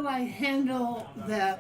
will I handle the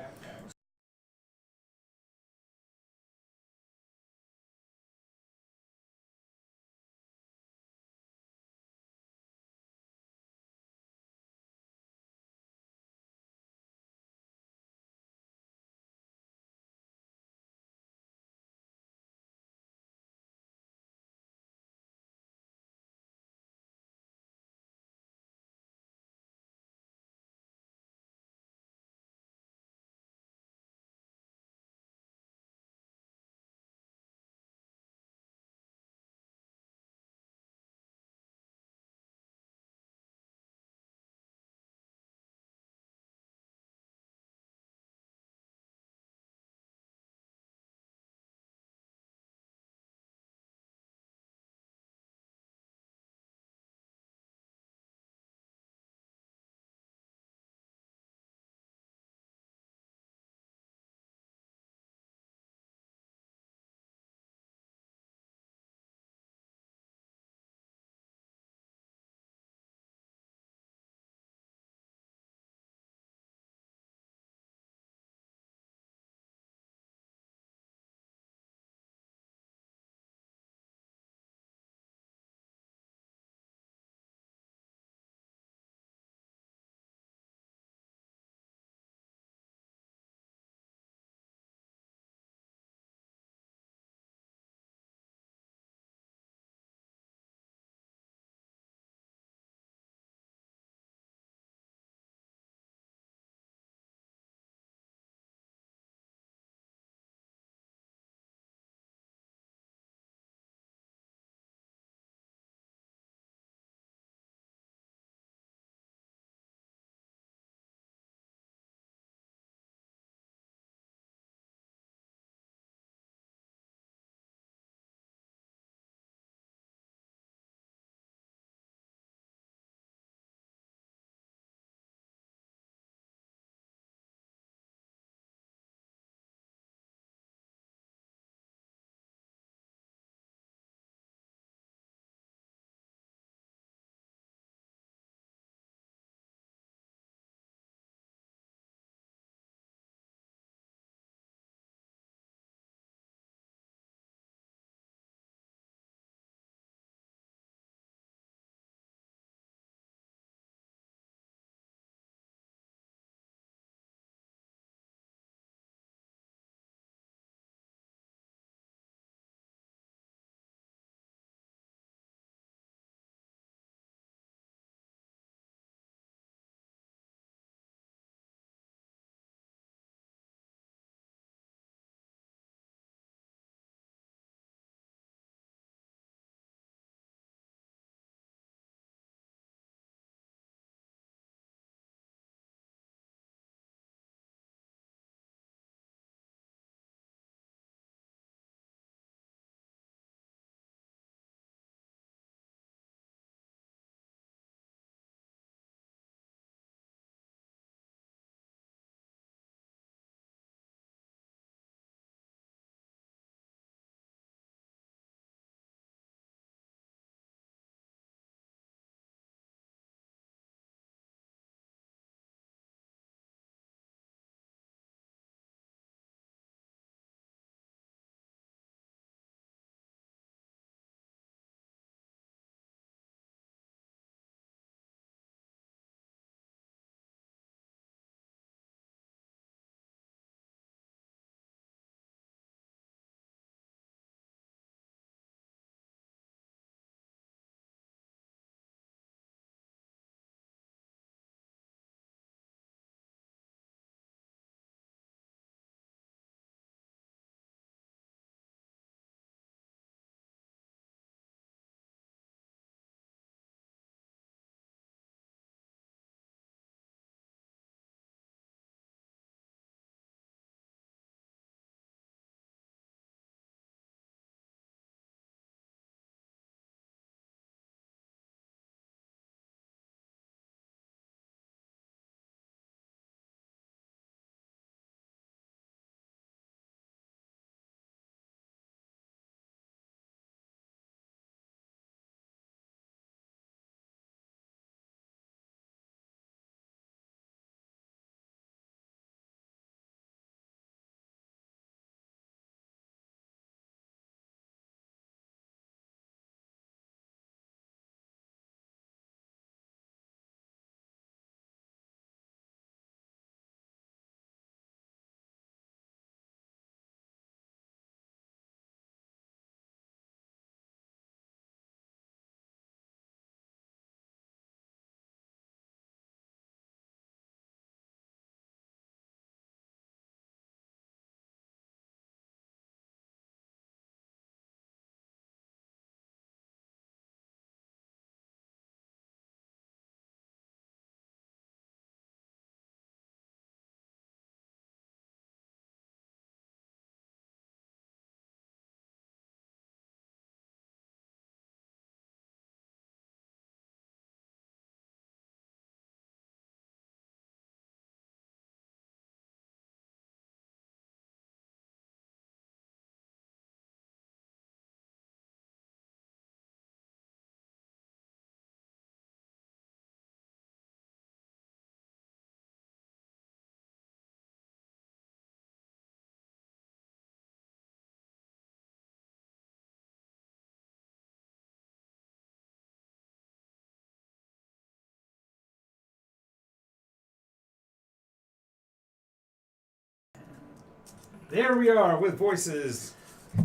There we are with voices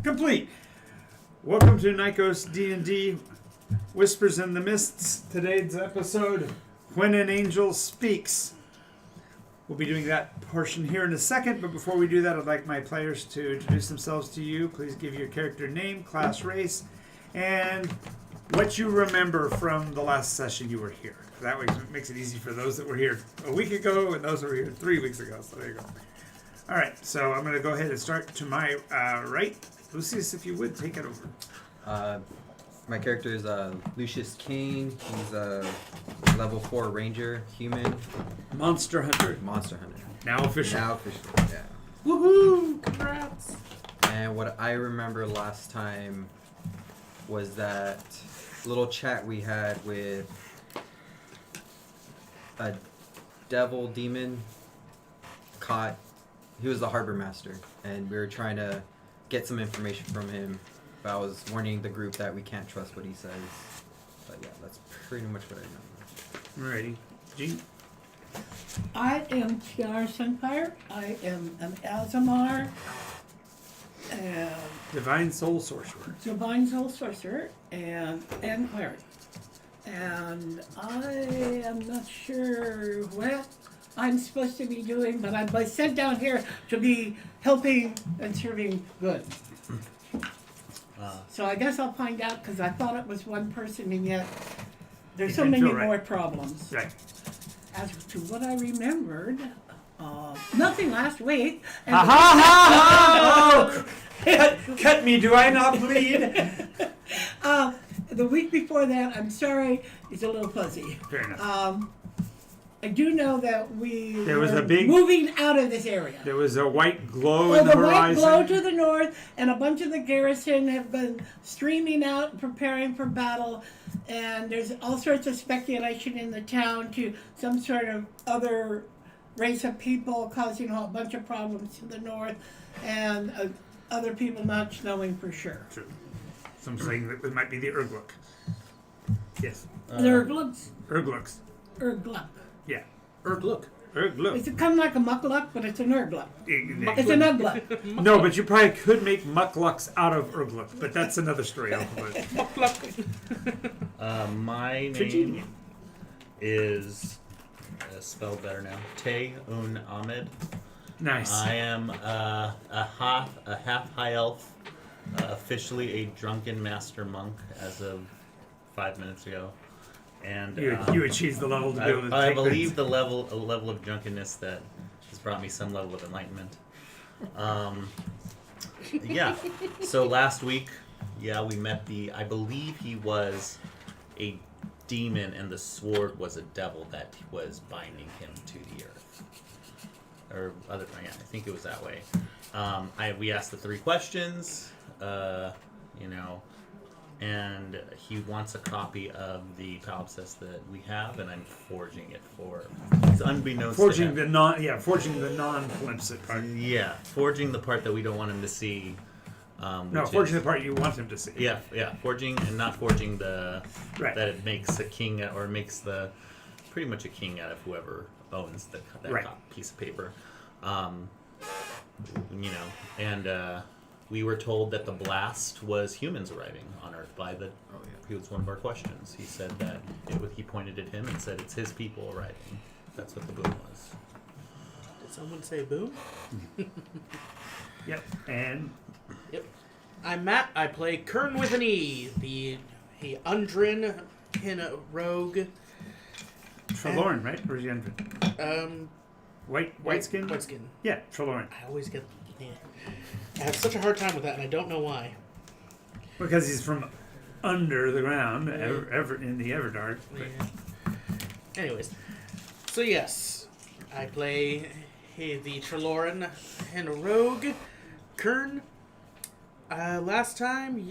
complete. Welcome to Nycos D&D Whispers in the Mists. Today's episode, When an Angel Speaks. We'll be doing that portion here in a second, but before we do that, I'd like my players to introduce themselves to you. Please give your character name, class, race, and what you remember from the last session you were here. That way it makes it easy for those that were here a week ago and those that were here 3 weeks ago. So there you go. All right, so I'm going to go ahead and start to my right. Lucius, if you would, take it over. My character is Lucius Kane. He's a level 4 ranger, human. Monster Hunter. Monster hunter. Now official. Now official, yeah. Woohoo! Congrats! And what I remember last time was that little chat we had with a devil demon caught. He was the harbor master, and we were trying to get some information from him. But I was warning the group that we can't trust what he says. But yeah, that's pretty much what I remember. Alrighty. G. I am Tiara Sunfire. I am an Azamar, and Divine Soul Sorcerer. Divine Soul Sorcerer, and Cleric. And I am not sure what I'm supposed to be doing, but I'm sent down here to be helping and serving good. So I guess I'll find out, because I thought it was one person, and yet there's so many more problems. Right. As to what I remembered, nothing last week. And Ha ha ha! Oh, cut me, do I not bleed? the week before that, I'm sorry, it's a little fuzzy. Fair enough. I do know that There was a big- moving out of this area. There was a white glow Well, in the the white horizon. glow to the north, and a bunch of the garrison have been streaming out and preparing for battle. And there's all sorts of speculation in the town to some sort of other race of people causing a bunch of problems to the north, and other people not knowing for sure. True. Some saying that it might be the Urgluk. Yes. The Urgluks? Urgluks. Urgluk. Yeah. Look. Urgluk. It's kind of like a muckluk, but it's an Urgluk. It- It's an Ugluk. No, but you probably could make mucklucks out of Urgluk, but that's another story. My Virginia. name is spelled better now. Tay-Un Ahmed. Nice. I am a half high elf, officially a drunken master monk as of 5 minutes ago, and You achieved the level to be able to I take believe things. the level of drunkenness that has brought me some level of enlightenment. Yeah. So last week, we met I believe he was a demon, and the sword was a devil that was binding him to the earth. I think it was that way. We asked the 3 questions, and he wants a copy of the palimpsest that we have, and I'm forging it for. It's unbeknownst to Forging him. the non-palimpsest part. Yeah, forging the part that we don't want him to see. No, forging the part you want him to see. Yeah, forging and not forging the Right. that it makes a king or makes pretty much a king out of whoever owns that Right. piece of paper. And we were told that the blast was humans arriving on Earth by the. He was one of our questions. He said that he pointed at him and said it's his people arriving. That's what the boom was. Did someone say boom? Yep. And Yep. I'm Matt. I play Kern with an E, the Undrin in a rogue. Trelawney, right? Or is he Undrin? White skin? White skin. Yeah, Trelawney. I always get. Yeah. I have such a hard time with that, and I don't know why. Because he's from under the ground, ever in the Everdark. But Yeah. Anyways, so yes, I play the Treloran and a rogue, Kern. Last time,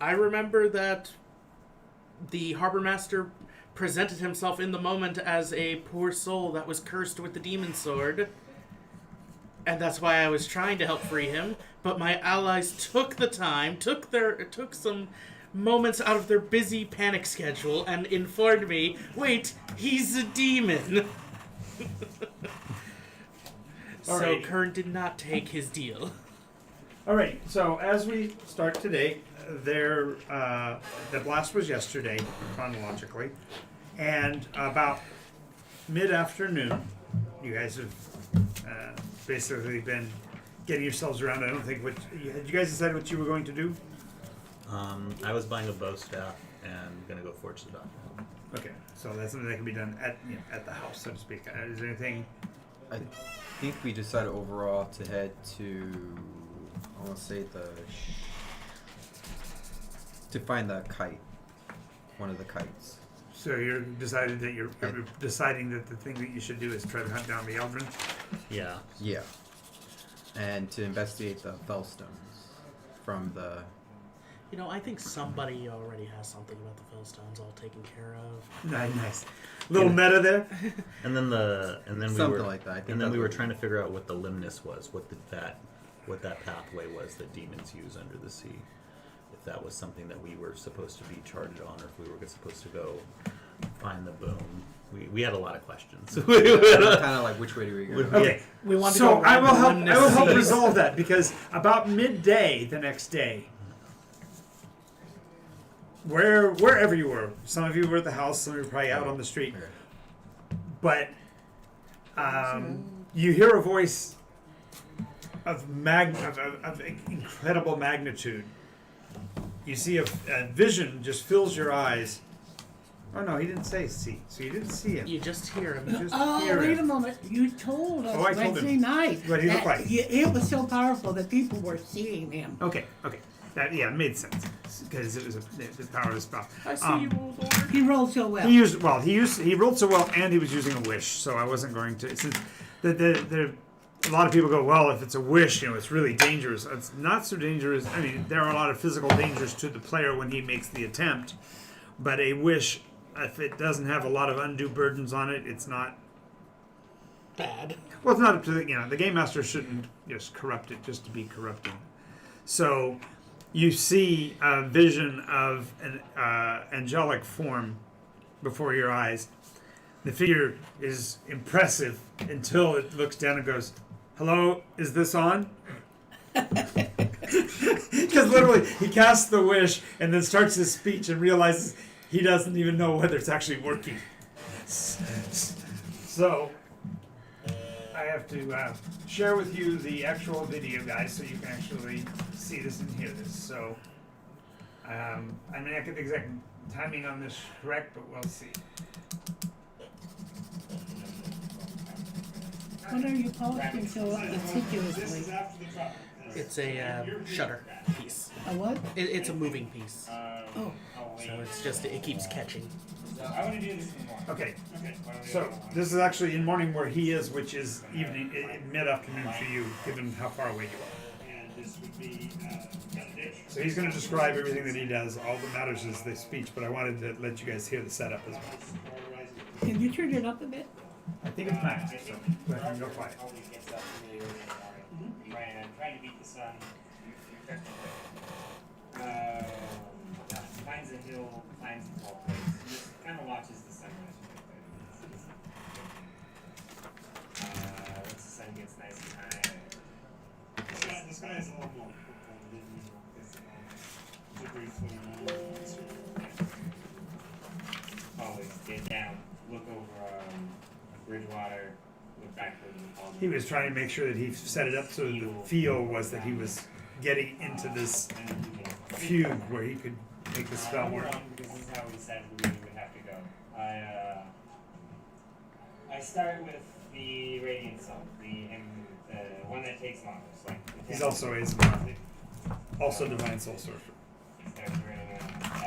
I remember that the Harbor Master presented himself in the moment as a poor soul that was cursed with the demon sword. And that's why I was trying to help free him, but my allies took the time, took some moments out of their busy panic schedule and informed me, wait, he's a demon. So Alrighty. Kern did not take his deal. All right. So as we start today, the blast was yesterday, chronologically, and about mid-afternoon, you guys have basically been getting yourselves around. I don't think had you guys decided what you were going to do? I was buying a bow staff and gonna go forge the document. Okay, so that's something that can be done at the house, so to speak. Is there anything? I think we decided overall to head to, I want to say to find the kite, one of the kites. So you're decided that you're deciding that the thing that you should do is try to hunt down the Eldrin? Yeah. Yeah. And to investigate the fellstones from the. You know, I think somebody already has something about the Fellstones all taken care of. Nice. Little meta there. And then we Something were like that. I think and then that's we were what- trying to figure out what the limnus was, what that pathway was that demons use under the sea. If that was something that we were supposed to be charged on, or if we were supposed to go find the boom. We had a lot of questions. kind of like which way do we go? Okay. We want to So go I will around help. I will help seas. resolve that because about midday the next day, wherever you were, some of you were at the house, some of you were probably out on the street, but you hear a voice of incredible magnitude. You see a vision just fills your eyes. Oh no, he didn't say see, so you didn't see him. You just hear him. You just Oh, hear wait him. a moment. You told us Oh, I told Wednesday him. night What he looked that like. it was so powerful that people were seeing him. Okay, that it made sense because it was the power of the spell. I see you, old order. He rolled so well. He rolled so well, and he was using a wish, so I wasn't going to. Since a lot of people go, well, if it's a wish, it's really dangerous. It's not so dangerous. I mean, there are a lot of physical dangers to the player when he makes the attempt, but a wish, if it doesn't have a lot of undue burdens on it, it's not. Bad. Well, it's not up to the game master shouldn't just corrupt it just to be corrupting. So, you see a vision of an angelic form before your eyes. The figure is impressive until it looks down and goes, "Hello, is this on?" Because literally, he casts the wish and then starts his speech and realizes he doesn't even know whether it's actually working. So, I have to share with you the actual video, guys, so you can actually see this and hear this. So, I may not get the exact timing on this correct, but we'll see. What are you polishing so assiduously? It's a shutter piece. A what? It's a moving piece. Oh, So it's just, it keeps catching. Okay, so this is actually in morning where he is, which is evening, mid-afternoon for you, given how far away you are. So he's going to describe everything that he does. All that matters is the speech, but I wanted to let you guys hear the setup as well. can you turn it up a bit? I think it's max, so go ahead and go quiet. Trying to beat the sun. Finds a hill, finds a tall place. Just kind of watches the sunrise. Once the sun gets nice and high. The sky is a little more purple than usual because debris floating around. Always get down, look over Bridgewater, look backward and follow. He was trying to make sure that he set it up so that the feel was that he was getting into this fugue where he could make the spell work. Because this is how we decided we would have to go. I start with the Radiant Soul, the one that takes longest. He's also also Divine Soul Sorcerer.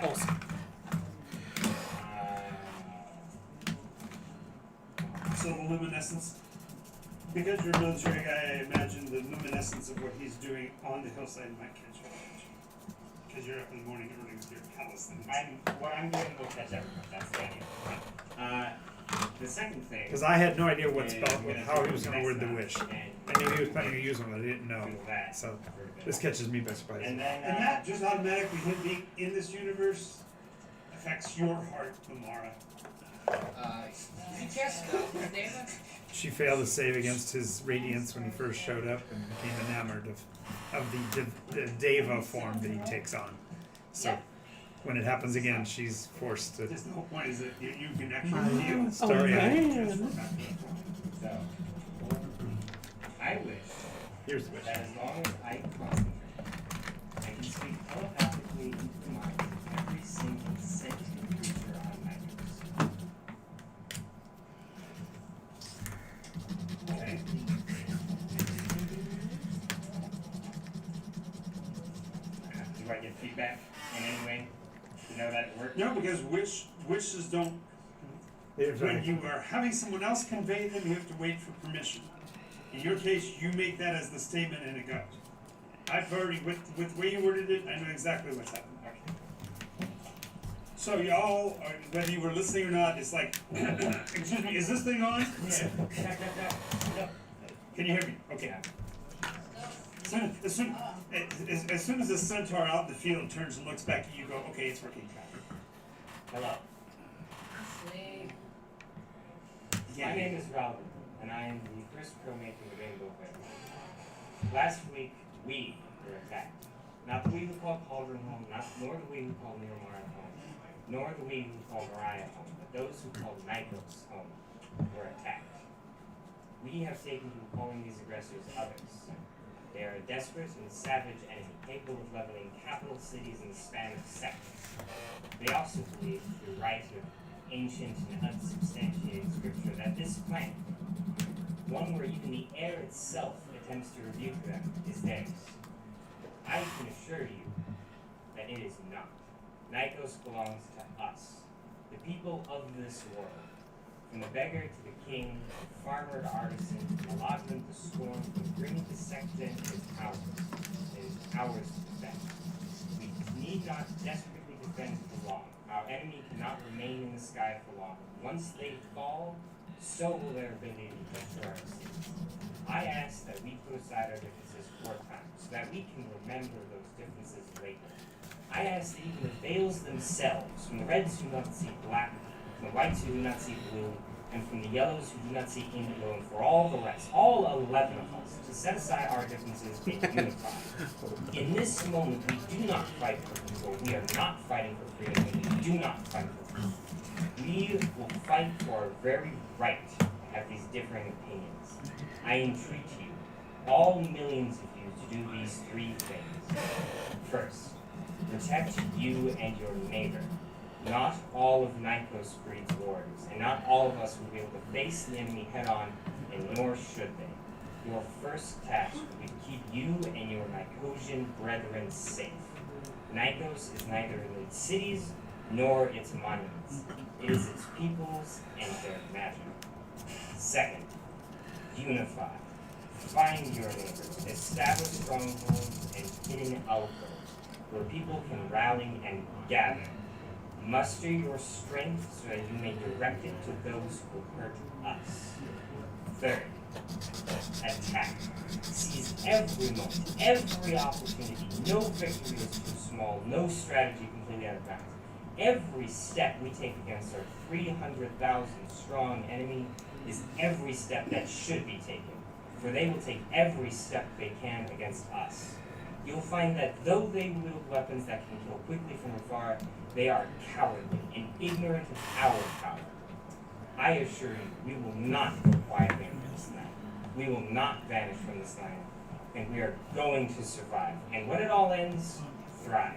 Also. So the luminescence, because you're a military guy, I imagine the luminescence of what he's doing on the hillside might catch your attention. Because you're up in the morning early with your calisthenics. What I'm doing will catch everyone. That's the idea. The second thing. Because I had no idea what spell, how he was going to word the wish. And I knew he was planning to use one, but I didn't know. So this catches me by surprise. And then And that just automatically, him being in this universe, affects your heart, Lamara. She failed to save against his radiance when he first showed up and became enamored of the Deva form that he takes on. So when it happens again, she's forced to There's no point is that you can actually feel it. story. Transfer man. back to that point. So, I wish Here's the wish. that as long as I concentrate, I can speak telepathically into the mind of every single sentient creature on Nycos. Okay. Do I get feedback in any way to know that it worked? No, because wishes don't. When you are having someone else convey them, you have to wait for permission. In your case, you make that as the statement and it goes. I've already, with the way you worded it, I know exactly what's happening. Okay. So y'all, whether you were listening or not, it's like, excuse me, is this thing on? Yeah. Can you hear me? Okay. As soon as the centaur out in the field turns and looks back at you, go, okay, it's working. Hello. My name is Robin, and I am the first crewmate in the Rainbow Family. Last week, we were attacked. Not the we who called Cauldron home, nor the we who called Miramar home, nor the we who called Mariah home, but those who called Nycos home were attacked. We have taken to calling these aggressors others. They are a desperate and savage enemy, capable of leveling capital cities in the span of seconds. They also believe, through right of ancient and unsubstantiated scripture, that this planet, one where even the air itself attempts to rebuke them, is theirs. I can assure you that it is not. Nycos belongs to us, the people of this world. From the beggar to the king, the farmer to artisan, from allotment to scorn, from green to sexton, is ours. It is ours to defend. We need not desperately defend for long. Our enemy cannot remain in the sky for long. Once they fall, so will their ability to destroy our cities. I ask that we put aside our differences for a time, so that we can remember those differences later. I ask that even the veils themselves, from the reds who do not see black, from the whites who do not see blue, and from the yellows who do not see indigo, and for all the rest, all 11 of us, to set aside our differences and unify. In this moment, we do not fight for control. We are not fighting for freedom, and we do not fight for freedom. We will fight for our very right to have these differing opinions. I entreat you, all millions of you, to do these 3 things. First, protect you and your neighbor. Not all of Nycos breeds warriors, and not all of us will be able to face the enemy head on, and nor should they. Your first task will be to keep you and your Nycosian brethren safe. Nycos is neither its cities nor its monuments. It is its peoples and their magic. Second, unify. Find your neighbors, establish strongholds and hidden alcoves where people can rally and gather. Muster your strength so that you may direct it to those who hurt us. Third, attack. Seize every moment, every opportunity. No victory is too small, no strategy completely out of bounds. Every step we take against our 300,000 strong enemy is every step that should be taken, for they will take every step they can against us. You'll find that though they wield weapons that can kill quickly from afar, they are cowardly and ignorant of our power. I assure you, we will not go quietly into this night. We will not vanish from this land, and we are going to survive. And when it all ends, thrive.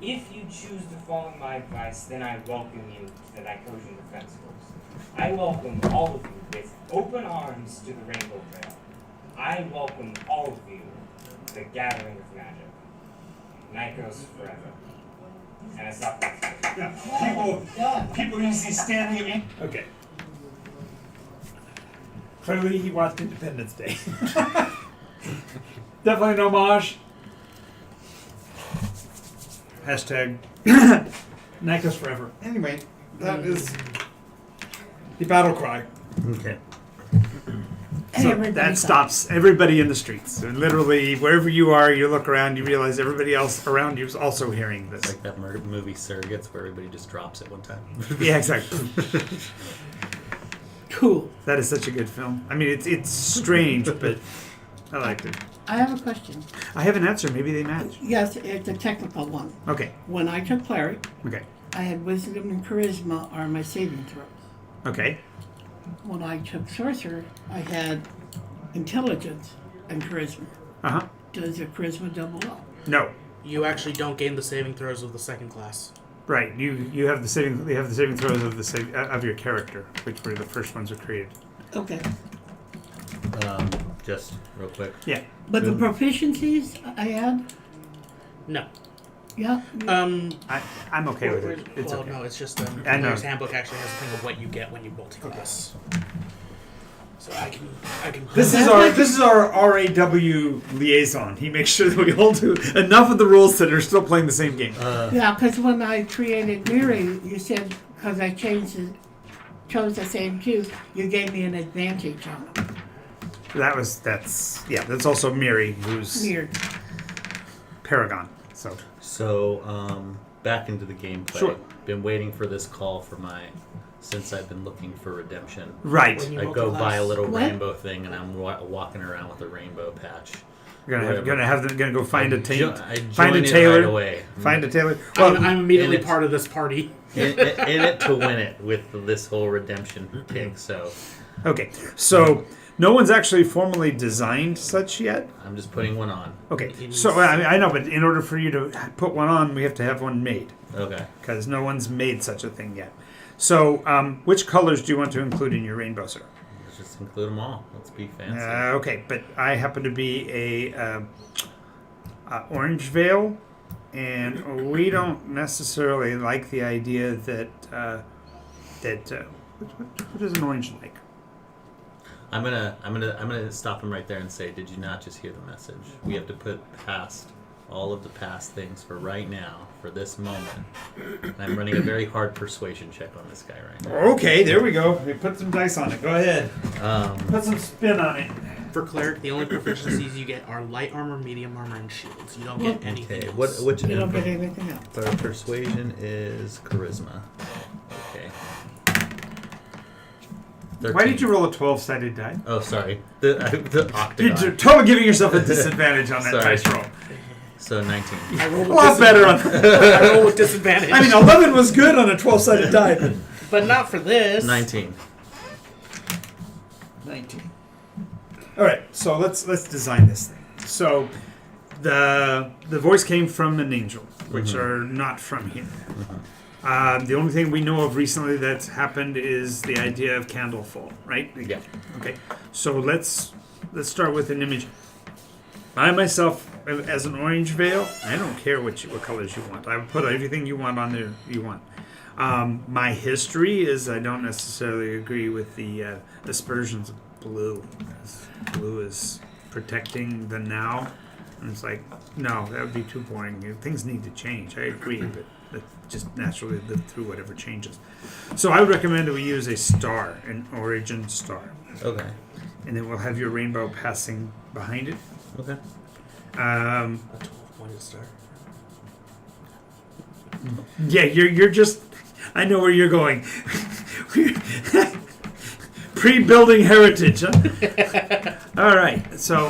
If you choose to follow my advice, then I welcome you to the Nycosian Defense Force. I welcome all of you with open arms to the Rainbow Trail. I welcome all of you to the Gathering of Magic. Nycos forever. And I stop there. Yeah, people you see standing at me. Okay. Clearly, he watched Independence Day. Definitely an homage. Hashtag Nycos forever. Anyway, that is the battle cry. Okay. And So everybody that stops everybody in the streets. So literally, wherever you are, you look around, you realize everybody else around you is also hearing It's this. like that movie Surrogates where everybody just drops at one time. Yeah, exactly. Cool. That is such a good film. I mean, it's strange, but I liked it. I have a question. I have an answer. Maybe they match. Yes, it's a technical one. Okay. When I took cleric, Okay. I had wisdom and charisma are my saving throws. Okay. When I took sorcerer, I had intelligence and charisma. Uh huh. Does your charisma double up? No. You actually don't gain the saving throws of the second class. Right. You have the saving throws of of your character, which were the first ones were created. Okay. Just real quick. Yeah. But the proficiencies I had, No. yeah. I'm okay with it. It's well, okay. no, it's just I the know. player's handbook actually has a thing of what you get when you multi-class. So I can. This is our RAW liaison. He makes sure that we all do enough of the rules that are still playing the same game. Yeah, because when I created Miri, you said, because I chose the same two, you gave me an advantage on them. That's also Miri, who's Weird. Paragon. So Back into the gameplay. Sure. Been waiting for this call since I've been looking for redemption. right. When you I go buy a little What? rainbow thing, and I'm walking around with a rainbow patch. We're gonna go find a tailor. I Find a join it tailor. right away. Find a tailor. Well, I'm immediately and it's- part of this party. in it to win it with this whole redemption kick. So okay. So no one's actually formally designed such yet. I'm just putting one on. Okay. So I know, but in order for you to put one on, we have to have one made Okay. because no one's made such a thing yet. So which colors do you want to include in your rainbow, sir? Let's just include them all. Let's be fancy. Okay, but I happen to be a orange veil, and we don't necessarily like the idea that what is an orange like? I'm gonna stop him right there and say, did you not just hear the message? We have to put past all of the past things for right now, for this moment. And I'm running a very hard persuasion check on this guy right now. Okay, there we go. We put some dice on it. Go ahead. Put some spin on it. For cleric, the only proficiencies you get are light armor, medium armor, and shields. You don't get anything Okay, else. which You don't get anything else. persuasion is charisma. Okay. Why did you roll a 12-sided die? Oh, sorry. The You're octagon. totally giving yourself a disadvantage on that Sorry. dice roll. So 19. I roll A with lot better on. I roll with disadvantage. I mean, 11 was good on a 12-sided die. but not for this. 19. 19. All right, so let's design this thing. So the voice came from an angel, which are not from here. The only thing we know of recently that's happened is the idea of Candlefall, right? Yeah. Okay. So let's start with an image. I myself, as an orange veil, I don't care what colors you want. I would put everything you want on there. You want. My history is I don't necessarily agree with the aspersions of blue. Blue is protecting the now, and it's like, no, that would be too boring. Things need to change. I agree, but that just naturally live through whatever changes. So I would recommend that we use a star, an origin star, Okay. and then we'll have your rainbow passing behind it. Okay. A 12-pointed star. Yeah, you're just. I know where you're going. Pre-building heritage, huh? All right, so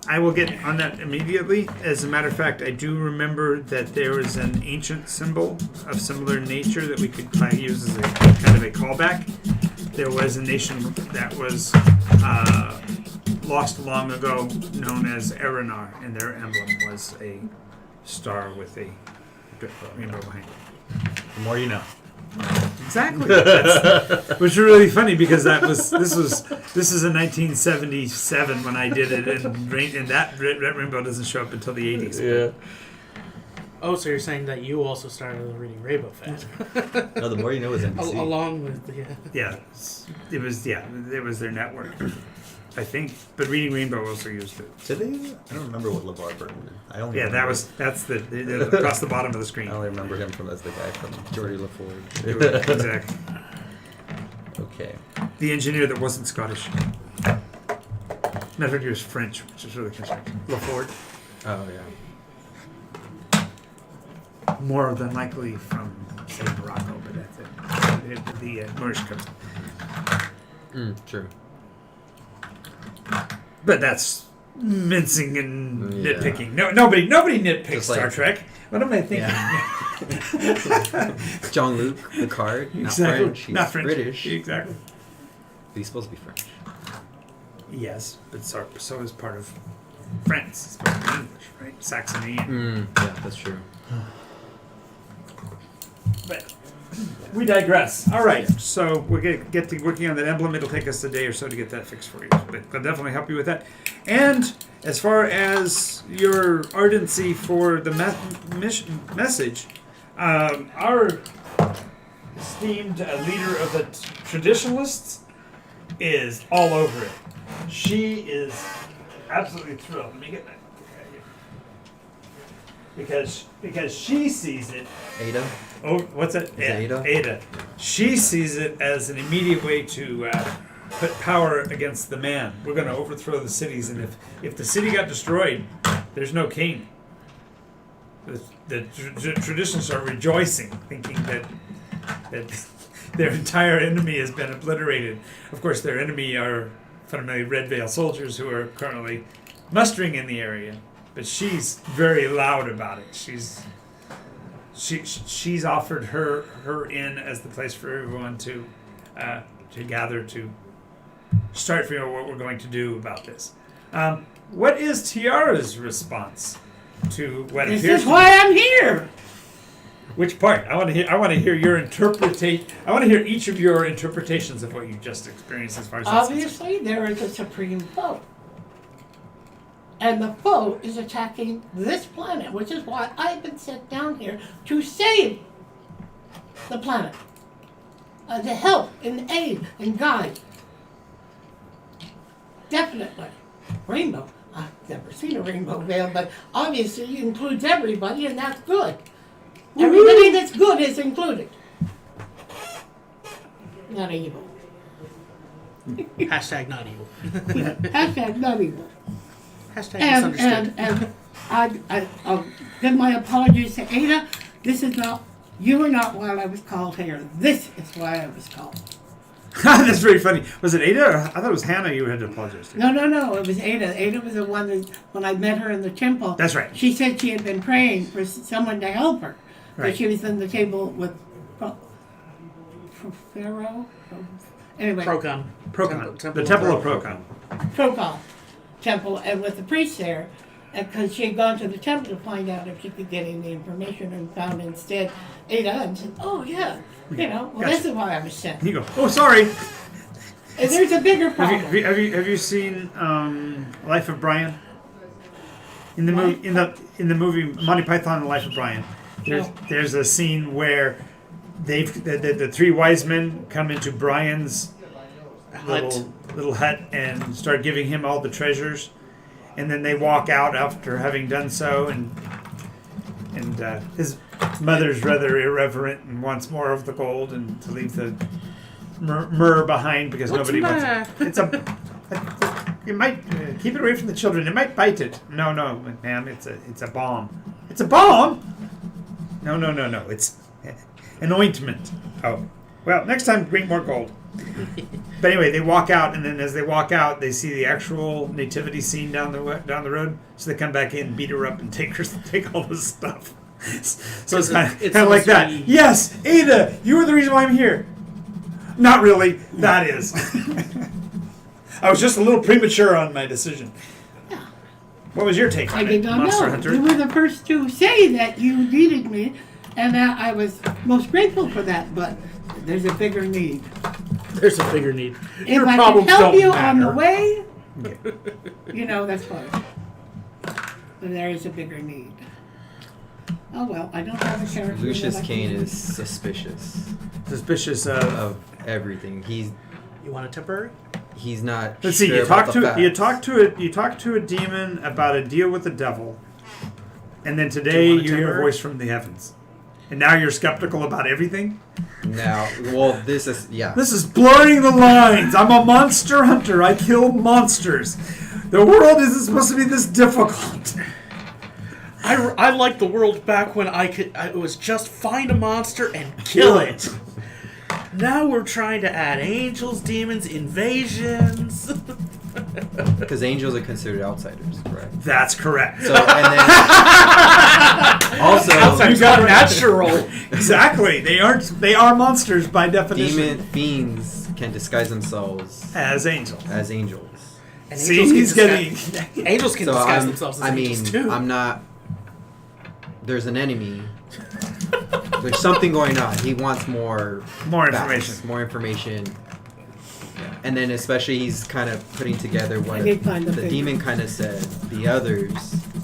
I will get on that immediately. As a matter of fact, I do remember that there was an ancient symbol of similar nature that we could use as a kind of a callback. There was a nation that was lost long ago, known as Erenar, and their emblem was a star with a rainbow behind it. The more you know. Exactly. Which was really funny because this is in 1977 when I did it, and that rainbow doesn't show up until the 80s. Yeah. Oh, so you're saying that you also started reading Rainbow Fat? No, the more you know is NBC. Along with the... Yeah, it was their network, I think. But Reading Rainbow also used it. Did they? I don't remember what LeVar Burton did. I only Yeah, remember, that's the across the bottom of the screen. I only remember him as the guy from Geordie LaForge. Exactly. Okay. The engineer that wasn't Scottish. Matter of fact, he was French, which is really concerning. LaFord, Oh yeah. more than likely from, say, Morocco, but that's it. The Moorish coast. True. But that's mincing and Yeah. nitpicking. Nobody nitpicks Just Star like- Trek. What am I thinking? Yeah. Jean-Luc Picard, not Exactly. French. He's Not French. British. Exactly. He's supposed to be French. Yes, but so is part of France. It's part of English, right? Saxony. And, Yeah, that's true. But we digress. All right, so we'll get to working on that emblem. It'll take us a day or so to get that fixed for you, but I'll definitely help you with that. And as far as your ardency for the message, our esteemed leader of the traditionalists is all over it. She is absolutely thrilled. Let me get that. Because she sees it. Ada. Oh, what's it? Is it Ada? Ada. She sees it as an immediate way to put power against the man. We're going to overthrow the cities, and if the city got destroyed, there's no king. The traditionalists are rejoicing, thinking that their entire enemy has been obliterated. Of course, their enemy are fundamentally Red Veil soldiers who are currently mustering in the area. But she's very loud about it. She's offered her in as the place for everyone to gather to start figuring out what we're going to do about this. What is Tiara's response to what This appears? is why I'm here. Which part? I want to hear your interpretation. I want to hear each of your interpretations of what you just experienced as far as that's concerned. Obviously, there is a supreme foe. And the foe is attacking this planet, which is why I've been sent down here to save the planet. To help and aid and guide. Definitely. Rainbow. I've never seen a rainbow veil, but obviously it includes everybody, and that's good. Everybody that's good is included. Not evil. Hashtag not evil. Hashtag not evil. Hashtag And misunderstood. I'll give my apologies to Ada. This is not, you were not why I was called here. This is why I was called. That's very funny. Was it Ada? Or I thought it was Hannah you had to apologize to. No, it was Ada. Ada was the one that, when I met her in the temple, That's right. she said she had been praying for someone to help her. Right. But she was in the table with Pharaoh? Anyway, Procon. Procon. Temple The Temple of Pro- Procon. Protocol temple, and with the priest there, because she had gone to the temple to find out if she could get any information, and found instead Ada, and said, "Oh yeah, well, Gotcha. this is why I was sent." You go. Oh, sorry. And there's a bigger problem. Have you seen Life of Brian? In the movie in the movie Monty Python and the Life of Brian, there's a scene where the three wise men come into Brian's little hut and start giving him all the treasures, and then they walk out after having done so, and his mother's rather irreverent and wants more of the gold and to leave the myrrh behind because What's nobody wants myrrh? it. It's a you might keep it away from the children. It might bite it. No, ma'am. It's a balm. It's a balm. No. It's an ointment. Oh, well. Next time, bring more gold. But anyway, they walk out, and then as they walk out, they see the actual nativity scene down the road. So they come back in, beat her up, and take all this stuff. So it's kind of like that. supposed to be- Yes, Ada, you are the reason why I'm here. Not really. That is. I was just a little premature on my decision. What was your take on I did it, not Monster know. Hunter? You were the first to say that you needed me, and I was most grateful for that. But there's a bigger need. There's a bigger need. If Your I can problems help don't you matter. on the way, Okay. that's fine. But there is a bigger need. Oh well, I don't have a character. Lucius that I Kane can- is suspicious Suspicious of everything. You want a temporary? He's not. Let's see. sure You about talk the to you facts. talk to a demon about a deal with the devil, and then today Do you want a you hear a temporary? voice from the heavens, and now you're skeptical about everything. Now, well, this is This is blurring the lines. I'm a monster hunter. I kill monsters. The world isn't supposed to be this difficult. I like the world back when it was just find a monster and kill it. Now we're trying to add angels, demons, invasions. Because angels are considered outsiders, correct? That's correct. So, and then also Outsiders are natural. Exactly. They are monsters by definition. demon fiends can disguise themselves As angels. as angels. And See, angels can he's getting. Angels can So disguise themselves as I angels mean, too. I'm not. There's an enemy. There's something going on. He wants more More facts, information. more information. And then especially he's kind of putting together what I did find the the thing. demon kind of said, the others,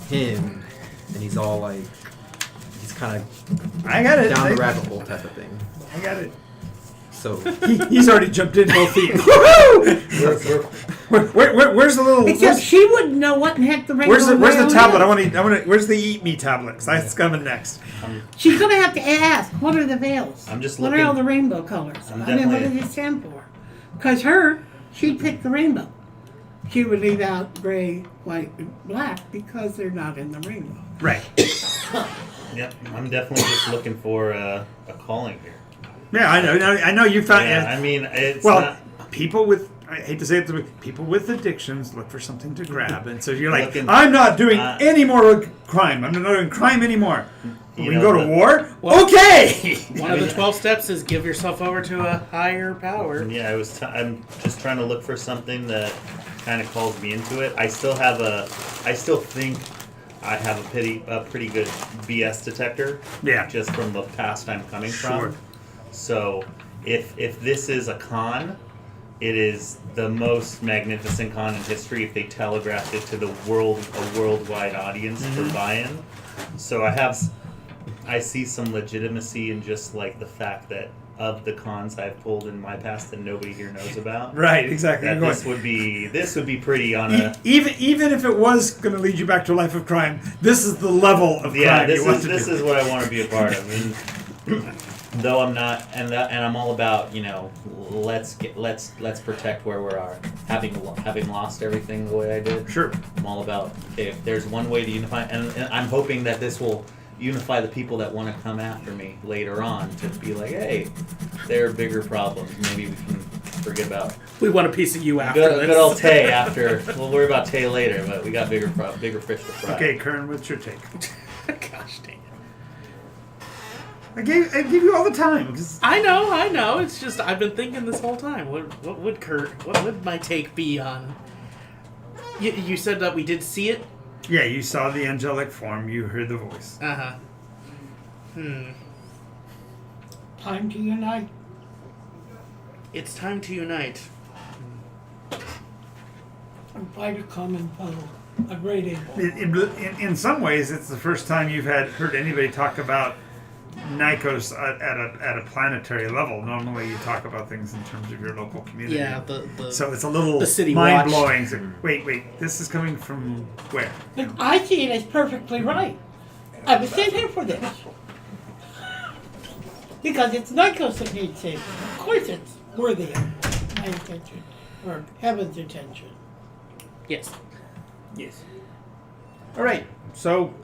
him, and he's all like, he's kind of I got it. down the rabbit hole type of thing. I got it. So He's already jumped in both feet. Woohoo! Where's the little? Except she wouldn't know what in heck the rainbow Where's the rail tablet? is. I want to. Where's the eat me tablet? 'Cause that's coming next. She's gonna have to ask, what are the veils? I'm just What are looking- all the rainbow colors? I'm I mean, what definitely- does it stand for? Because she'd pick the rainbow. She would leave out gray, white, and black because they're not in the rainbow. Right. Yep, I'm definitely just looking for a calling here. Yeah, I know. I know you found. Yeah, I mean, it's well, not. people with. I hate to say it, people with addictions look for something to grab, and so you're like, Looking- I'm not doing any more crime. I'm not doing crime anymore. You We can know, go to the- war. Well- Okay. One of the 12 steps is give yourself over to a higher power. Yeah, I'm just trying to look for something that kind of calls me into it. I still think I have a pretty good BS detector. Yeah. Just from the past I'm coming Sure. from. So if this is a con, it is the most magnificent con in history if they telegraphed it to a worldwide audience for buy-in. So I see some legitimacy in just like the fact that of the cons I've pulled in my past that nobody here knows about. Right. Exactly. That You're going- this would be pretty on a even if it was going to lead you back to a life of crime, this is the level of crime this you want is to this do. is what I want to be a part of. And though I'm not, and I'm all about, let's protect where we are. Having lost everything the way I did, Sure. I'm all about, okay, if there's one way to unify, and I'm hoping that this will unify the people that want to come after me later on to be like, hey, there are bigger problems. Maybe we can forget about We want a piece of you after good this. old Tay after. We'll worry about Tay later, but we got bigger fish to fry. Okay, Kern, what's your take? Gosh dang it. I give you all the time. 'Cause I know. It's just I've been thinking this whole time. What would my take be on? You said that we did see it. yeah, you saw the angelic form. You heard the voice. Time to unite. It's time to unite. And fight a common foe. A great evil. In some ways, it's the first time you've heard anybody talk about Nycos at a planetary level. Normally, you talk about things in terms of your local community. Yeah, the So it's a little the city mind watch. blowing. So, wait, this is coming from where? But I see it as perfectly right. I was sent here for this. Because it's Nycos that needs saving. Of course it's worthy of my attention. Or heaven's attention. yes. Yes. All right. So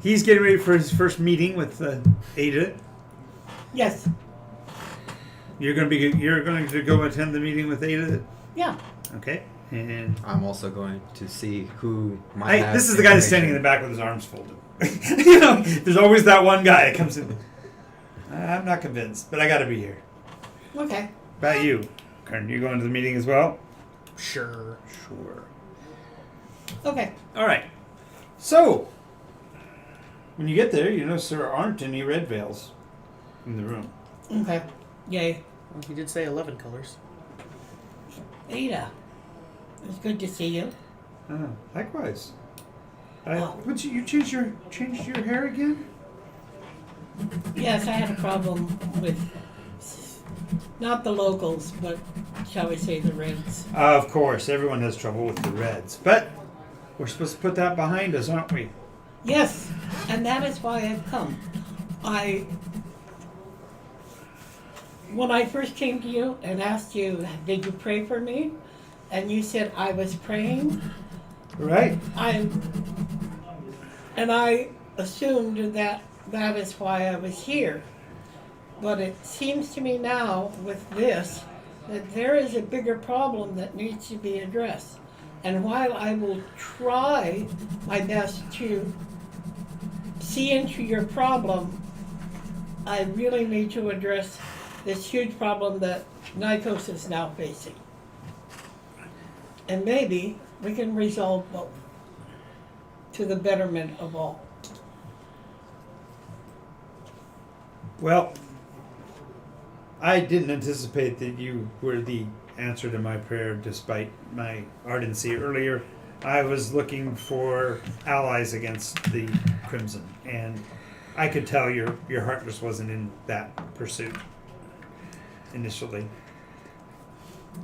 he's getting ready for his first meeting with Ada. Yes. You're going to go attend the meeting with Ada. Yeah. Okay. And I'm also going to see who might have this is the guy that's standing in the information. back with his arms folded. There's always that one guy that comes in. I'm not convinced, but I got to be here. Okay. About you, Kern, you going to the meeting as well? Sure. Sure. Okay. All right. So, when you get there, you notice there aren't any red veils in the room. Okay. Yay. Well, he did say 11 colors. Ada. It's good to see you. Likewise. Oh. What you changed your hair again? Yes, I had a problem with not the locals, but shall we say the Reds. Of course, everyone has trouble with the reds, but we're supposed to put that behind us, aren't we? Yes, and that is why I've come. When I first came to you and asked you, did you pray for me? And you said I was praying. Right. I assumed that that is why I was here. But it seems to me now with this that there is a bigger problem that needs to be addressed. And while I will try my best to see into your problem, I really need to address this huge problem that Nycos is now facing. And maybe we can resolve both to the betterment of all. Well, I didn't anticipate that you were the answer to my prayer despite my ardency earlier. I was looking for allies against the Crimson, and I could tell your heart just wasn't in that pursuit initially.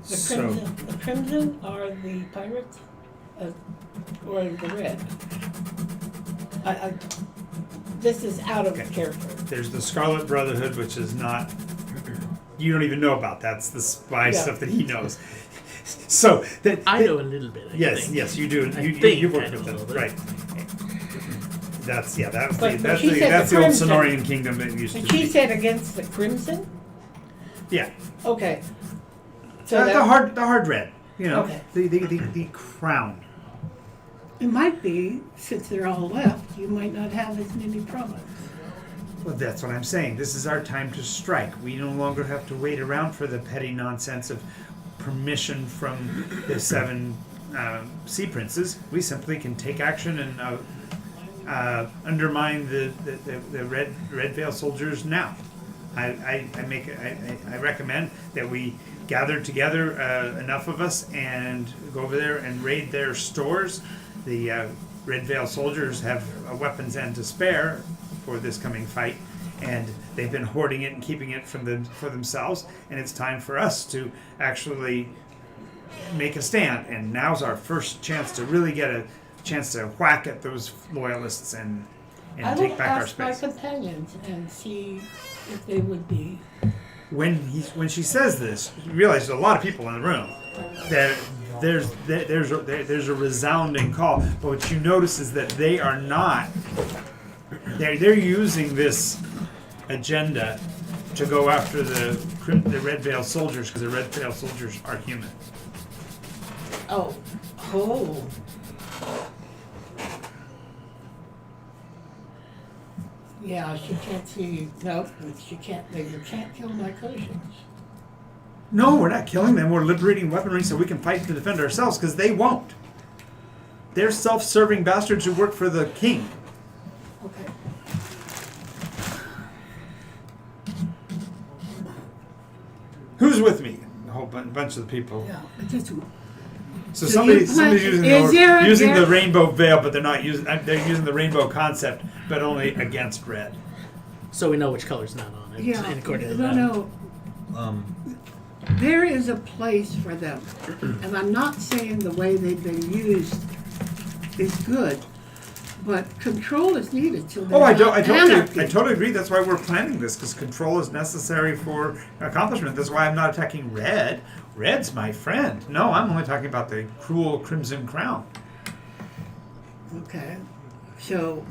The Crimson are the pirates, or the Red. This is out of character. There's the Scarlet Brotherhood, which is not. You don't even know about. That's the spy stuff that he knows. So I know a little bit. Yes, you do. You've worked with them, right? That's That's the old Sonorian kingdom that used to And be. she said against the Crimson. Yeah. Okay. So The hard red. Okay. The crown. It might be, since they're all left, you might not have as many problems. Well, that's what I'm saying. This is our time to strike. We no longer have to wait around for the petty nonsense of permission from the 7 sea princes. We simply can take action and undermine the red veil soldiers now. I recommend that we gather together enough of us and go over there and raid their stores. The red veil soldiers have weapons and to spare for this coming fight, and they've been hoarding it and keeping it for themselves, and it's time for us to actually make a stand, and now's our first chance to really get a chance to whack at those loyalists and take back our space. I will ask my companions and see if they would be. When she says this, you realize there's a lot of people in the room. There's a resounding call, but what you notice is that they are not. They're using this agenda to go after the Red Veil soldiers, because the Red Veil soldiers are human. Oh. Yeah, she can't see. No, she can't. You can't kill Nycosians. No, we're not killing them. We're liberating weaponry so we can fight to defend ourselves, because they won't. They're self-serving bastards who work for the king. Okay. Who's with me? A whole bunch of the people. Yeah. Just, So So somebody's is there using a- the rainbow veil, but they're not using. They're using the rainbow concept, but only against red. So we know which color's not on it. yeah. and according to No. that. There is a place for them, and I'm not saying the way they've been used is good, but control is needed. So Oh, I anarchy. totally agree. That's why we're planning this, because control is necessary for accomplishment. That's why I'm not attacking red. Red's my friend. No, I'm only talking about the cruel Crimson Crown. Okay. So,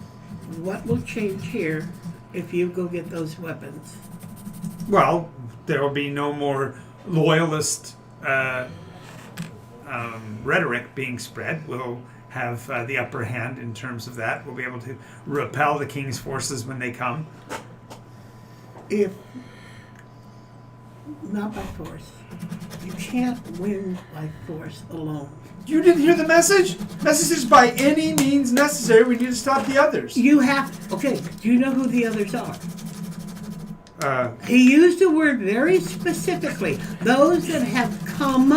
what will change here if you go get those weapons? Well, there will be no more loyalist rhetoric being spread. We'll have the upper hand in terms of that. We'll be able to repel the king's forces when they come. If not by force, you can't win by force alone. You didn't hear the message? Message is by any means necessary. We need to stop the others. You have. Okay. Do you know who the others are? He used the word very specifically. Those that have come,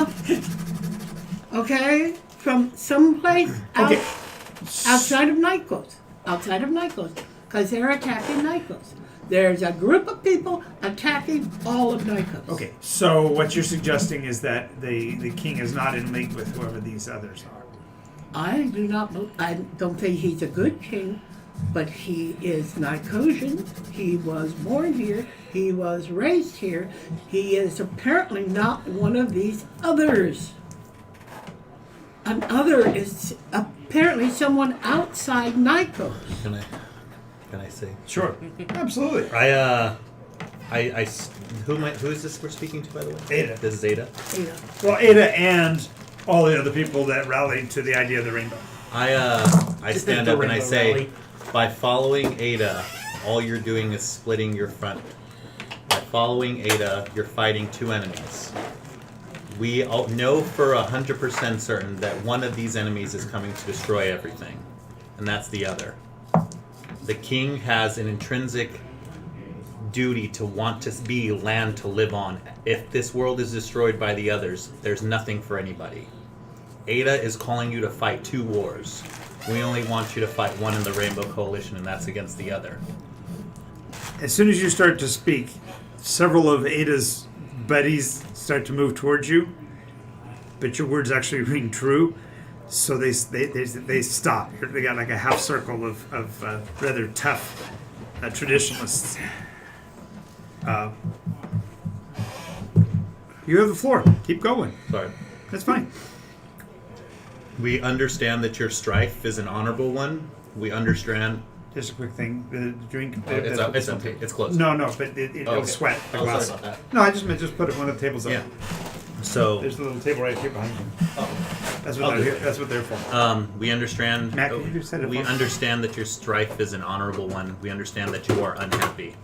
okay, from someplace Okay. outside of Nycos. Outside of Nycos. Because they're attacking Nycos. There's a group of people attacking all of Nycos. Okay, so what you're suggesting is that the king is not in league with whoever these others are. I don't think he's a good king, but he is Nycosian. He was born here. He was raised here. He is apparently not one of these others. An other is apparently someone outside Nycos. Can I say? Sure. Absolutely. Who is this we're speaking to, by the way? Ada. This is Ada. Ada. Well, Ada and all the other people that rallied to the idea of the rainbow. I stand The up and I rainbow say, rally. by following Ada, all you're doing is splitting your front. By following Ada, you're fighting two enemies. We all know for 100% certain that one of these enemies is coming to destroy everything, and that's the other. The king has an intrinsic duty to want to be land to live on. If this world is destroyed by the others, there's nothing for anybody. Ada is calling you to fight two wars. We only want you to fight one in the Rainbow Coalition, and that's against the other. As soon as you start to speak, several of Ada's buddies start to move towards you, but your words actually ring true. So they stop. They got like a half circle of rather tough traditionalists. You have the floor. Keep going. Sorry. That's fine. We understand that your strife is an honorable one. We understand. Just a quick thing. The drink. It's empty. It's closed. No, but it'll okay. sweat the Oh, sorry glass. about that. No, I just meant just put it one of the tables up. Yeah. So, There's a little table right here behind you. oh, That's I'll what do they're it. here. That's what they're for. we understand. Matt, can you just set it we up? understand that your strife is an honorable one. We understand that you are unhappy.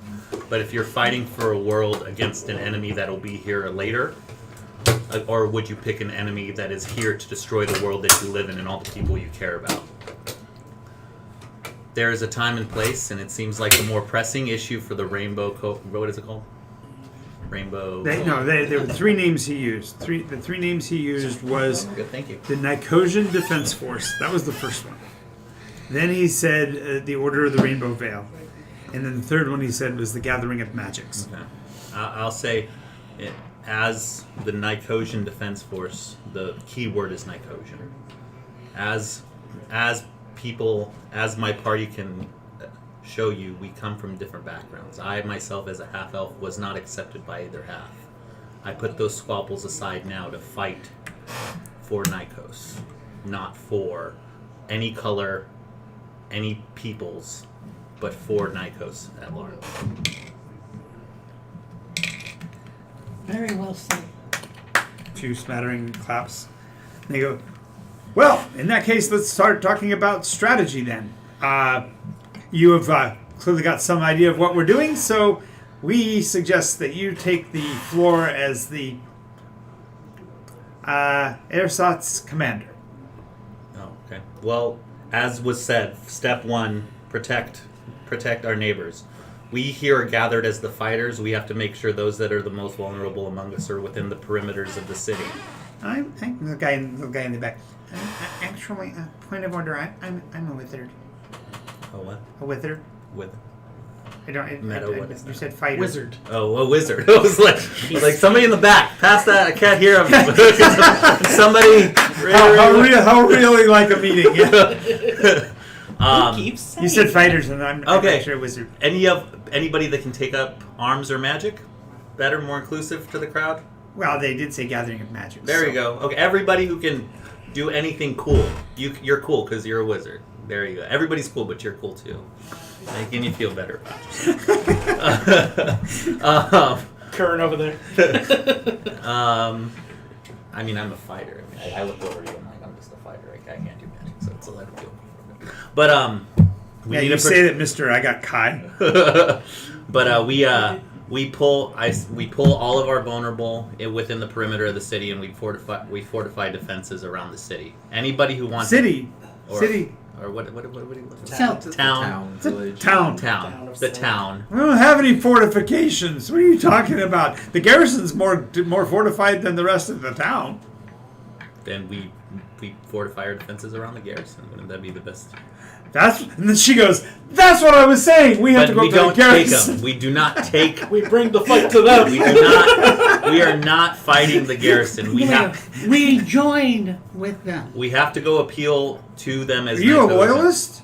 But if you're fighting for a world against an enemy that'll be here later, or would you pick an enemy that is here to destroy the world that you live in and all the people you care about? There is a time and place, and it seems like the more pressing issue for the Rainbow what is it called? Rainbow. There were three names he used. The three names he used was Good, thank you. the Nycosian Defense Force. That was the first one. Then he said the Order of the Rainbow Veil. And then the third one he said was the Gathering of Magics. Okay. I'll say, as the Nycosian Defense Force, the key word is Nycosian. As people, as my party can show you, we come from different backgrounds. I myself, as a half-elf, was not accepted by either half. I put those squabbles aside now to fight for Nycos, not for any color, any peoples, but for Nycos at large. Very well said. Two smattering claps. And they go, well, in that case, let's start talking about strategy then. You have clearly got some idea of what we're doing, so we suggest that you take the floor as the ersatz commander. Oh, okay. Well, as was said, step one, protect our neighbors. We here are gathered as the fighters. We have to make sure those that are the most vulnerable among us are within the perimeters of the city. I'm the guy in the back. Actually, point of order. I'm a wizard. Oh, what? A wizard. With? I don't. Meta, what is you that? said fighter. Wizard. Oh, a wizard. I was like somebody in the back. Pass that. I can't hear him. Somebody. How really like a meeting? Yeah. Who keeps saying You said fighters, and I'm Okay. actually a wizard. Anybody that can take up arms or magic? Better, more inclusive to the crowd? Well, they did say gathering of magic. There you go. Okay, everybody who can do anything cool. You're cool because you're a wizard. There you go. Everybody's cool, but you're cool too. Making you feel better about yourself. Kern over there. I mean, I'm a fighter. I mean, I look over you. I'm just a fighter. I can't do magic, so it's a little feel. But we Yeah, need you to say that, Mister. I got Kai. But we pull all of our vulnerable within the perimeter of the city, and we fortify defenses around the city. Anybody who wants City. or, City. or what do you South. town Village. Town. the town. We don't have any fortifications. What are you talking about? The garrison's more fortified than the rest of the town. Then we fortify our defenses around the garrison. Wouldn't that be the best? And then she goes, "That's what I was saying. We have But to go we to the don't take garrison." them. We do not take. We bring the fight to them. We do not. We are not fighting the garrison. We join with them. We have to go appeal to them as. Are you a Nycosians. loyalist?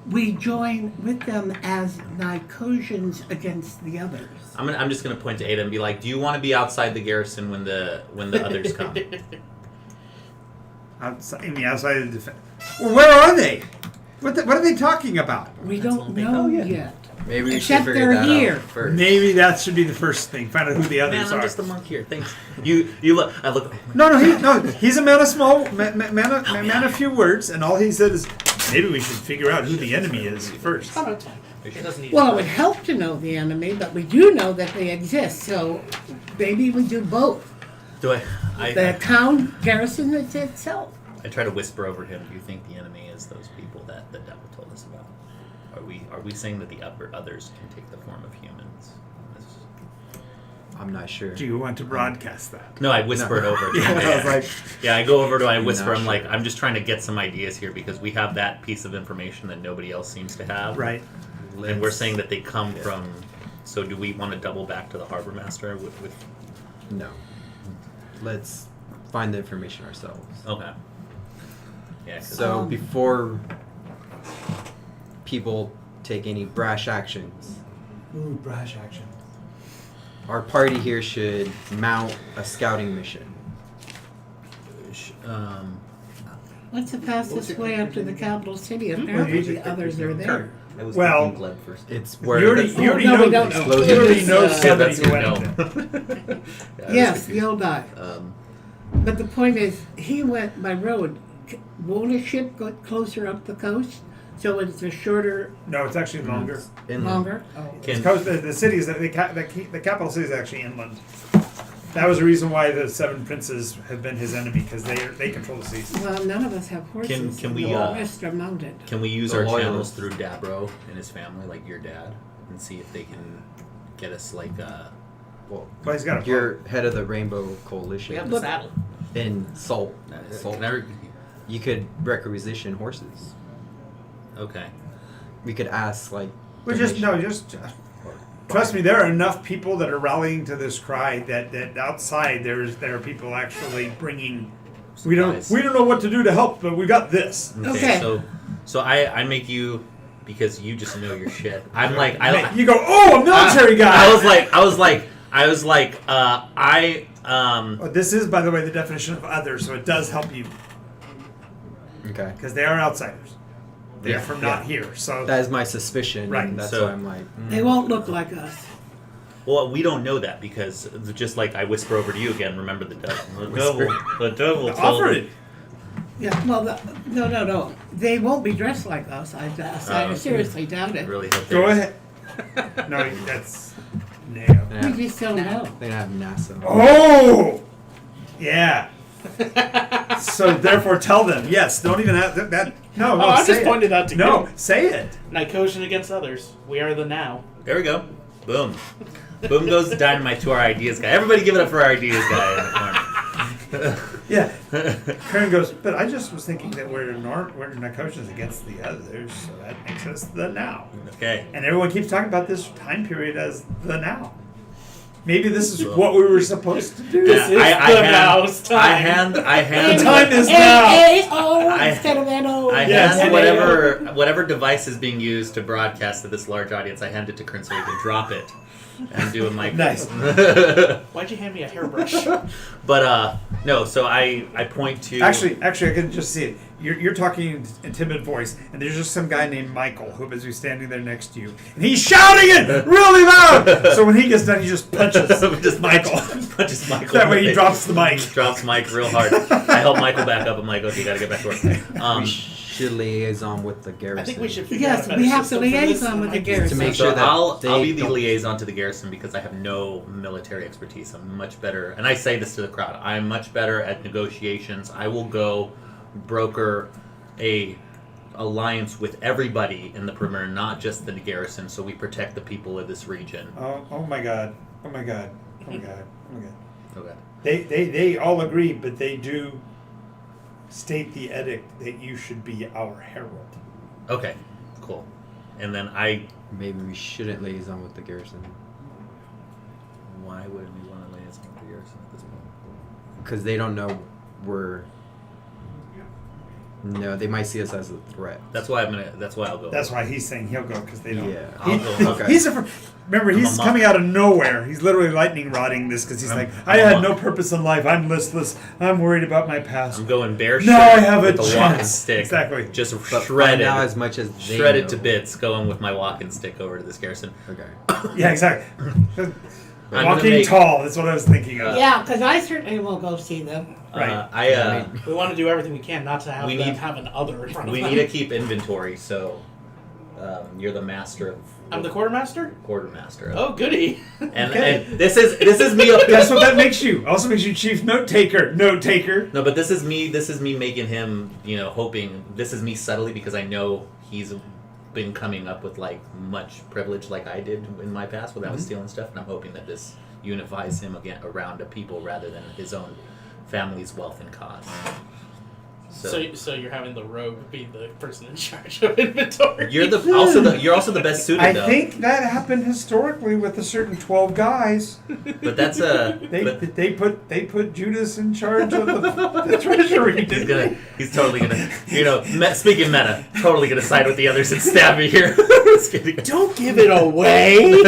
We join with them as Nycosians against the others. I'm just gonna point to Ada and be like, "Do you want to be outside the garrison when the others come?" outside of the defense. Well, where are they? What are they talking about? We That's don't one thing. know Oh, yeah. yet. Maybe we Except should figure they're that here. out first. Maybe that should be the first thing. Find out who the Man, others I'm are. just a monk here. Thanks. You look. I look. No, he's a man of man of few words, and all he said is, maybe we should figure out who the enemy is first. Oh, no, it's fine. It doesn't need Well, it to would help to know the enemy, but we do know that they exist, so maybe we do both. Do The town garrison itself. I try to whisper over him. Do you think the enemy is those people that the devil told us about? Are we saying that the others can take the form of humans? I'm not sure. Do you want to broadcast that? No, I whisper it over. Yeah, I was like, Yeah, I go over to him, I I'm whisper, not I'm like, sure. I'm just trying to get some ideas here because we have that piece of information that nobody else seems to have. right. And we're saying that they come Yeah. from. So do we want to double back to the harbor master with No. Let's find the information ourselves. okay. Yeah. 'Cause So Um, before people take any brash actions, Ooh, brash action. our party here should mount a scouting mission. What's the fastest way up to the capital city? Apparently the others are there. I was Well, thinking Gleb first. It's You where already, Oh, you already no, know. we don't know. Explosion. You already It's, know uh, somebody that's who good went to up there. Yeah, I was Yes, confused. you'll die. But the point is, he went by road. Won't a ship go closer up the coast? So it's a shorter, No, it's actually longer. inland. longer? Oh. It's coast, the city is the capital city is actually inland. That was the reason why the seven princes have been his enemy, because they control the seas. Well, none of us have horses. Can we, The uh, rest are mounted. Can we use The our loyalists. channels through Dabro and his family, like your dad, and see if they can get us like Well, Well, he's got a you're head of the Rainbow Coalition. We have the Look- saddle. In Salt. Salt. can I You could requisition horses. okay. We could ask, like. Well, just donation- trust me. There are enough people that are rallying to this cry that outside there are people actually bringing. We don't know what to do to help, but we got this. Okay. So I make you because you just know your shit. I'm like You go, oh, a military guy. I was like Oh, this is, by the way, the definition of others, so it does help you Okay. because they are outsiders. They're Yeah, from not here, so That is my suspicion. Right, And that's so- why I'm like. They won't look like us. well, we don't know that because just like I whisper over to you again. Remember the devil. The devil. told offer me- it. Yeah, well, no. They won't be dressed like us. I Oh. seriously doubt it. Really hope Go there's- ahead. No, that's no. Yeah. We just don't know. They have NASA. Oh, yeah. So therefore, tell them yes. Don't even have that. No, no. Oh, I say just it. pointed that to No, you. say it. Nycosian against others. We are the now. There we go. Boom. Boom goes the dynamite to our ideas guy. Everybody give it up for our ideas guy in the corner. Yeah. Karen goes, but I just was thinking that we're Nycosians against the others, so that makes us the now. Okay. And everyone keeps talking about this time period as the now. Maybe this is what we were supposed to do. This is the now's time. I hand The time is now. A-A-O I- instead of N-O. I Yes. hand whatever device is being used to broadcast to this large audience. I hand it to Kern so he can drop it and do a mic. Nice. Why'd you hand me a hairbrush? But no. So I point to Actually, I can just see it. You're talking in timid voice, and there's just some guy named Michael who's standing there next to you, and he's shouting it really loud. So when he gets done, he just punches just Michael. punches Michael. That way he drops the mic. Drops Mike real hard. I help Michael back up. I'm like, okay, gotta get back to work. We should liaison with the garrison. I think we should figure out Yes, a better we have to system for this liaison than with the like- garrison. To make So sure that I'll they be the don't- liaison to the garrison because I have no military expertise. I'm much better, and I say this to the crowd. I'm much better at negotiations. I will go broker a alliance with everybody in the perimeter, not just the garrison, so we protect the people of this region. Oh my god! Oh my god! Oh my god! Oh my god! Okay. They all agree, but they do state the edict that you should be our herald. Okay. Cool. And then Maybe we shouldn't liaison with the garrison. why wouldn't we want to liaison with the garrison at this point? Because they don't know we're No, they might see us as a threat. That's why I'll go. That's why he's saying he'll go because they don't. Yeah. I'll go. Okay. He's remember, I'm he's a coming out of nowhere. He's literally lightning rodding this because he's like, I I'm a had monk. no purpose in life. I'm listless. I'm worried about my past. I'm going bare Now I have with a the walking chance. stick. Exactly. Just But find shredded. out as much as they Shredded know. to bits, going with my walking stick over to this garrison. Okay. Yeah, exactly. I'm gonna Walking make- tall. That's what I was thinking of. Yeah, because I certainly will go see them. Right. We want to do everything we can not to have We them need- have an other in front of We them. need to keep inventory, so you're the master of. I'm the quartermaster? quartermaster. Oh, goody. and okay. and this is me. That's what that makes you. Also makes you chief note taker. Note taker. No, but this is me. This is me making him. Hoping. This is me subtly because I know he's been coming up with like much privilege like I did in my past when I was stealing stuff, and I'm hoping that this unifies him again around a people rather than his own family's wealth and cause. So you're having the rogue be the person in charge of inventory. You're also the best suited I though. think that happened historically with a certain 12 guys. But that's a. but They put Judas in charge of the treasury. he's totally gonna. Speaking meta, totally gonna side with the others and stab me here. Just kidding. Don't give it away.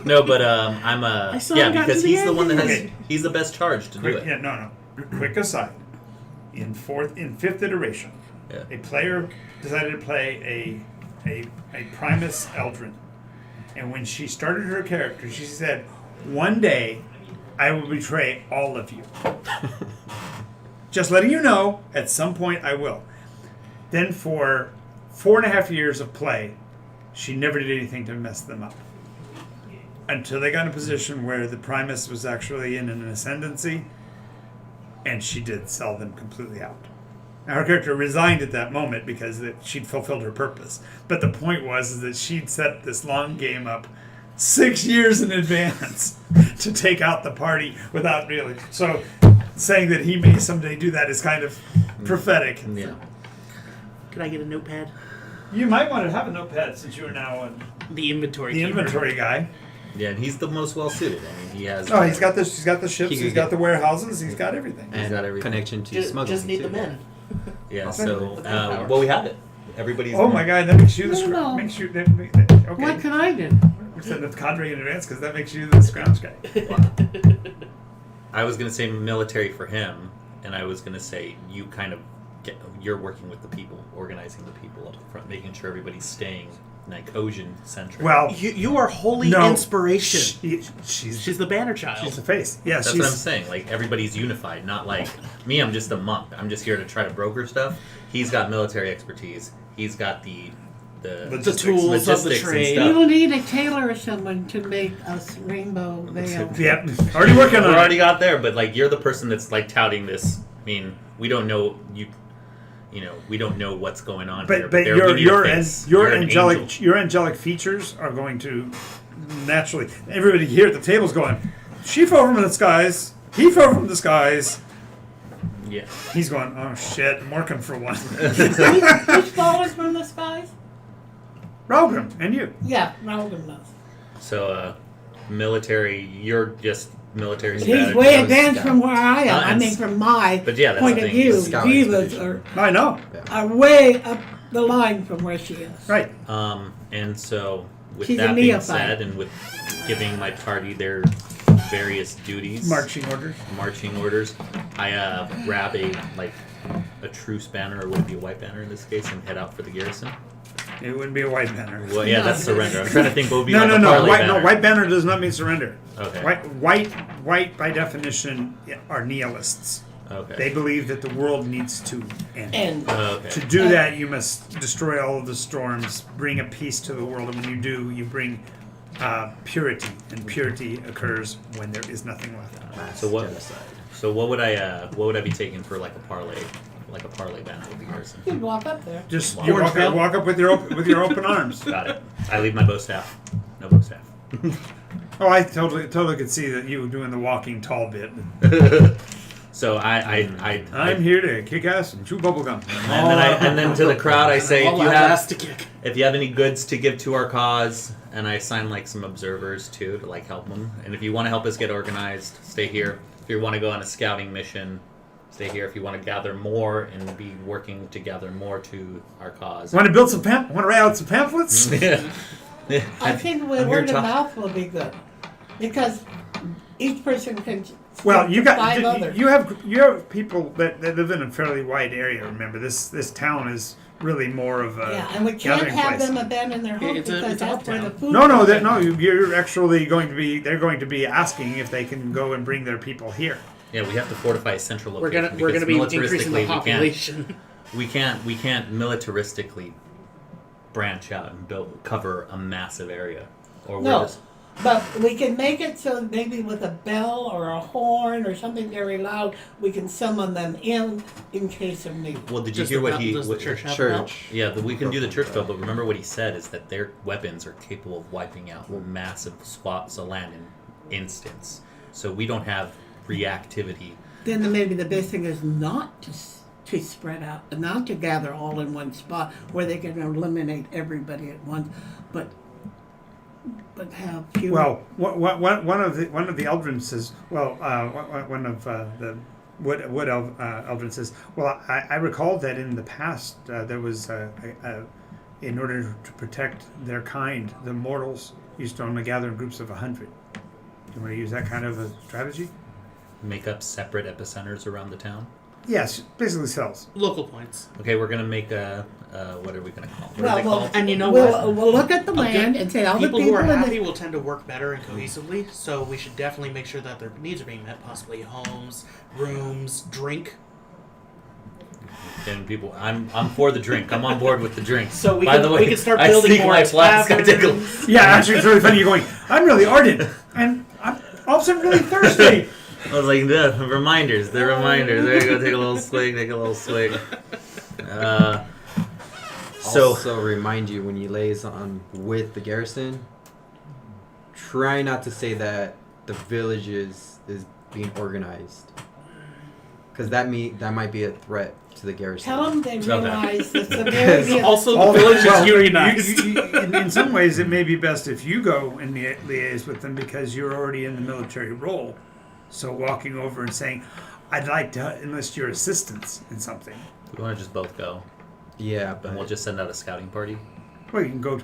No, but I'm I still yeah, haven't gotten because to the he's the one that has ending. he's the best charged to do Quick, it. yeah, no. Quick aside. In fifth iteration, Yeah. a player decided to play a Primus Eldrin, and when she started her character, she said, "One day, I will betray all of you. Just letting you know, at some point I will." Then for 4.5 years of play, she never did anything to mess them up. Until they got in a position where the Primus was actually in an ascendancy, and she did sell them completely out. Now, her character resigned at that moment because she'd fulfilled her purpose. But the point was that she'd set this long game up 6 years in advance to take out the party without really. So saying that he may someday do that is kind of prophetic. Yeah. Can I get a notepad? You might want to have a notepad since you are now The inventory. the keeper. inventory guy. Yeah, and he's the most well suited. I mean, he has. Oh, he's got the ships, He he's could got get- the warehouses, he's got everything. And got everything. connection to Just smuggling. need the too. men. Yeah. Okay. So, Power. well, we have it. Everybody's. Oh my god, that makes you the No, scrounge. no. Makes you okay. What can I do? We said the cadre in advance because that makes you the scrounge guy. I was gonna say military for him, and I was gonna say you kind of you're working with the people, organizing the people up front, making sure everybody's staying Nycosian centric. Well, You are holy no, inspiration. she's She's the banner child. she's the face. Yeah, that's she's what I'm saying. Like everybody's unified, not like me. I'm just a monk. I'm just here to try to broker stuff. He's got military expertise. He's got the Logistics. tools of the logistics and trade. We stuff. will need a tailor or someone to make us rainbow veil. Yep, already working We on already it. got there, but like you're the person that's like touting this. I mean, we don't know we don't know what's going on here. But there we need a face. You're an angelic angel. your angelic features are going to naturally. Everybody here at the table's going. She fell from the skies. He fell from the skies. Yeah. He's going. Oh shit! I'm working for one. Who's fallen from the skies? Ralgrim and you. Yeah, Malcolm does. So, military. You're just military. He's strategist. way advanced from where I am. I and mean, from my but yeah, that's point the of thing. view, Scout Divas expedition. I know. are way up the line from where she is. Right. And so with She's a that being neophyte. said, and with giving my party their various duties, Marching orders. marching orders, I grab a truce banner, or would it be a white banner in this case, and head out for the garrison. It wouldn't be a white banner. Well, yeah, that's surrender. I'm trying to think what would be No, like no, a no. parlay White, banner. no. White banner does not mean surrender. Okay. White by definition are nihilists. Okay. They believe that the world needs to end. And Okay. To do that, you must destroy all of the storms, bring a peace to the world, and when you do, you bring purity, and purity occurs when there is nothing left. So what? So what would I be taking for like a parlay banner with the garrison? you'd walk up there. Just Wow. you Orange walk up with your open arms. Got it. I leave my bow staff. No bow staff. Oh, I totally could see that you were doing the walking tall bit. So I'm here to kick ass and chew bubblegum. and then to the crowd I say, All if that has to kick. you have any goods to give to our cause, and I assign like some observers too to like help them. And if you want to help us get organized, stay here. If you want to go on a scouting mission, stay here if you want to gather more and be working to gather more to our cause. Want to build some want to write out some pamphlets? Yeah. I think I'm word here of to- mouth will be good, because each person can. Well, speak you for got 5 others. you have people that live in a fairly wide area. Remember, this town is really more of a Yeah, and we can't gathering have place. them abandon their homes It's a- because it's a that's where the uptown. food. No, comes in. no, you're actually going to be. They're going to be asking if they can go and bring their people here. Yeah, we have to fortify a central We're location. gonna be because increasing the militaristically population. we can't militaristically branch out and cover a massive area. Or we're No, just, but we can make it so maybe with a bell or a horn or something very loud, we can summon them in case of need. well, did you Does hear the what bell- he? does the what- church have a bell? Church. Yeah, we can do the church bell, but remember what he said is that their weapons are capable of wiping out massive swaths of land in instants. So we don't have reactivity. Then maybe the best thing is not to spread out, not to gather all in one spot where they can eliminate everybody at once, but have fewer. Well, one of the Eldrin says. Well, one of the Wood Eldrin says. Well, I recall that in the past there was in order to protect their kind, the mortals used to only gather in groups of 100. Do you want to use that kind of a strategy? Make up separate epicenters around the town. Yes, basically cells. Local points. Okay, we're gonna make a what are we gonna call? What are Well, they well, called? And you know what? we'll look at the Okay. land and say all People the who people are in happy the will tend to work better and cohesively, so we should definitely make sure that their needs are being met, possibly homes, rooms, drink. And people, I'm for the drink. I'm on board with the drink. So we By can- the we way, can start I building sneak more my flask. I take a, taverns. Yeah, actually, it's really funny. You're going. I'm really ardent, and I'm also really thirsty. I was like, the reminders. The reminders. There you go. Take a little swig. Take a little swig. So Also remind you when you liaison with the garrison, try not to say that the village is being organized, because that might be a threat to the garrison. tell them they Okay. realize the severity of Also, All the village well, is unionized. in some ways, it may be best if you go and liaise with them because you're already in the military role. So walking over and saying, "I'd like to enlist your assistance in something." we want to just both go, Yeah, and but we'll just send out a scouting party. Well, you can go.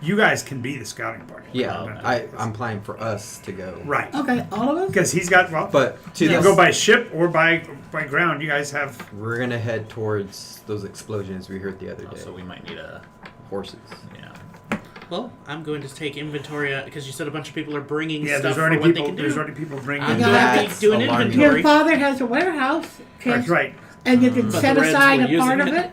You guys can be the scouting party. yeah, I'm planning for us to go. Right. Okay, all of us? Because he's got. Well, But to you can this, go by ship or by ground. You guys have. we're gonna head towards those explosions we heard the other day. So we might need a Horses. Well, I'm going to take inventory because you said a bunch of people are bringing Yeah, stuff there's for already what people. they can do. There's already people bringing. I'm Yeah, going to that's do an alarming. inventory. Your father has a warehouse, That's kids, right. and you can But set the Reds aside were a part using of it. it.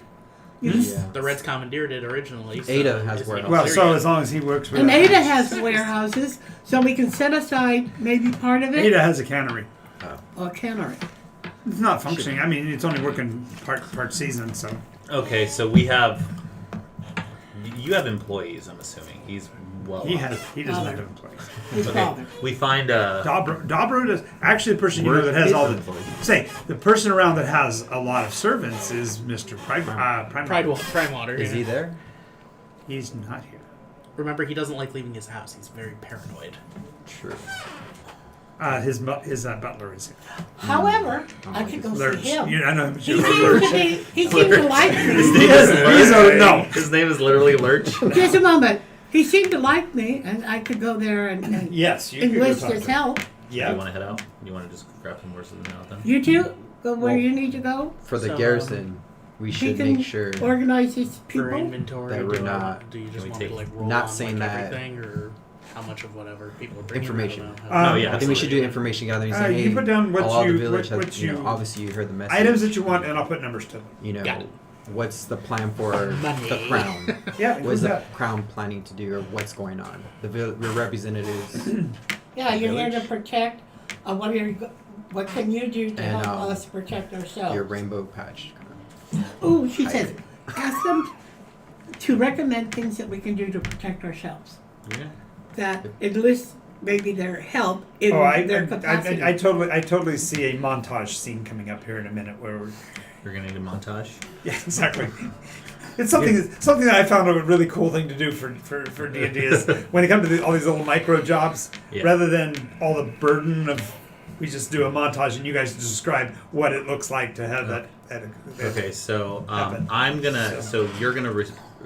You Yeah. The Reds commandeered it originally. So Ada has it's warehouse. not Well, clear so yet. as long as he works with. And Ada has warehouses, so we can set aside maybe part of it Ada has a cannery. or cannery. It's not functioning. I mean, it's only working part season. So Okay, so we have. You have employees, I'm assuming. He's well. he off. has. He doesn't have employees. His Okay, father. we find Dobro does actually the person you know that has all the the person around that has a lot of servants is Mr. Prime. Prime Water. Is yeah. he there? He's not here. Remember, he doesn't like leaving his house. He's very paranoid. True. His butler is here. However, I could go Lurch. see him. I know him. He seems to be. He seems to like His me. name is Lurch. He's a no. His name is literally Lurch. Just a moment. He seemed to like me, and I could go there and Yes, you enlist his help. You want to head out? You want to just grab some horses and head out then? You two go where Well, you need to go. For the So, garrison, we He should can make sure organize his For people. inventory, that do we're you not- want- Do you Can just we want to take- like roll not on saying like that- everything, or how much of whatever people are bringing? Information. I don't know. Oh, yeah. I think we should do information gathering. Say, you hey, put down what all you- the village what- has, what you know, you- obviously you heard the message. items that you want, and I'll put numbers to them. you know, Got it. what's the plan for Money. the crown? Yeah, What is the crown planning to do, or what's going on? The representatives. Yeah, you're here to Village. protect. What can you do to And, help us protect ourselves? Your rainbow patch. Ooh, she says, ask them to recommend things that we can do to protect ourselves. Yeah. That enlist maybe their help in Oh, their capacity. I totally see a montage scene coming up here in a minute where we're. You're gonna need a montage. Yeah, exactly. It's something that I found a really cool thing to do for D&D is when it comes to all these little micro jobs, Yeah. rather than all the burden of we just do a montage and you guys describe what it looks like to have that. Okay, so Happen. I'm gonna. So- So you're gonna.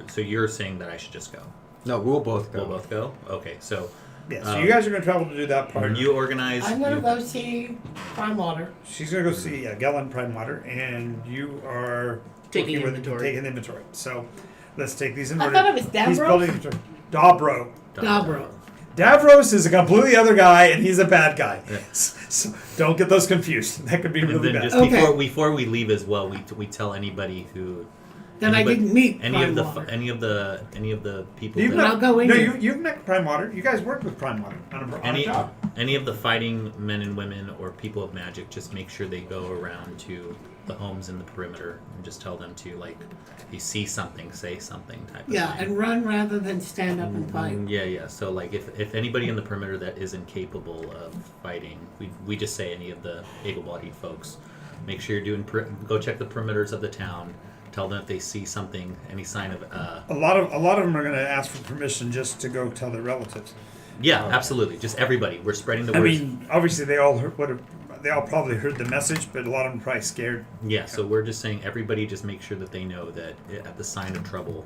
So you're saying that I should just go. No, we'll both go. We'll both go. Okay, so Yeah, so you guys are going to travel to do that part. you organize. I'm gonna you- go see Prime Water. She's going to go see Gellin Prime Water, and you are Taking working inventory. taking inventory. So let's take these in I order. thought it was He's Davros. building inventory. Dobro. Dobro. Davros is a completely other guy, and he's a bad guy. Yeah. So don't get those confused. That could be And really then bad. just Okay. before we leave as well, we tell anybody who. Then I anybody- didn't meet any Prime of the Water. any of the people. You've that, But I'll go in no, there. you've met Prime Water. You guys worked with Prime Water on a any job. any of the fighting men and women or people of magic, just make sure they go around to the homes in the perimeter and just tell them to, like, if you see something, say something type Yeah, of thing. and run rather than stand up and fight. Yeah. So, like, if anybody in the perimeter that is incapable of fighting, we just say any of the able-bodied folks. Make sure you're doing. Go check the perimeters of the town. Tell them if they see something, any sign of. A lot of them are going to ask for permission just to go tell their relatives. Yeah, absolutely. Just everybody. We're spreading the I word. mean, obviously they all they all probably heard the message, but a lot of them are probably scared. Yeah, so we're just saying everybody just make sure that they know that at the sign of trouble,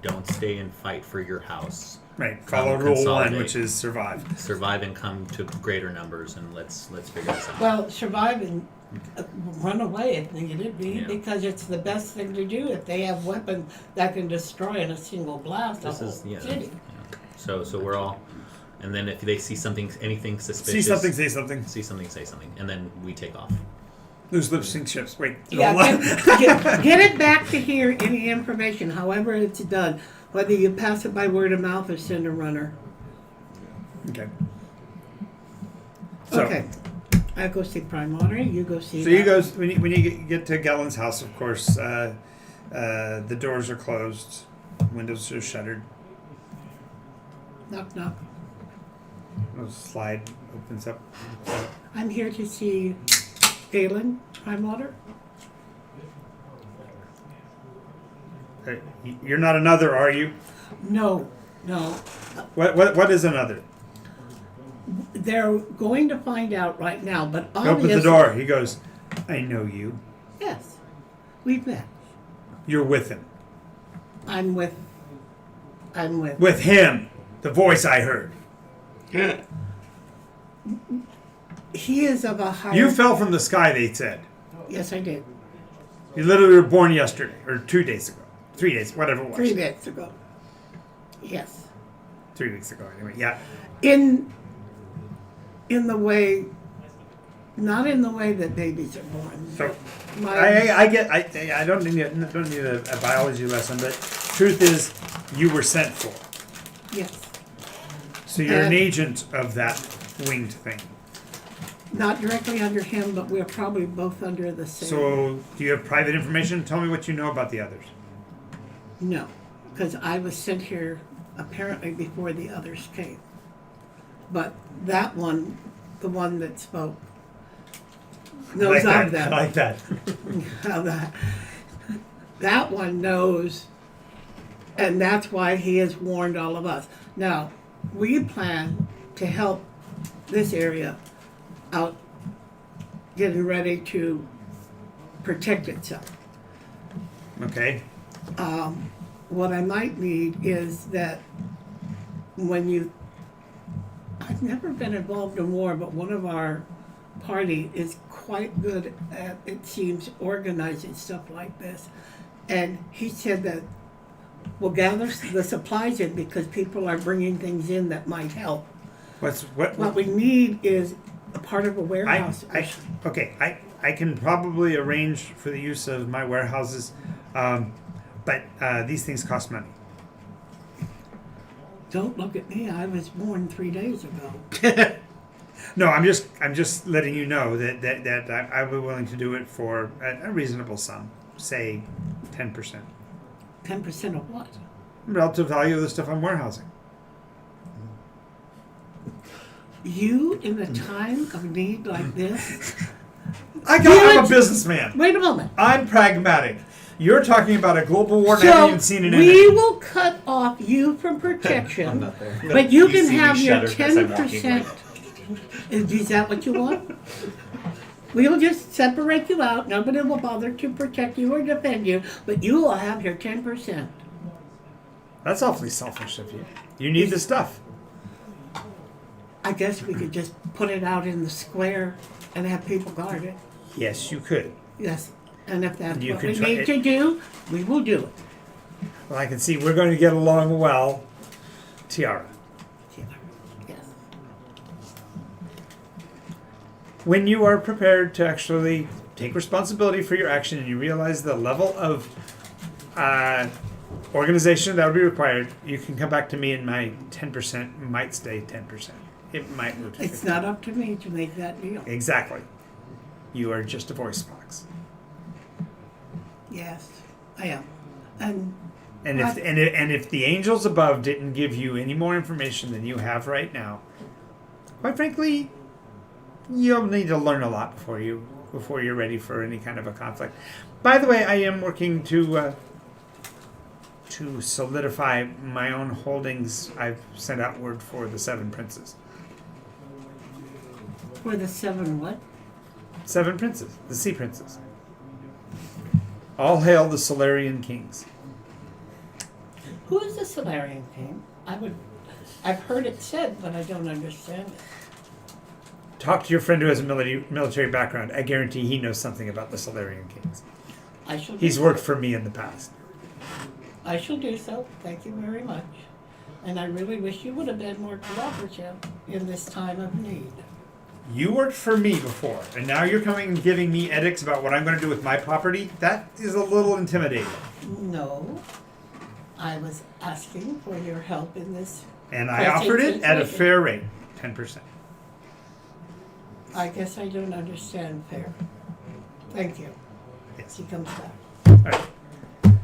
don't stay and fight for your house. Right. Follow rule 1, consolidate. which is survive. Survive and come to greater numbers, and let's figure this out. Well, survive and run away if needed be, Yeah. because it's the best thing to do if they have weapons that can destroy in a single blast a This whole is city. So we're all, and then if they see something, anything suspicious, See something, say something. see something, say something, and then we take off. Who's lip sync ships? Wait. Yeah, hold on. get it back to hear any information, however it's done, whether you pass it by word of mouth or send a runner. Okay. So, Okay. I go see Prime Water, you go see So that. you guys, when you get to Gellin's house, of course, the doors are closed, windows are shuttered. Knock, knock. A slide opens up. I'm here to see Galen, Prime Water. You're not another, are you? No. What is another? They're going to find out right now, but He opens obviously... the door. He goes, I know you. Yes. We've met. You're with him. I'm with... With him. The voice I heard. He is of a higher... You fell from the sky, they said. Yes, I did. You literally were born yesterday, or 2 days ago. 3 days, whatever it was. 3 days ago. Yes. 3 weeks ago, anyway. Yeah. In the way... Not in the way that babies are born. So My, I don't need a biology lesson, but truth is, you were sent for. yes. So you're an And- agent of that winged thing. Not directly under him, but we're probably both under the same... So do you have private information? Tell me what you know about the others. No. Because I was sent here apparently before the others came. But that one, the one that spoke, knows of them. I like that. How that one knows, and that's why he has warned all of us. Now, we plan to help this area out, getting ready to protect itself. Okay. What I might need is that when you, I've never been involved in war, but one of our party is quite good at, it seems, organizing stuff like this. And he said that we'll gather the supplies in because people are bringing things in that might help. What we need is a part of a warehouse. I can probably arrange for the use of my warehouses, but these things cost money. Don't look at me, I was born 3 days ago. No, I'm just letting you know that I would be willing to do it for a reasonable sum, say 10%. 10% of what? Relative value of the stuff I'm warehousing. You, in a time of need like this, I'm a businessman. wait a moment. I'm pragmatic. You're talking about a global war and I So haven't even seen an we enemy. will cut off you from I'm protection, not there. but you can see me have your shudder as I'm walking 10%. Is that what you want? We'll just separate you out. Nobody will bother to protect you or defend you, but you will have your 10%. That's awfully selfish of you. You need the stuff. I guess we could just put it out in the square and have people guard it. Yes, you could. Yes. And if that's You what can we try need it. to do, we will do it. Well, I can see we're going to get along well. Tiara. Yes. When you are prepared to actually take responsibility for your action and you realize the level of organization that would be required, you can come back to me and my 10% might stay 10%. It might move to It's 50. not up to me to make that deal. Exactly. You are just a voice box. Yes, I am. And And if What? and if the angels above didn't give you any more information than you have right now, quite frankly, you'll need to learn a lot before you're ready for any kind of a conflict. By the way, I am working to solidify my own holdings. I've sent out word for the 7 princes. for the 7 what? 7 princes, the sea princes. All hail the Solarian kings. Who is the Solarian king? I've heard it said, but I don't understand it. Talk to your friend who has a military background. I guarantee he knows something about the Solarian kings. I shall. He's do worked for me in the past. I shall do so. Thank you very much. And I really wish you would have been more cooperative in this time of need. You worked for me before, and now you're coming and giving me edicts about what I'm going to do with my property? That is a little intimidating. No, I was asking for your help in this. And I offered it at a Situation. fair rate, 10%. I guess I don't understand fair. Thank you. Yes. She comes back. All right.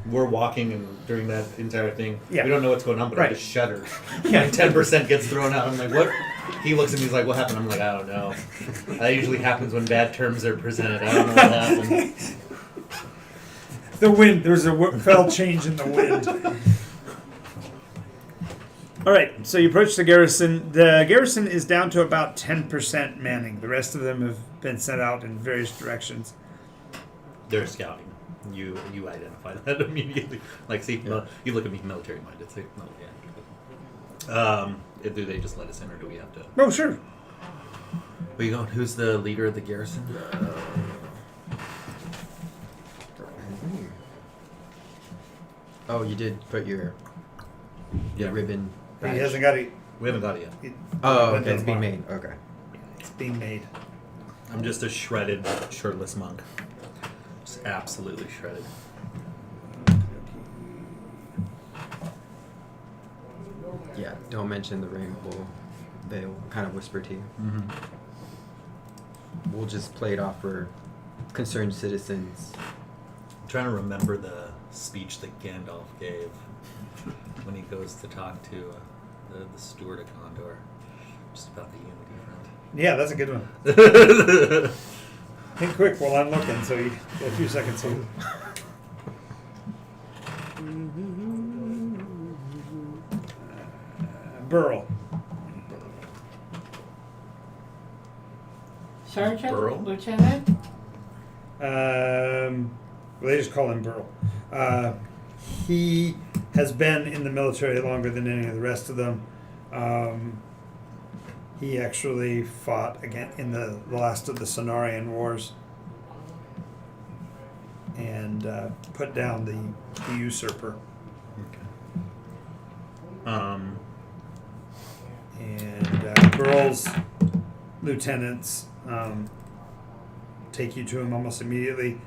We're walking, and during that entire thing, Yeah. we don't know what's going on, but Right. I just shudder. Yeah. And 10% gets thrown out. I'm like, what? He looks at me, he's like, what happened? I'm like, I don't know. That usually happens when bad terms are presented. I don't know what happened. The wind. There's a fell change in the wind. All right. So you approach the garrison. The garrison is down to about 10% manning. The rest of them have been sent out in various directions. They're scouting. You identify that immediately. Like, see, you look at me military minded. Say, no, yeah. Do they just let us in, or do we have to? Oh, sure. Where you going? Who's the leader of the garrison? Oh, you did put your ribbon. He badge. hasn't got it. We haven't got it yet. Oh, Went okay, it's to the being bar. made. Okay. It's being made. I'm just a shredded, shirtless monk. Just absolutely shredded. Yeah, don't mention the rainbow veil. Kind of whisper to you. Mm-hmm. We'll just play it off for concerned citizens. I'm trying to remember the speech that Gandalf gave when he goes to talk to the steward of Gondor, just about the unity Yeah, that's a good one. front. Think quick while I'm looking, so you get a few seconds here. Burl. Sergeant? Burl? Lieutenant? Well, they just call him Burl. He has been in the military longer than any of the rest of them. He actually fought again in the last of the Cenarian Wars and put down the usurper. And Burl's lieutenants take you to him almost immediately.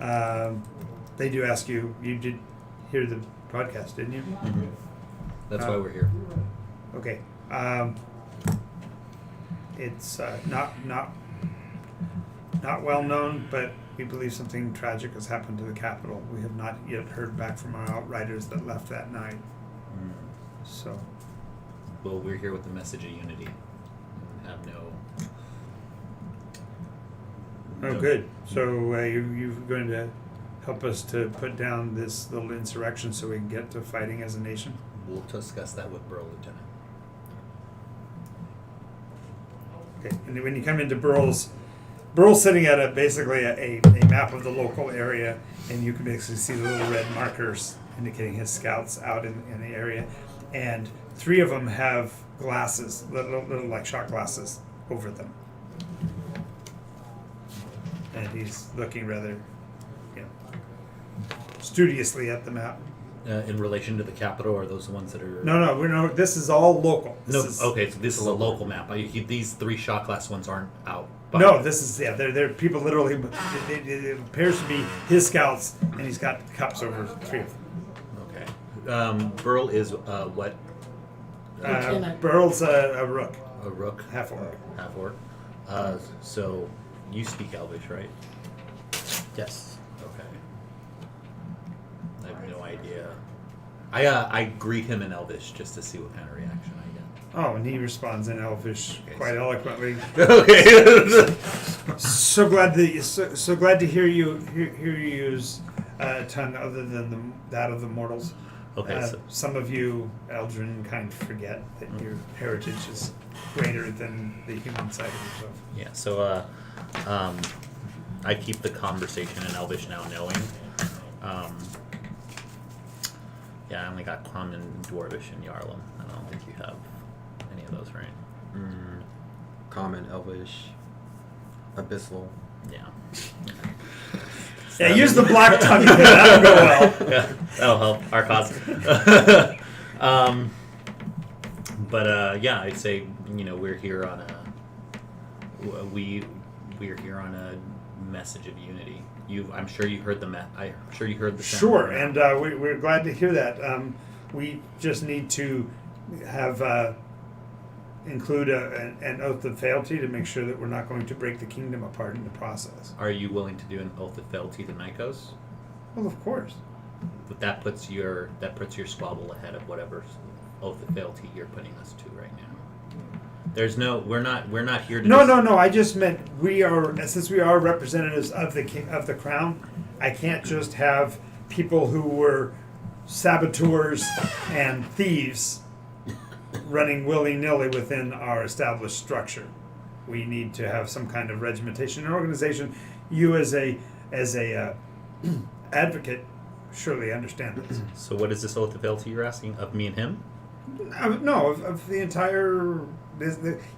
They do ask you. You did hear the podcast, didn't you? Mm-hmm. That's why we're here. Okay. It's not well known, but we believe something tragic has happened to the capital. We have not yet heard back from our outriders that left that night. So, Well, we're here with the message of unity. And have no. good. So you're going to help us to put down this little insurrection so we can get to fighting as a nation. We'll discuss that with Burl, Lieutenant. Okay, and when you come into Burl's sitting at basically a map of the local area, and you can basically see the little red markers indicating his scouts out in the area, and 3 of them have glasses, little like shot glasses over them, and he's looking rather, studiously at the map. In relation to the capital, or those ones that are? No, this is all local. Okay, so this is a local map. These 3 shot glass ones aren't out. No, this is they're people literally. It appears to be his scouts, and he's got cups over 3 of them. Okay. Burl is what? Lieutenant. Burl's a rook, A rook. half orc. Half orc. So you speak Elvish, right? Yes. Okay. I have no idea. I greet him in Elvish just to see what kind of reaction I get. Oh, and he responds in Elvish quite eloquently. Okay. So glad to hear you use a tongue other than that of the mortals. Okay. Some of you Eldrin kind of forget that your heritage is greater than the human side of yourself. Yeah. So I keep the conversation in Elvish now, knowing. Yeah, I only got Common, Dwarvish, and Yarlum. I don't think you have any of those, right? Common, Elvish, Abyssal. Yeah. Yeah, use the black tongue. That'll go well. Yeah, that'll help our cause. Yeah, I'd say we're here on we're here on a message of unity. I'm sure you heard I'm sure you heard the sound. Sure, and we're glad to hear that. We just need to have include an oath of fealty to make sure that we're not going to break the kingdom apart in the process. Are you willing to do an oath of fealty to Nycos? Well, of course. But that puts your squabble ahead of whatever oath of fealty you're putting us to right now. We're not here to. No. I just meant since we are representatives of the crown. I can't just have people who were saboteurs and thieves running willy-nilly within our established structure. We need to have some kind of regimentation and organization. You as a advocate surely understand this. So what is this oath of fealty you're asking of me and him? No, of the entire.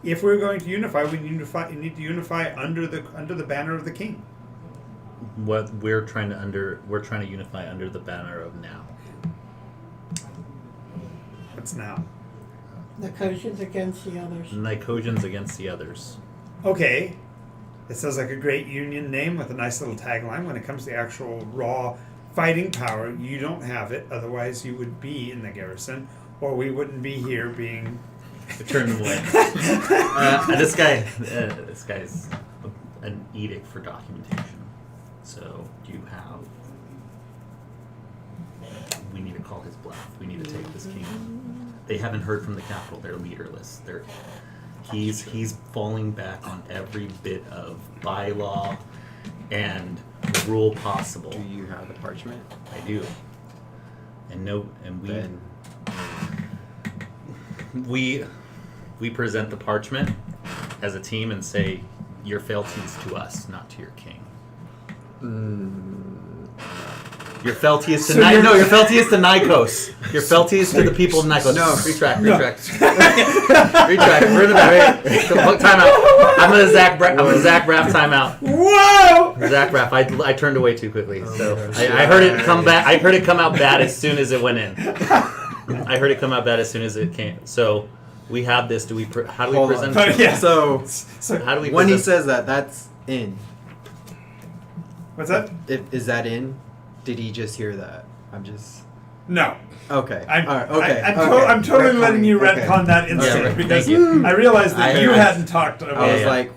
If we're going to unify, we need to unify under the banner of the king. What we're trying to unify under the banner of now. What's now? The Koshians against the others. Nycosians against the others. Okay, it sounds like a great union name with a nice little tagline. When it comes to actual raw fighting power, you don't have it. Otherwise, you would be in the garrison, or we wouldn't be here being. Turned away. This guy's an edict for documentation. So do you have? We need to call his bluff. We need to take this king. They haven't heard from the capital. They're leaderless. He's falling back on every bit of bylaw and rule possible. Do you have the parchment? I do. We present the parchment as a team and say your fealty is to us, not to your king. Your fealty is to your fealty is to Nycos. Your fealty is to the people of Nycos. No. Retract. Retract. We're in the back. Time out. I'm gonna Zach Braff time out. Whoa! Zach Braff. I turned away too quickly, so I heard it come back. I heard it come out bad as soon as it went in. I heard it come out bad as soon as it came. So we have this. How do we present it? Yeah. So How do we? when he present- says that, that's in. What's that? Is that in? Did he just hear that? No. Okay. I'm totally letting you retcon that instant right. because Thank you. I realized that I- you I- hadn't talked about I was Yeah. like,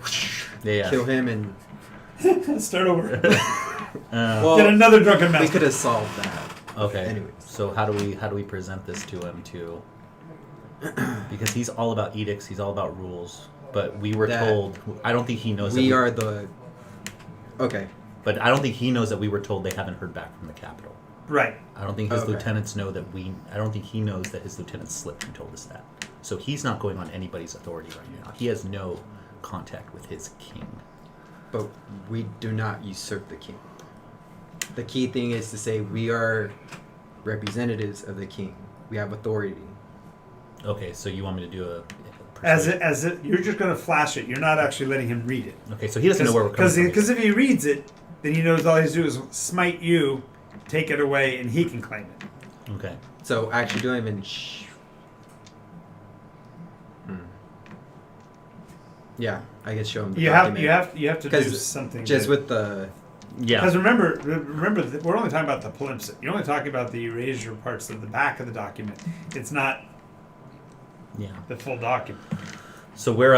Yeah. kill him and start over. well, Get another drunken we master. could have solved that. Okay. Anyways. So how do we present this to him too? Because he's all about edicts. He's all about rules. But we were told. I don't think he knows. We are the. Okay. But I don't think he knows that we were told they haven't heard back from the capital. Right. I don't think his Okay. lieutenants know that we. I don't think he knows that his lieutenants slipped and told us that. So he's not going on anybody's authority right now. He has no contact with his king. But we do not usurp the king. The key thing is to say we are representatives of the king. We have authority. Okay, so you want me to do a As persuasion? it, you're just going to flash it. You're not actually letting him read it. Okay, so he doesn't know where we're coming from. Because if he reads it, then he knows all he has to do is smite you, take it away, and he can claim it. Okay. So actually don't even Yeah, I guess show him the You document. have to do 'Cause something. just with the Yeah. Because remember that we're only talking about the palimpsest. You're only talking about the erasure parts of the back of the document. It's not Yeah. the full document. So we're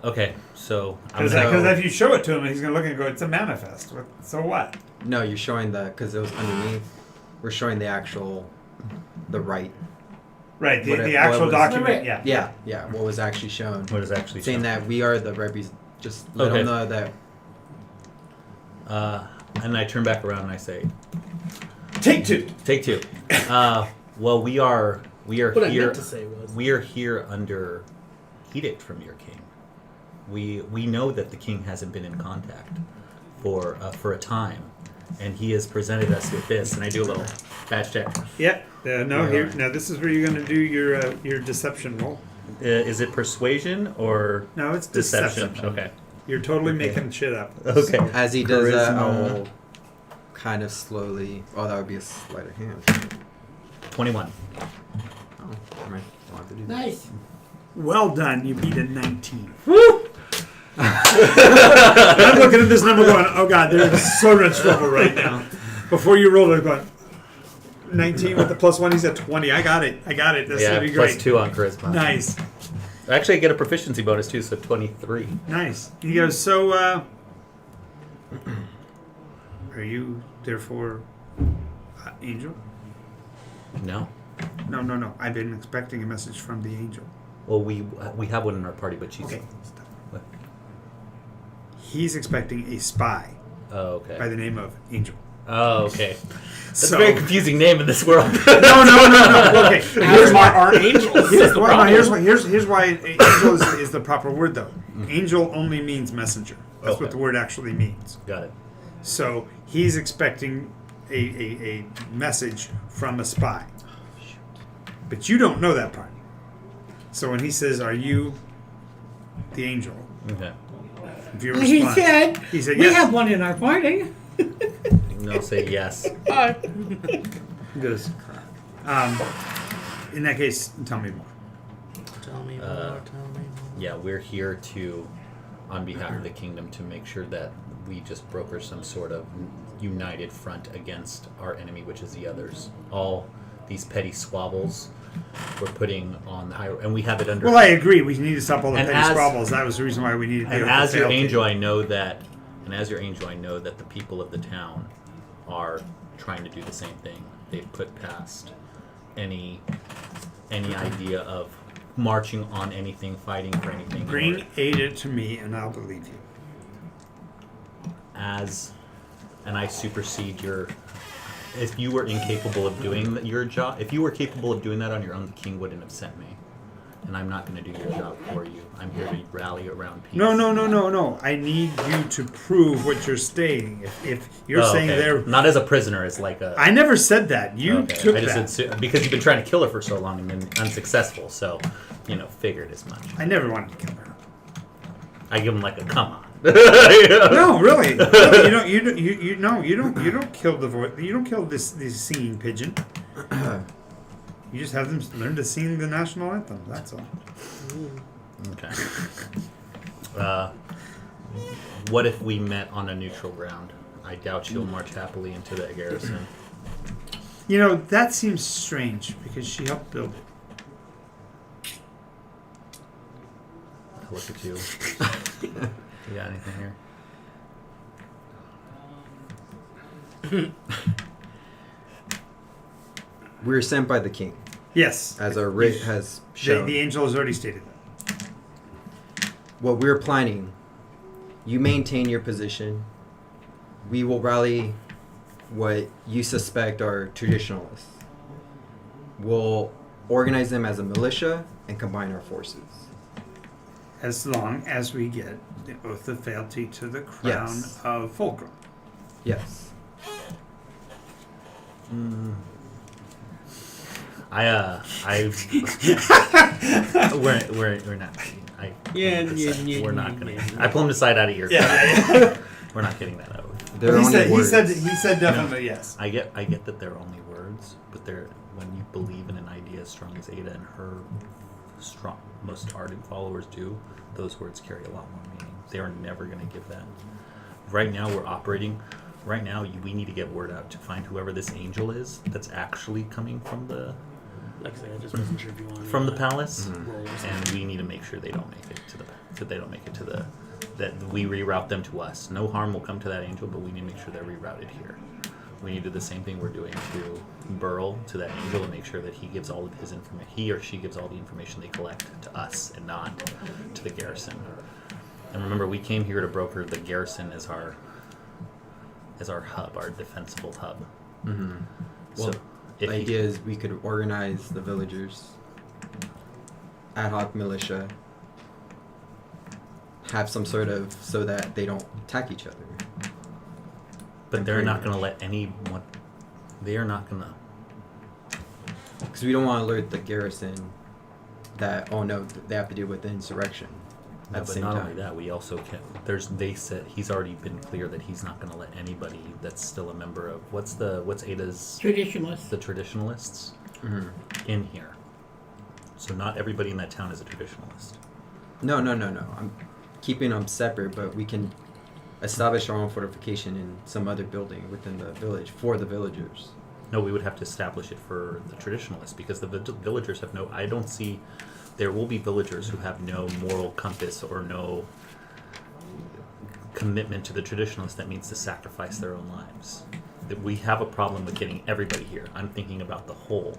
okay. So I'm Because gonna, if you show it to him, he's gonna look and go, "It's a manifest." So what? no, you're showing the because it was underneath. We're showing the right. Right. What The it- actual what was- document. Right. Yeah. Yeah. What was actually shown? what is actually Saying shown? that we are the just let Okay. them know that. And I turn back around and I say, Take two. "Take two." Well, we are What I here. meant to say was, We are here under edict from your king. We know that the king hasn't been in contact for a time, and he has presented us with this. And I do a little badge check. Yeah. No. Yeah. Here. Now this is where you're gonna do your deception roll. Is it persuasion or No, it's deception? deception. Okay. You're totally Okay. making shit up. Okay. As he does that, I Charisma. will kind of slowly. Oh, that would be a sleight of hand. 21. Oh, never mind. Don't have to do that. Nice. Well done. You beat a 19. Woo! I'm looking at this number going, oh god, they're so much trouble right now. Before you rolled it, going 19 with the +1. He's at 20. I got it. That's Yeah, gonna be plus great. 2 on charisma. Nice. Actually, I get a proficiency bonus too, so 23. Nice. He goes, so, are you therefore angel? No. No. I've been expecting a message from the angel. Well, we have one in our party, but she's. Okay. What? He's expecting a spy Oh, by okay. the name of Angel. Oh, okay. That's So- a very confusing name in this world. No. Okay. Here's why. our angels. Here's why angel is the proper word though. Angel only means messenger. That's Okay. what the word actually means. Got it. So he's expecting a message from a spy. But you don't know that part. So when he says, "Are you the angel?" Okay. If you He respond, said, yes. we have one in our party. And I'll say yes. Hi. He goes, in that case, tell me more. Tell me more. Tell me more. Yeah, we're here on behalf of the kingdom, to make sure that we just broker some sort of united front against our enemy, which is the others. All these petty squabbles we're putting on the high, and we have it under. Well, I agree. We need to stop all the And petty as- squabbles. That was the reason why we needed to And go as to your fail angel, tape. I know that the people of the town are trying to do the same thing. They've put past any idea of marching on anything, fighting for anything. in Bring order- Ada to me, and I'll believe you. and I supersede your. If you were incapable of doing your job, if you were capable of doing that on your own, the king wouldn't have sent me. And I'm not going to do your job for you. I'm here to rally around peace. No. I need you to prove what you're stating. If you're saying okay. there, Not as a prisoner, as like a. I never said that. You Okay. took I just that. because you've been trying to kill her for so long and been unsuccessful, so figured as much. I never wanted to kill her. I give him like a come on. No, really. You don't kill the voice. You don't kill this singing pigeon. You just have them learn to sing the national anthem. That's all. Okay. What if we met on a neutral ground? I doubt she'll march happily into the garrison. That seems strange because she helped build it. I'll look at you. You got anything here? We're sent by the king, Yes. as our writ has shown. The angel has already stated that. What we're planning, you maintain your position. We will rally what you suspect are traditionalists. We'll organize them as a militia and combine our forces. as long as we get the oath of fealty to the crown Yes. of Fulcrum. Yes. We're not. We're not gonna. I pull him aside out of here. Yeah. We're not getting that out. They're he only said. words. He said definitely yes. I get that they're only words, but they're when you believe in an idea as strong as Ada and her strong, most ardent followers do, those words carry a lot more meaning. They are never going to give that. Right now, we're operating. Right now, we need to get word out to find whoever this angel is that's actually coming from the Like I said, I just wasn't sure if you wanted from the to palace, roll or something. and we need to make sure they don't make it to the that we reroute them to us. No harm will come to that angel, but we need to make sure they're rerouted here. We need to do the same thing we're doing to Burl, to that angel, and make sure that he gives all of his information. He or she gives all the information they collect to us and not to the garrison. And remember, we came here to broker the garrison as our hub, our defensible hub. Mm-hmm. So Well, if the he- idea is we could organize the villagers, ad hoc militia, have some sort of so that they don't attack each other. but they're not going to let anyone. They are not going to. Because we don't want to alert the garrison that, oh no, they have to deal with the insurrection No, at the but same not time. only that, we also can. They said he's already been clear that he's not going to let anybody that's still a member of what's Ada's Traditionalists. the traditionalists Mhm. in here. So not everybody in that town is a traditionalist. No. I'm keeping them separate, but we can establish our own fortification in some other building within the village for the villagers. No, we would have to establish it for the traditionalists because the villagers have no. I don't see. There will be villagers who have no moral compass or no commitment to the traditionalists that means to sacrifice their own lives. That we have a problem with getting everybody here. I'm thinking about the whole.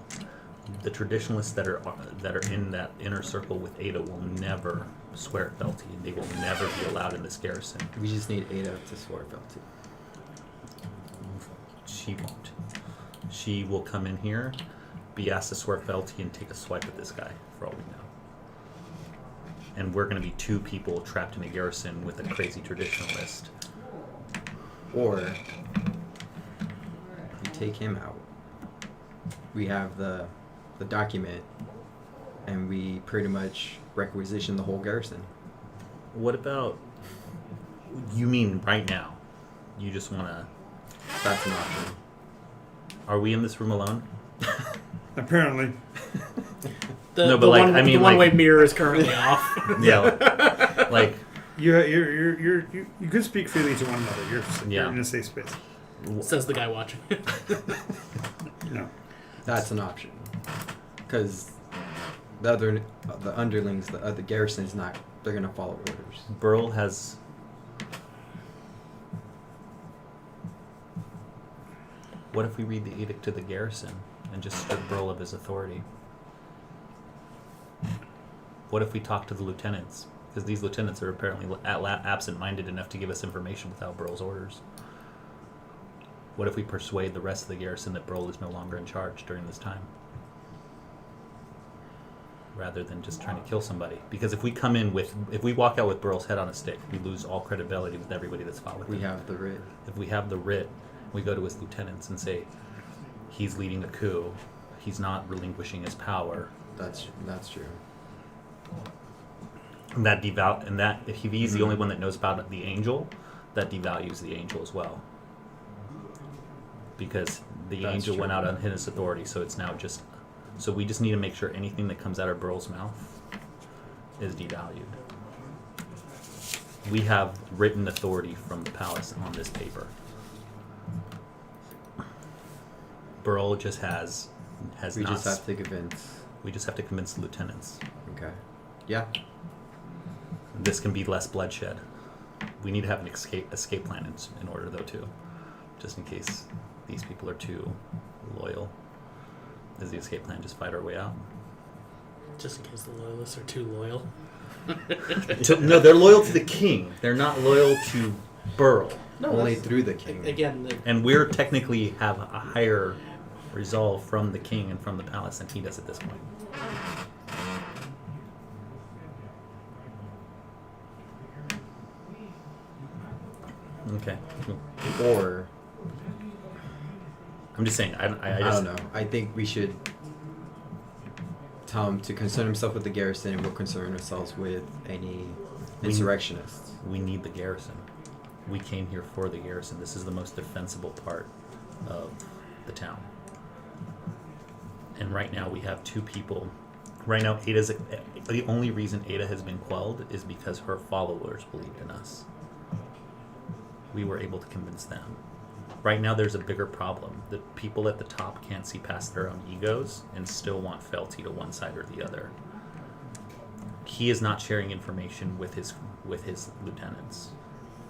The traditionalists that are in that inner circle with Ada will never swear fealty. They will never be allowed in this garrison. We just need Ada to swear fealty. She won't. She will come in here, be asked to swear fealty, and take a swipe at this guy, for all we know. And we're going to be two people trapped in a garrison with a crazy traditionalist. Or we take him out. We have the document, and we pretty much requisition the whole garrison. What about... You mean right now? You just want to... That's an option. Are we in this room alone? Apparently. No, but like, I mean, the like- one-way mirror is currently off. Yeah. Like, You could speak freely to one another. You're Yeah. in a safe space. Says the guy watching. No. That's an option. Because the underlings, the other garrison is not. They're gonna follow orders. Burl has... What if we read the edict to the garrison and just strip Burl of his authority? What if we talk to the lieutenants? Because these lieutenants are apparently absent-minded enough to give us information without Burl's orders. What if we persuade the rest of the garrison that Burl is no longer in charge during this time? Rather than just trying to kill somebody. Because if we walk out with Burl's head on a stick, we lose all credibility with everybody that's fought with him. We have the writ. If we have the writ, we go to his lieutenants and say, he's leading a coup, he's not relinquishing his power. That's true. And that if he's the only one that knows about the angel, that devalues the angel as well. Because the That's angel true. went out on his authority, so it's now just... So we just need to make sure anything that comes out of Burl's mouth is devalued. We have written authority from the palace on this paper. Burl just has We not... just have to convince. We just have to convince the lieutenants. Okay. Yeah. This can be less bloodshed. We need to have an escape plan in order, though, too. Just in case these people are too loyal. Is the escape plan just fight our way out? Just in case the loyalists are too loyal. No, they're loyal to the king. They're not loyal to Burl. No, Only that's- through the king. Again, And we're technically have a higher resolve from the king and from the palace than he does at this point. Okay. Or I'm just saying. I I just don't know. I think we should tell him to concern himself with the garrison, and we'll concern ourselves with any We- insurrectionists. We need the garrison. We came here for the garrison. This is the most defensible part of the town. And right now we have 2 people. Right now, the only reason Ada has been quelled is because her followers believed in us. We were able to convince them. Right now, there's a bigger problem. The people at the top can't see past their own egos and still want fealty to one side or the other. He is not sharing information with his lieutenants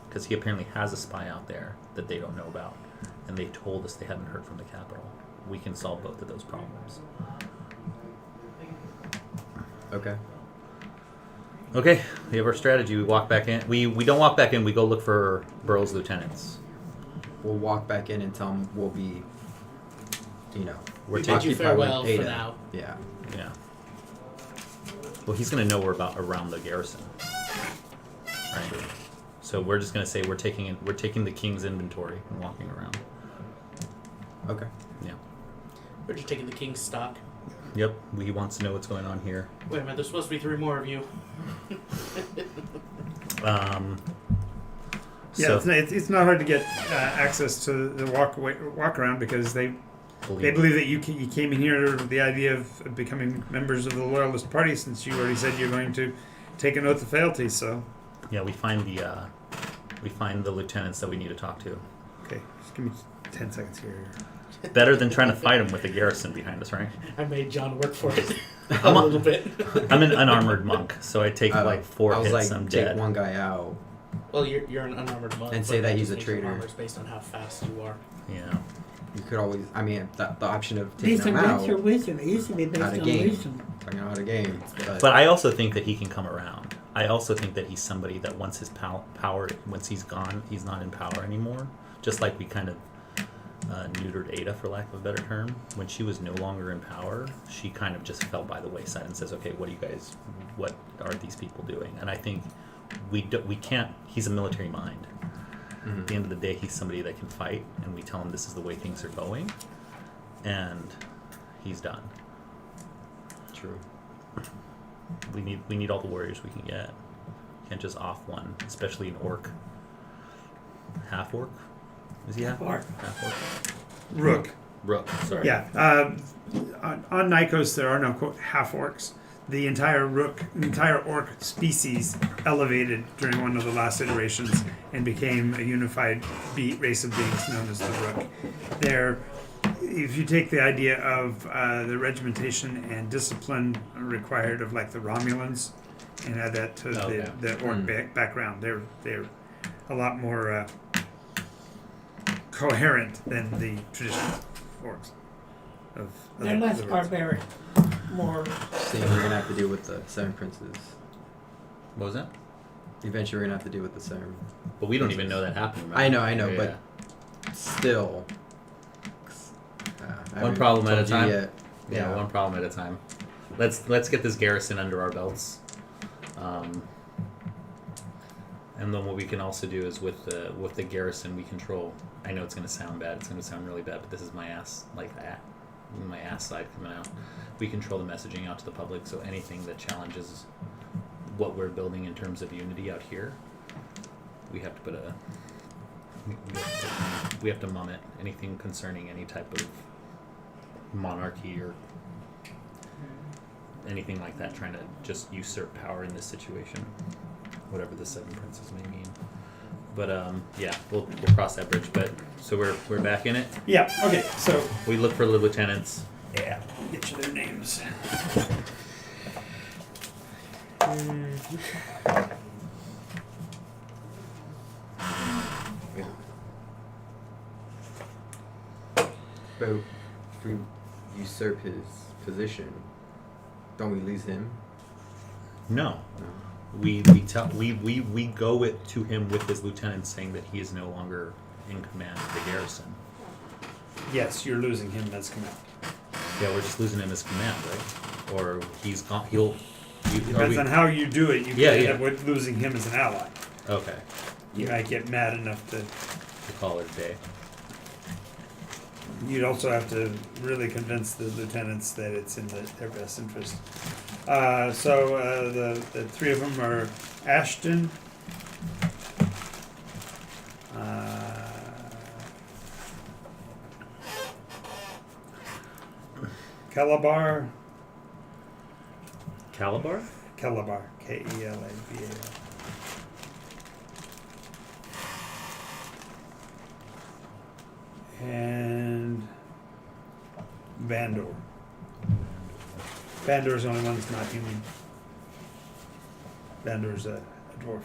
because he apparently has a spy out there that they don't know about, and they told us they haven't heard from the capital. We can solve both of those problems. Okay. Okay, we have our strategy. We walk back in. We don't walk back in. We go look for Burrow's lieutenants. We'll walk back in and tell him we'll be, We're We bid you occupied with farewell for Ada. now. Yeah. Yeah. Well, he's gonna know we're around the garrison, right? So we're just gonna say we're taking the king's inventory and walking around. Okay. Yeah. We're just taking the king's stock. Yep. He wants to know what's going on here. Wait a minute, there's supposed to be 3 more of you. Yeah, So it's not hard to get access to the walk around because they believe that you came in here with the idea of becoming members of the Loyalist Party, since you already said you're going to take an oath of fealty. So yeah, we find the lieutenants that we need to talk to. okay, just give me 10 seconds here. Better than trying to fight them with the garrison behind us, right? I made John work for it a I'm a- little bit. I'm an unarmored monk, so I take like 4 I was hits. like, I'm take dead. one guy out. Well, you're an unarmored monk. And but say that he's just a makes your traitor. armors based on how fast you are. Yeah. You could always, the option of taking Based on him out wits or wisdom. It used to be based out of on game. wisdom. Talking out of game. But I also think that he can come around. I also think that he's somebody that once his power, once he's gone, he's not in power anymore. Just like we kind of neutered Ada, for lack of a better term. When she was no longer in power, she kind of just fell by the wayside and says, "Okay, what are these people doing?" And I think we can't. He's a military mind. At the end of the day, he's somebody that can fight, and we tell him this is the way things are going, and he's done. True. We need all the warriors we can get. Can't just off one, especially an orc. Half orc? Is he half orc? Half orc. Rook. Rook. Sorry. Yeah. On Nycos, there are no quote half orcs. The entire orc species elevated during one of the last iterations and became a unified race of beings known as the Rook. If you take the idea of the regimentation and discipline required of like the Romulans and add that to the orc background, they're a lot more coherent than the traditional orcs. They're less barbaric. More. Same, we're gonna have to deal with the 7 princes. What was that? Eventually, we're gonna have to deal with the 7. But we don't even know that happened. Right? I know, Yeah. but still. I One haven't problem at a told you time. yet. Yeah, one problem at a time. Let's get this garrison under our belts. And then what we can also do is with the garrison we control. I know it's going to sound bad. It's going to sound really bad, but this is my ass my ass side coming out. We control the messaging out to the public, so anything that challenges what we're building in terms of unity out here, we have to put we have to mum it. Anything concerning any type of monarchy or anything like that, trying to just usurp power in this situation, whatever the 7 princes may mean. But yeah, we'll cross that bridge. But so we're back in it. Yeah. Okay. So We look for the lieutenants. yeah, get you their names. But if we usurp his position, don't we lose him? No, No. we go to him with his lieutenants, saying that he is no longer in command of the garrison. Yes, you're losing him as command. Yeah, we're just losing him as command, right? Or he's gone. Depends on how you do it. You Yeah, can end yeah. up with losing him as an ally. Okay. you might get mad enough to. To call it a day. You'd also have to really convince the lieutenants that it's in their best interest. So the three of them are Ashton, Calabar, Calabar? Kelabar, Kelabal. And Vandor. Vandor's the only one that's not human. Vandor's a dwarf.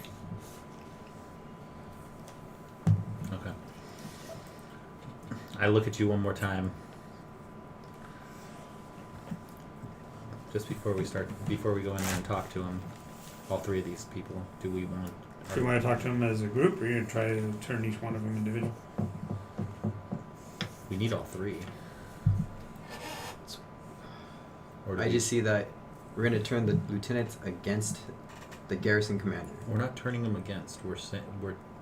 Okay. I look at you one more time. Just before we go in there and talk to him, all three of these people, do we want... Do you want to talk to them as a group, or are you going to try to turn each one of them individual? We need all three. Or do I we- just see that we're gonna turn the lieutenants against the garrison commander. We're not turning them against.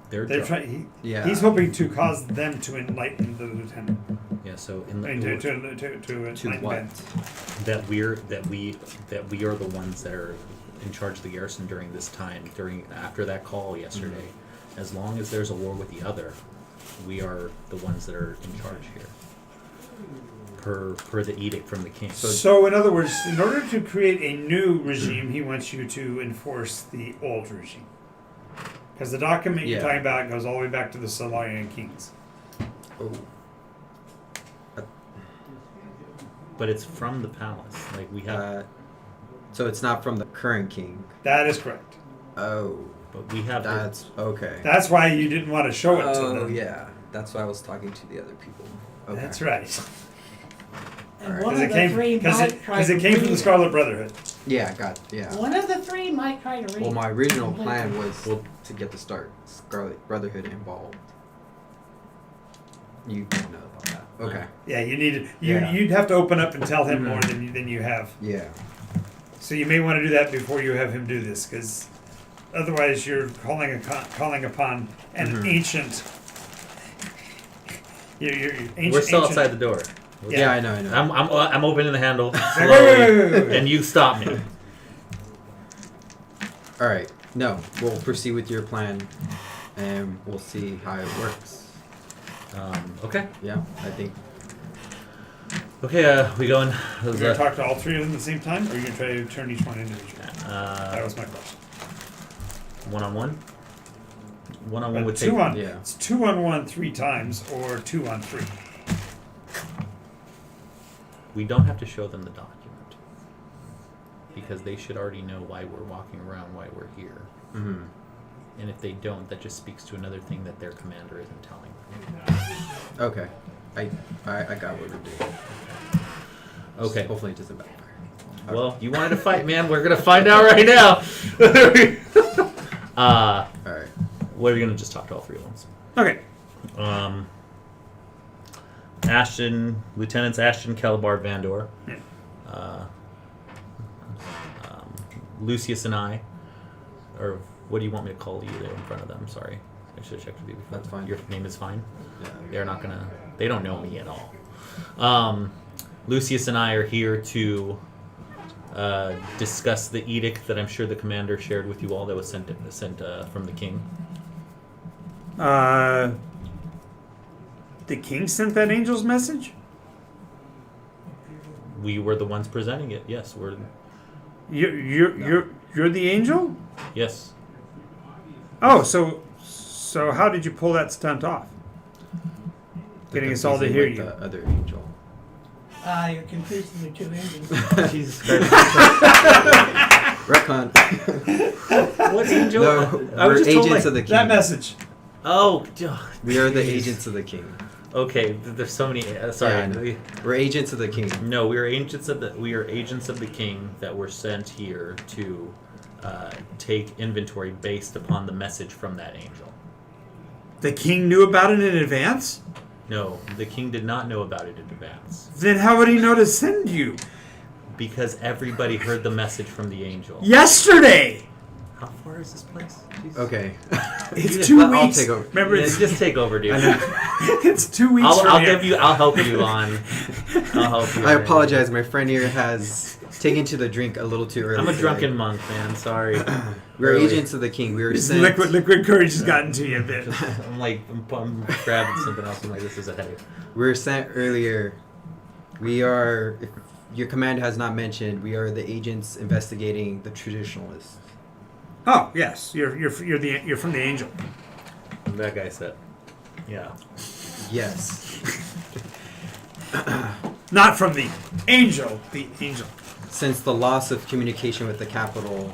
They're They're trying. Yeah. He's hoping to cause them to enlighten the lieutenant. Yeah. So in I mean, to To enlighten what? Ben. that we are the ones that are in charge of the garrison during this time. After that call yesterday, as long as there's a war with the other, we are the ones that are in charge here. Per the edict from the king. So, in other words, in order to create a new regime, he wants you to enforce the old regime. Because the document you're Yeah. talking about goes all the way back to the Solarian kings. Oh. But it's from the palace. Like we have, So it's not from the current king. That is correct. Oh. but we have. That's okay. That's why you didn't want to show it to Oh them. yeah. That's why I was talking to the other people. Okay. That's right. And Alright. one Because of the three might try to it came from the read Scarlet Brotherhood. Yeah, yeah. One of the three might try to read. Well, my original completely. plan was to get the Scarlet Brotherhood involved. You don't know about that. Okay. Yeah, you needed Yeah. you'd have to open up and tell him Mhm. more than you have. Yeah. So you may want to do that before you have him do this, because otherwise you're calling upon an Mhm. ancient. You're ancient. We're still ancient- outside the door. Yeah, I know. I'm opening the handle Wait, slowly, wait. and you stop me. All right. No, we'll proceed with your plan, and we'll see how it works. Okay. Yeah, I think. Okay. We going? You're gonna talk to all three of them at the same time, or are you gonna try to turn each one individually? That was my question. One-on-one. One-on-one would Two take. on. Yeah. It's 2-on-1 3 times, or 2-on-3. We don't have to show them the document because they should already know why we're walking around, why we're here. Mm-hmm. And if they don't, that just speaks to another thing that their commander isn't telling them. Okay. I got what we're doing. Okay. Hopefully it doesn't backfire. Well, you wanted to fight, man. We're gonna find out right now. All right. We're gonna just talk to all three of them. Okay. Lieutenants Ashton, Calabar, Vandor, Yeah. Lucius and I, or what do you want me to call you there in front of them? Sorry, I should have checked with you before. That's fine. Your name is fine. Yeah. They're not gonna. They don't know me at all. Lucius and I are here to discuss the edict that I'm sure the commander shared with you all that was sent from the king. The king sent that angel's message? We were the ones presenting it. Yes, we're. You're the angel? Yes. Oh, so how did you pull that stunt off? Getting us all to hear With you. The other angel. You're confusing the two engines. Jesus Christ. Retcon. What angel? No, I was we're just told, agents like, of the king. That message. Oh, We are the agents of the king. okay. There's so many. Sorry. Yeah, I know. We're agents of the king. No, we are agents of the king that were sent here to take inventory based upon the message from that angel. The king knew about it in advance? No, the king did not know about it in advance Then how would he know to send you? because everybody heard the message from the angel. Yesterday! How far is this place? Jesus. Okay. It's 2 I'll weeks. take over. Remember, Yeah, it's just take over, dude. it's 2 weeks. I'll from here. give you. I'll help you on. I'll help you. I on apologize. My friend here has taken to the drink a little too early. I'm a today. drunken monk, man. Sorry. We're Really. agents of the king. We were This sent. liquid courage has gotten to you a bit. I'm like, I'm grabbing something else. I'm like, this is a headache. We were sent earlier. We are. If your command has not mentioned, we are the agents investigating the traditionalists. Oh yes, you're from the Angel. That guy said. Yeah. Yes. Not from the Angel. The Angel. Since the loss of communication with the capital,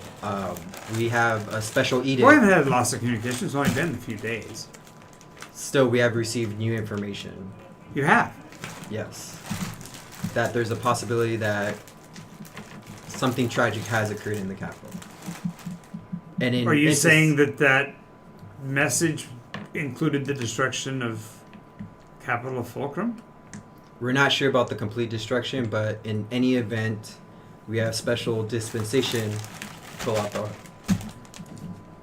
we have a special edict. Well, I haven't had loss of communication. It's only been a few days. Still, we have received new information. You have. Yes. That there's a possibility that something tragic has occurred in the capital. And in Are you it's- saying that message included the destruction of capital Fulcrum? We're not sure about the complete destruction, but in any event, we have special dispensation. Pull out the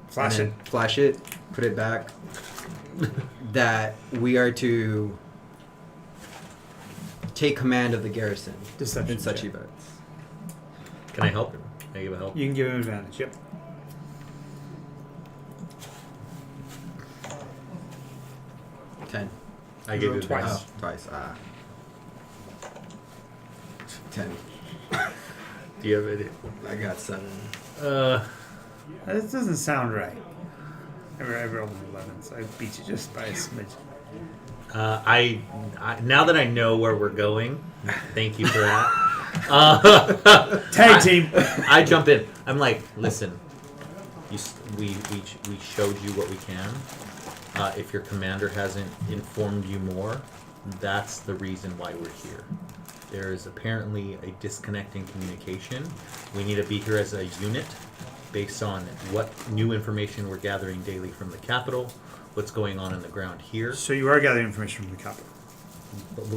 Flash and it. then flash it, put it back. That we are to take command of the garrison Deception in such check. events. Can I help him? Can I give a help? You can give him advantage. Yep. Ten. I give you Twice. advantage. Oh, twice. 10. Do you have it? I got 7. This doesn't sound right. I rolled an 11, so I beat you just by a smidge. I now that I know where we're going, thank you for that. Tag team. I jump in. I'm like, listen, we showed you what we can. If your commander hasn't informed you more, that's the reason why we're here. There is apparently a disconnect in communication. We need to be here as a unit based on what new information we're gathering daily from the capital, what's going on the ground here. So you are gathering information from the capital.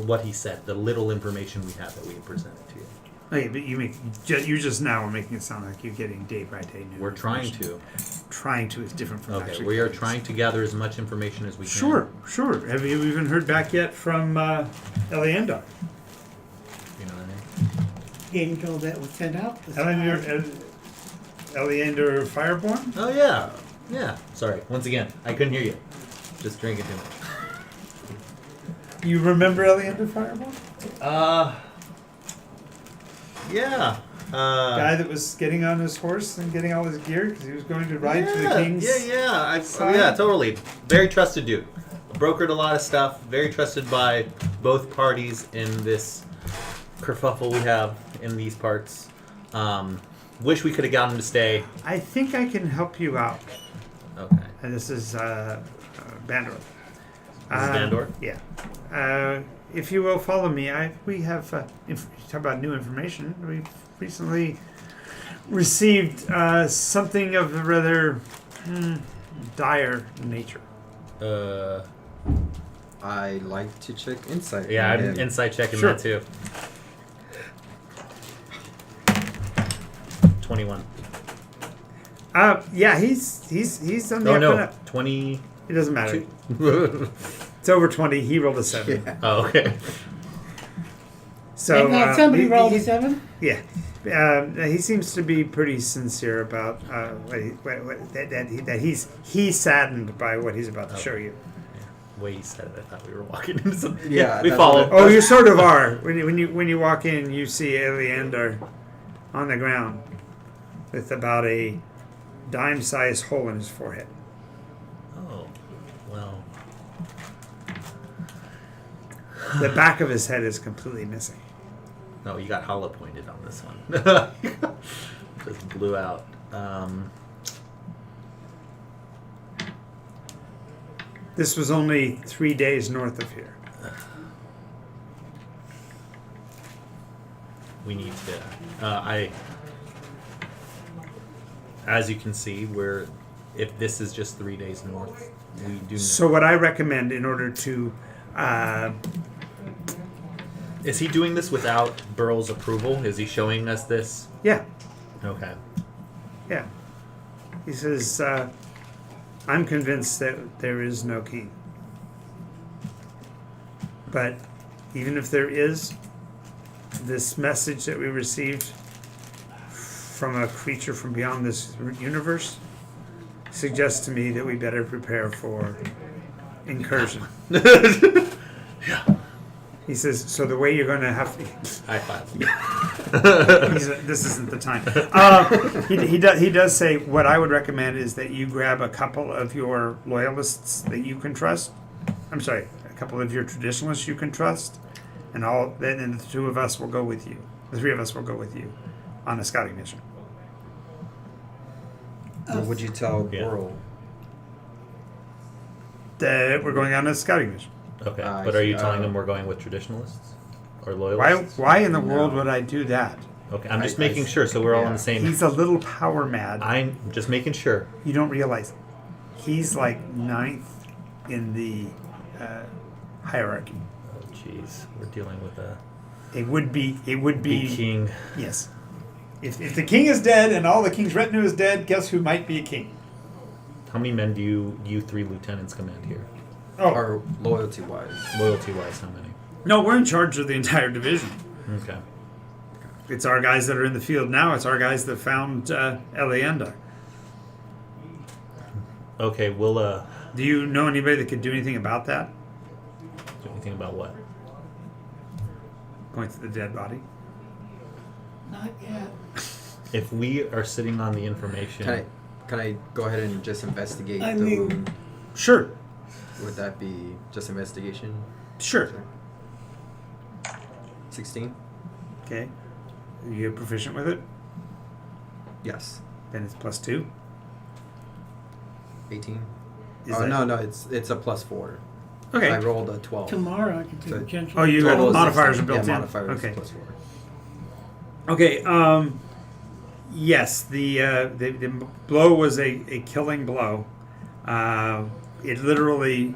What he said, the little information we have that we presented to you. Okay, but you just now are making it sound like you're getting day by day new. We're trying information. to. Trying to is different from Okay, actually. we are getting trying to gather as much information as we can. Sure. Have you even heard back yet from Eleandar? You know what I mean? Angel that was sent out. this Eleandar Fireborn? Oh yeah, yeah. Sorry, once again, I couldn't hear you. Just drinking too much. You remember Eleandar Fireborn? Yeah. Guy that was getting on his horse and getting all his gear because he was going to ride to the king's. Yeah, totally. Very trusted dude. Brokered a lot of stuff. Very trusted by both parties in this kerfuffle we have in these parts. Wish we could have gotten him to stay. I think I can help you out. Okay. And this is Bandor. This is Bandor? Yeah. If you will follow me, we have talk about new information. We've recently received something of a rather dire nature. I like to check insight. Yeah, on I'm him. inside checking Sure. that too. 21. Yeah, he's on the Oh up and no, up. 20. It doesn't matter. It's over 20. He rolled a 7. Yeah. Oh, okay. So and somebody rolled a he- 7. Yeah, he seems to be pretty sincere about that he's saddened by what he's about to show you. Way he said it, I thought we were walking into some. Yeah, we that's followed. Oh, you sort of are. When you walk in, you see Eleandar on the ground with about a dime-sized hole in his forehead. Oh, well. The back of his head is completely missing. No, you got hollow pointed on this one. Just blew out. This was only 3 days north of here. We need to. As you can see, if this is just 3 days north, we do. So what I recommend in order to Is he doing this without Burl's approval? Is he showing us this? yeah. Okay. Yeah. He says, I'm convinced that there is no king. But even if there is, this message that we received from a creature from beyond this universe suggests to me that we better prepare for incursion. He says, so the way you're going to have to... High five. This isn't the time. He does say, what I would recommend is that you grab a couple of your loyalists that you can trust. I'm sorry, a couple of your traditionalists you can trust. And then the two of us will go with you. The three of us will go with you on a scouting mission. What would you tell Yeah. Boral? That we're going on a scouting mission. Okay, I but are you see. telling them we're going with traditionalists or Why? loyalists? Why in the No. world would I do that? Okay, I'm just I making see. sure so we're all on Yeah. the same. He's a little power mad. I'm just making sure. You don't realize he's like ninth in the hierarchy. Oh, jeez, we're dealing with a It would be big king. yes. If the king is dead and all the king's retinue is dead, guess who might be a king? How many men do you three lieutenants command here? Oh Or loyalty wise? Loyalty wise, how many? no, we're in charge of the entire division. Okay. It's our guys that are in the field now. It's our guys that found Elienda. Okay, we'll Do you know anybody that could do anything about that? do anything about what? Point to the dead body. Not yet. If we are sitting on the information, Can I go ahead and just investigate I the mean- wound? Sure, Would that be just investigation? sure. 16? Okay. Are you proficient with it? Yes. Then it's +2. 18? Is Oh, that- no, it's a +4. Okay. I rolled a 12. Tomorrow I can do So- a gentle. Oh, you got Total is modifiers 16. built yeah, in. Modifiers Okay. +4. Okay. Yes. The blow was a killing blow. It literally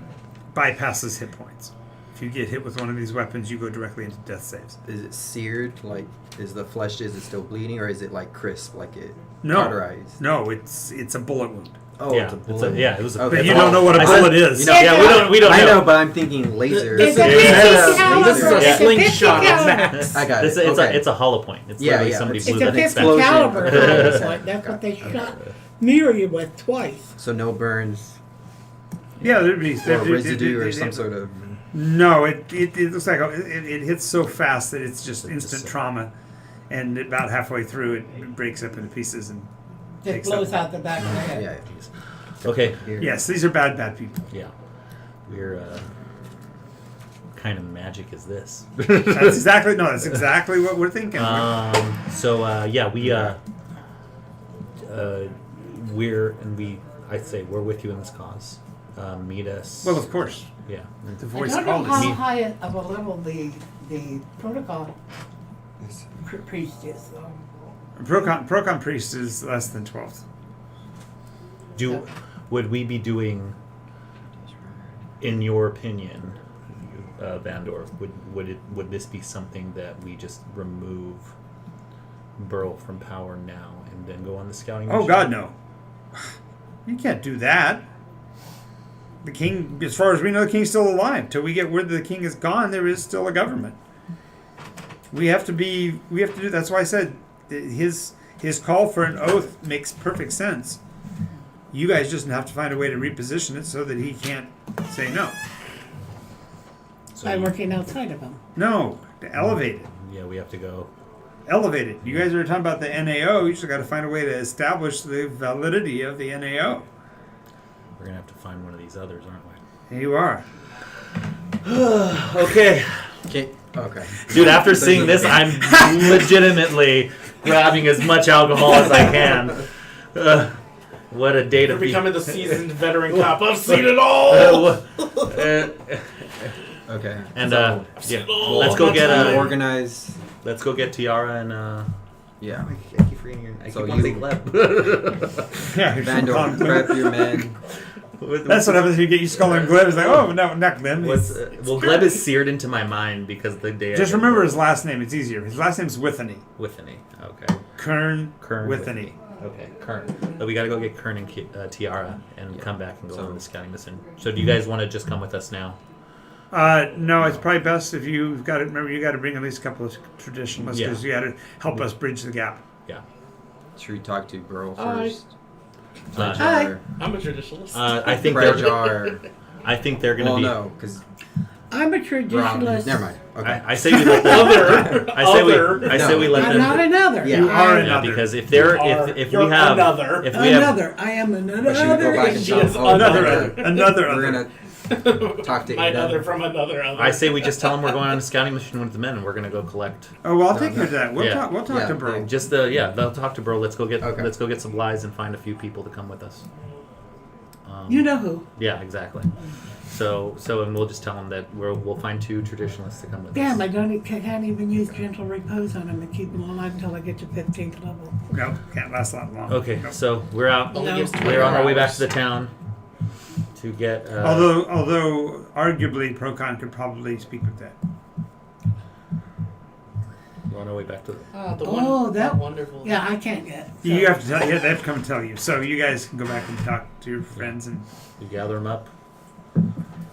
bypasses hit points. If you get hit with one of these weapons, you go directly into death saves. Is it seared? Like, is the flesh, is it still bleeding? Or is it like crisp? Like it No. cauterized? No, it's a bullet wound. Oh, yeah, it's a bullet. it was a. Okay. But It's you a- don't know what a I bullet said- is. You know- Yeah, we don't I know. know, but I'm thinking laser. This It's a is- fifty Yeah. caliber. This is a It's a 50 slingshot caliber. max. I got it. It's okay. a hollow point. It's Yeah, literally yeah, somebody it's- blew It's a that 50 explosion. caliber. Yeah. That's what they Got shot Miri with twice. So no burns Yeah, there'd be or residue or some sort of. No, it looks like it hits so fast that it's just instant trauma, and about halfway through it breaks up into pieces and Just takes blows up. out the back of the head. Yeah. Okay. Here. Yes, these are bad people. Yeah. We're what kind of magic is this? That's exactly what we're thinking. I'd say we're with you in this cause. Meet us. Well, of course, Yeah. the I voice don't know called how us. high of a level the protocol priest is, though. Procon priest is less than 12th. Would we be doing, in your opinion, Vandor, would this be something that we just remove Burl from power now and then go on the scouting mission? Oh God, no! You can't do that. The king, as far as we know, the king's still alive. Till we get word that the king is gone, there is still a government. We have to do. That's why I said that his call for an oath makes perfect sense. You guys just have to find a way to reposition it so that he can't say no. So By you- working outside of him. No, to elevate it. Yeah, we have to go. Elevate it. You guys are talking about the NAO. You just got to find a way to establish the validity of the NAO. We're gonna have to find one of these others, aren't we? Here you are. Okay. Okay. Dude, after seeing this, I'm legitimately grabbing as much alcohol as I can. What a day to You're be. becoming the seasoned veteran cop. I've seen it all. Okay. And So, yeah, let's go get organize. let's go get Tiara and Yeah. I keep reading your. I So keep wanting to you- say Gleb. Yeah, Vandal, prep your men. That's what happens when you get used to calling him Gleb. It's like, oh, no, not Gleb. What's, It's well, Gleb is seared into my mind because the day. just I did remember Gleb. his last name. It's easier. His last name's Withany. Withany. Okay. Kern Kern Withany. Okay, Kern. So we got to go get Kern and Tiara and come back and go So- on the scouting mission. So do you guys want to just come with us now? No, it's probably best if you've got to remember. You got to bring at least a couple of traditionalists Yeah. because you got to help us bridge the gap. Yeah. Should we talk to Burl Hi. first? Hi. I'm a traditionalist. I think they're. Prejar. I think they're gonna Well, be. no, because I'm a traditionalist. never mind. Okay. I say we let them. Other. I say Other. we. I say we let I'm them. not another. Yeah. You are Yeah, another. because if they're if we have another. if we have Another. I am another. But should we go back and She tell is another other. another We're other. gonna talk to My Ada. other from another other. I say we just tell them we're going on a scouting mission with the men and we're gonna go collect. Oh well, I'll No, take care of that. We'll Yeah. talk. We'll talk Yeah, to Bro. Just they'll talk to bro. Let's go get Okay. supplies and find a few people to come with us. You know who? Yeah, exactly. So and we'll just tell them that we'll find 2 traditionalists to come with Damn, us. can't even use gentle repose on him and keep him alive until I get to 15th level. No, can't last that long. Okay, No. so we're out. Only No. gives We're on our way back hours. to the town to get. Although arguably Procon could probably speak with that. We're on our way back to. The Oh, one, that- wonderful. Yeah, I can't yet. You have to tell. Yeah, they have to come and tell you. So you guys can go back and talk to your friends, and You gather them up.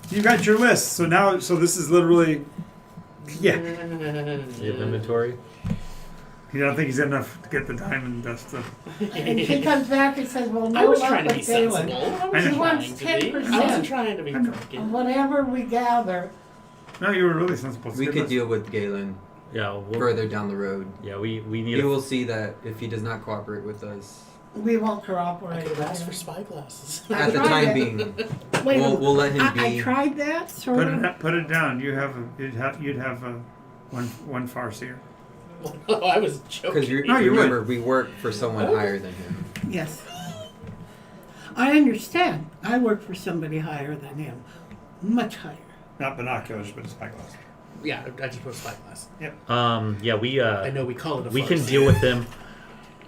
you got your list. So now, so this is literally. Yeah, You have inventory. you don't think he's enough to get the diamond dust. And she comes back and says, well, no I was luck trying to be with Galen. sensible. I I wasn't know. trying She wants to be. 10%. I wasn't trying to be And drunken. whatever we gather, No, you were really sensible. It's We good could list. deal with Galen Yeah. further down the road. Yeah. We need. He will see that if he does not cooperate with us we won't I cooperate. could have asked for with spy glasses. I at the tried time it. being. him. Wait, We'll let him I be. tried that, sort Put of. it, put it down. You have a, you'd have a one farseer. Oh, I was joking. Because you No, you would. remember, we work for someone higher than him. Yes. I understand. I work for somebody higher than him. Much higher. Not binoculars, but a spyglass. Yeah, I just put spy glass. Yeah. We. I know we call it a We can farce. deal with them.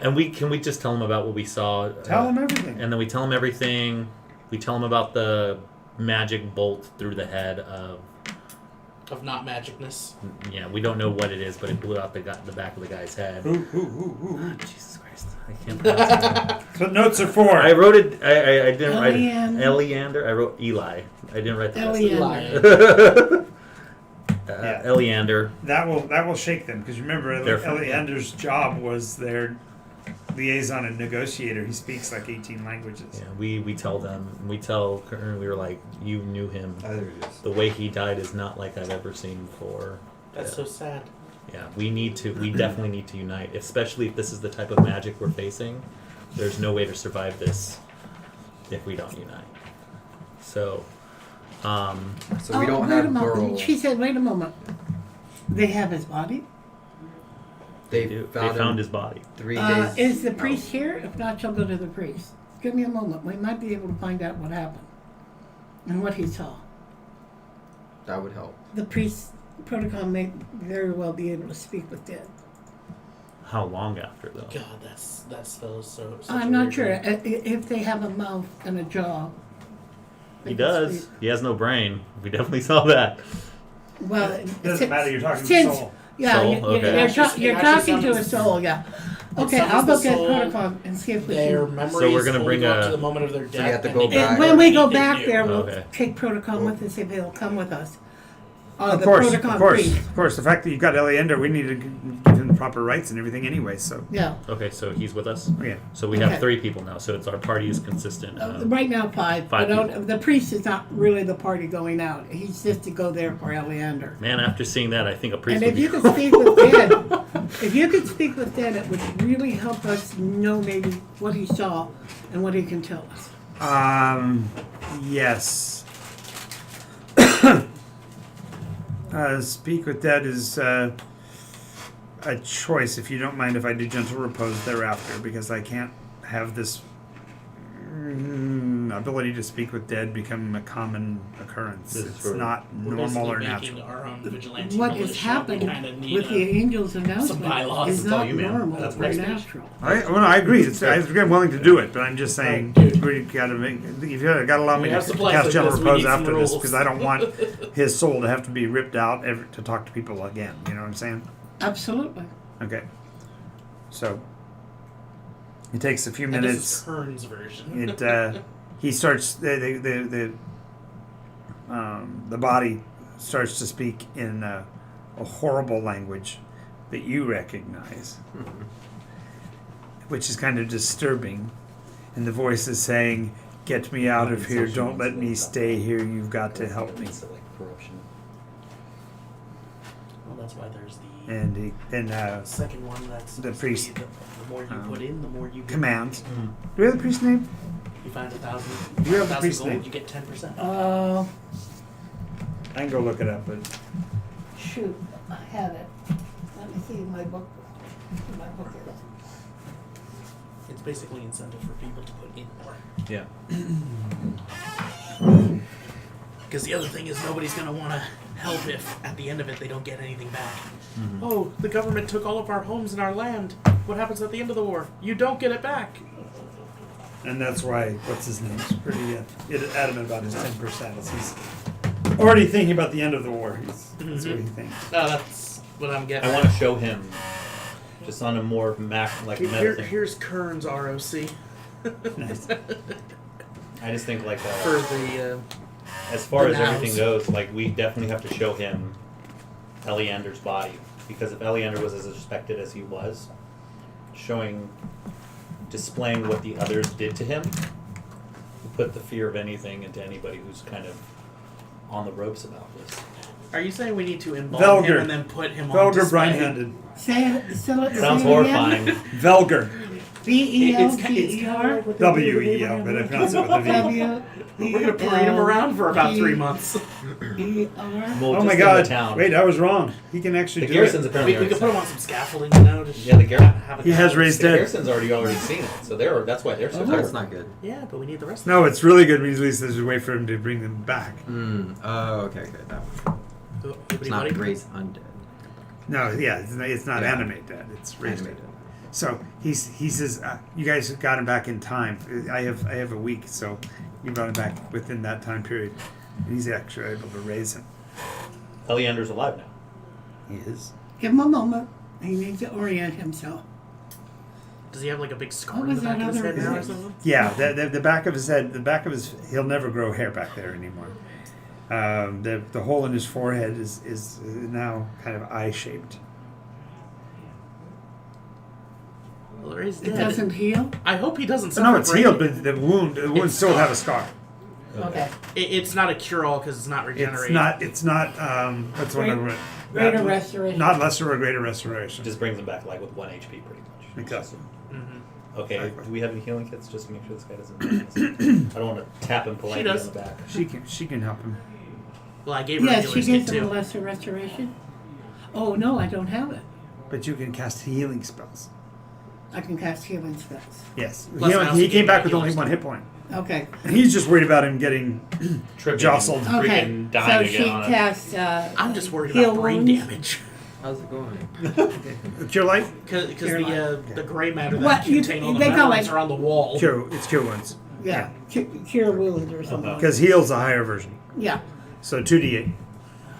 And we just tell them about what we saw. Tell them everything. And then we tell them everything. We tell them about the magic bolt through the head of. Of not magicness. Yeah, we don't know what it is, but it blew out the back of the guy's head. Ooh. Jesus Christ, I can't pronounce it. That's what notes are for. I wrote it. I didn't write Eliander. Eleander. I wrote Eli. I didn't write the Eliander. rest of it. Yeah. Eleander. That will shake them because remember, They're- Eleander's job was their liaison and negotiator. He speaks like 18 languages. Yeah, we tell them. We tell Kern. We were like, you knew him. Others. The way he died is not like I've ever seen before. That's so sad. Yeah, we definitely need to unite, especially if this is the type of magic we're facing. There's no way to survive this if we don't unite. So, So we don't wait have a moment. Burl. She said, wait a moment. They have his body? They they found, found him his body. 3 days. Is the out. priest here? If not, she'll go to the priest. Give me a moment. We might be able to find out what happened and what he saw. That would help. The priest protocol may very well be able to speak with dead. How long after though? God, that spell is so. Such I'm a not weird sure. one. If they have a mouth and a jaw. they He can does. speak. He has no brain. We definitely saw that. Well, Doesn't matter. You're talking since- soul. Yeah, Soul, you're, okay. you're, It actually- you're it actually talking to a summons- soul, yeah. it Okay, I'll summons go the get soul, protocol and see if we Their can. memories So we're gonna hold bring on a- to the moment of their death. you have to and go they back. can When we learn go anything back new. there, we'll Okay. take protocol with us if he'll come with us. Of The course, protocol of course, priest. of course. The fact that you've got Eleander, we need to give him the proper rights and everything anyway. So, Yeah, Okay, so he's with us. yeah. So we have Okay. 3 people now. So it's our party is consistent. right now 5. Five But people. the priest is not really the party going out. He's just to go there for Eleander. Man, after seeing that, I think a priest And would if be you could speak with dead, if you could speak with dead, it would really help us know maybe what he saw and what he can tell us. Yes. Speak with dead is a choice. If you don't mind, if I do gentle repose thereafter, because I can't have this. ability to speak with dead become a common occurrence. This is It's for- not We're normal or basically making natural. our own vigilante What militia. has happened We kind of need with the Angel's announcement bylaws. is It's all not you, man. normal That's or great. natural. I agree. I'm willing to do it, but I'm just saying we gotta make. You've got to allow me We to have supplies cast like general this, we repose need some after this rules. because I don't want his soul to have to be ripped out to talk to people again. You know what I'm saying? Absolutely. Okay. So it takes a few And this is minutes. Kern's version. He starts the body starts to speak in a horrible language that you recognize, which is kind of disturbing. And the voice is saying, "Get me out of here! Don't let me stay here! You've got to help me!" Well, that's why there's the And second one. That's the supposed to be priest, The more you put in, the more you get. commands. Do we have the priest's name? You find 1,000. Do you have the 1,000 priest's gold, name? you get 10%. I can go look it up, but Shoot, I had it. Let me see my book. My book is. It's basically incentive for people to put in more. Yeah. Because the other thing is nobody's going to want to help if at the end of it they don't get anything back. Oh, the government took all of our homes and our land. What happens at the end of the war? You don't get it back. and that's why what's his name is pretty adamant about his 10%. He's already thinking about the end of the war. That's what he thinks. No, that's what I'm getting. I want to show him, just on a more meta thing. Here's Kern's ROC Nice. I just think like for the. as far the as everything nows. goes, like we definitely have to show him Eleander's body, because if Eleander was as suspected as he was, displaying what the others did to him, will put the fear of anything into anybody who's kind of on the ropes about this. Are you saying we need to embalm Vulgar. him and then put him on Vulgar, display? bright-handed. Say it. Sounds say it horrifying. Again. Vulgar. V-E-L-G-E-R. W-E-L, but I pronounce it with a V. We're gonna parade him around for about 3 months. E-R. Well, Oh just my in God! The town. Wait, I was wrong. He can actually The do garrison's it. apparently We could put him on already some scaffolding, you know. Just Yeah, the have it He has down. raised The dead. garrison's already seen it, so that's why they're so That's terrible. not good. Yeah, but we need the rest. No, it's really good because he says we wait for him to bring them back. Oh, okay, good. That one. of It's not raise undead. No, yeah, it's not Yeah. animate dead. It's raised dead. Animated. So he says, you guys got him back in time. I have a week, so you brought him back within that time period. And he's actually able to raise him. Eleander's alive now. He is. Give him a moment. He needs to orient himself. Does he have like a big scar What in was the back that of his other head now or voice? something? Yeah, the back of his head, he'll never grow hair back there anymore. The hole in his forehead is now kind of eye-shaped. Well, he's It dead. doesn't heal? I hope he doesn't So suffer. no, it's brain- healed, but the wound It's still scarred. have a scar. Okay. It's not a cure-all because it's not regenerating. It's not, that's what I Great- read. Greater restoration. Not lesser or greater restoration. Just brings him back like with 1 HP pretty much. Exactly. Okay, Exactly. do we have any healing kits just to make sure this guy doesn't? I don't want to tap him politely on does. the back. She can help him. Well, I gave her Yes, a she healer's kit gives him a too. lesser restoration. Oh, no, I don't have it. But you can cast healing spells. I can cast healing spells. Yes. Plus, I also He gave came him back a with only healer's 1 kit. hit point. Okay. And he's just worried about him getting Tripping jostled. and Okay. freaking So dying she again on it. casts. I'm just worried heal about brain wounds. damage. How's it going? Cure light? Because the gray matter that What, you- contain all the they call metals it- are on the wall. It's cure wounds. Yeah. Cure wounds or something. Because heal's a higher version. Yeah. So 2d8.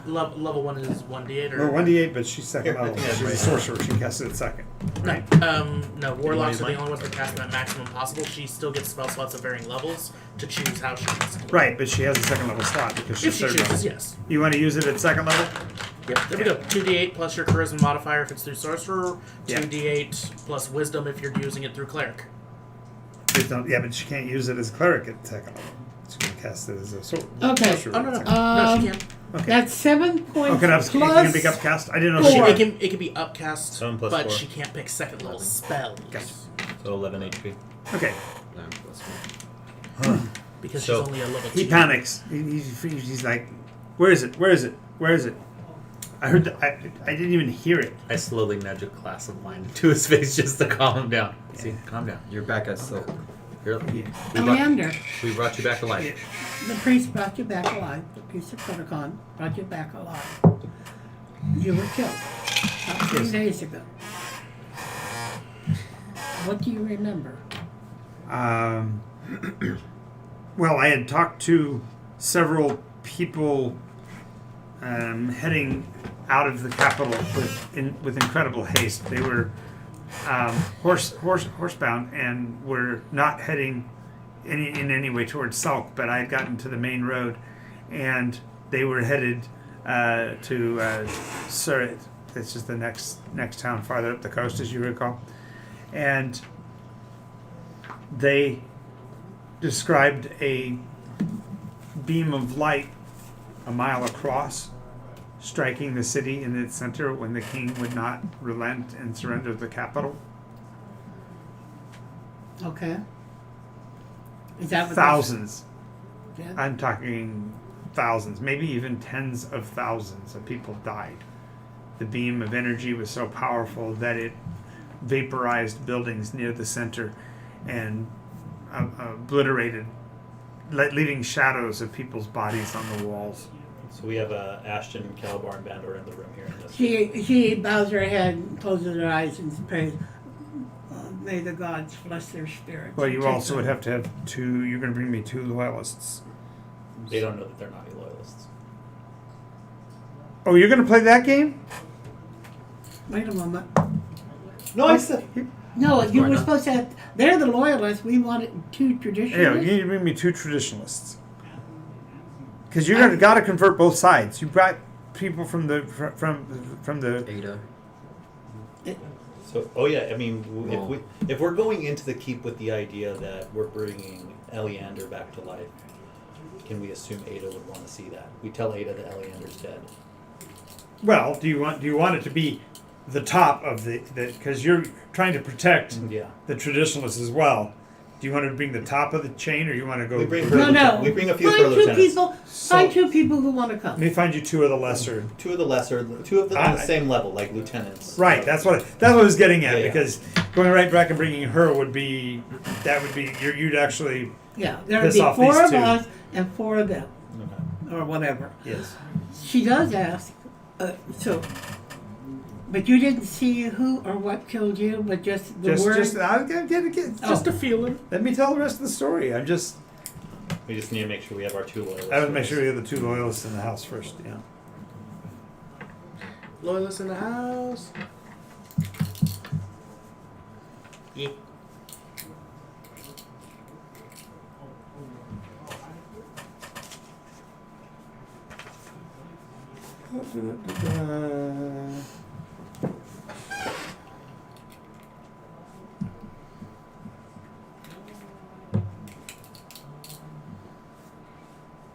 Level 1 is 1d8 or Well, 1d8, but she's second Here, I level. think that's She's a right. sorcerer. She casts it second. no. No, warlocks are the mine? only ones that cast them at maximum possible. She still gets spell slots of varying levels to choose how she wants to. Right, but she has a second level slot because she's If she third chooses, level. yes. You want to use it at second level? Yep. There we go. 2d8 plus your charisma modifier if it's through sorcerer. Yeah. 2d8 plus wisdom if you're using it through cleric. Yeah, but she can't use it as cleric at second level. She can cast it as a Okay. sorcerer. Oh no at no second no Um, she can't. Okay. That's 7 points Oh, can plus. pick up cast? I didn't know Four. she It can be upcast, 7 plus but 4. she can't pick second level spells Gotcha. So 11 HP. Okay. 9 plus 1. because So, she's only a level 2. He panics. He's like, "Where is it? Where is it? Where is it?" I heard. I didn't even hear it. I slowly nudge a glass of wine into his face just to calm him down. See, calm down. You're back at silk. Here, Leander, we brought you back to life. the priest brought you back alive. The priest of Protocon brought you back alive. You were killed about 3 days ago. What do you remember? Well, I had talked to several people heading out of the capital with incredible haste. They were horsebound and were not heading in any way towards Salk, but I had gotten to the main road, and they were headed to Surit. It's just the next town farther up the coast, as you recall. And they described a beam of light a mile across, striking the city in its center when the king would not relent and surrender the capital. Okay. Is that what Thousands. Yeah. I'm talking thousands, maybe even tens of thousands of people died. The beam of energy was so powerful that it vaporized buildings near the center and obliterated, leaving shadows of people's bodies on the walls. So we have Ashton, Calabar, and Bandor in the room here. In this She bows her head and closes her eyes and prays, may the gods bless their spirits. Well, you also would have to have two. You're going to bring me 2 loyalists. They don't know that they're not loyalists. Oh, you're going to play that game? Wait a moment. No, I said. No, you Why were not? supposed to have, they're the loyalists, we wanted 2 Yeah, traditionalists. you need to bring me 2 traditionalists. Because you're going to got to convert both sides. You brought people from the Ada. So, oh yeah, I mean, if we're going into the keep with the idea that we're bringing Eleander back to life, can we assume Ada would want to see that? We tell Ada that Eleander's dead. Well, do you want it to be the top of the because you're trying to protect Yeah. the traditionalists as well. Do you want to bring the top of the chain, or you want to go? We bring No. We bring a few Find for 2 lieutenants. people, find 2 people who want to Let come. me find you 2 of the lesser. 2 of the lesser, 2 of them on the I- same level, like lieutenants. Right. That's what I was getting at. Yeah. Because going right back and bringing her would be you'd actually Yeah, there would Piss be off 4 these of 2. us and 4 of them, Okay. or whatever. yes. She does ask, but you didn't see who or what killed you, but just the word. I'll get Just a feeling. let me tell the rest of the story. We just need to make sure we have our 2 loyalists. I would make sure we have the 2 loyalists in the house first. Yeah. Loyalists in the house. Yeah.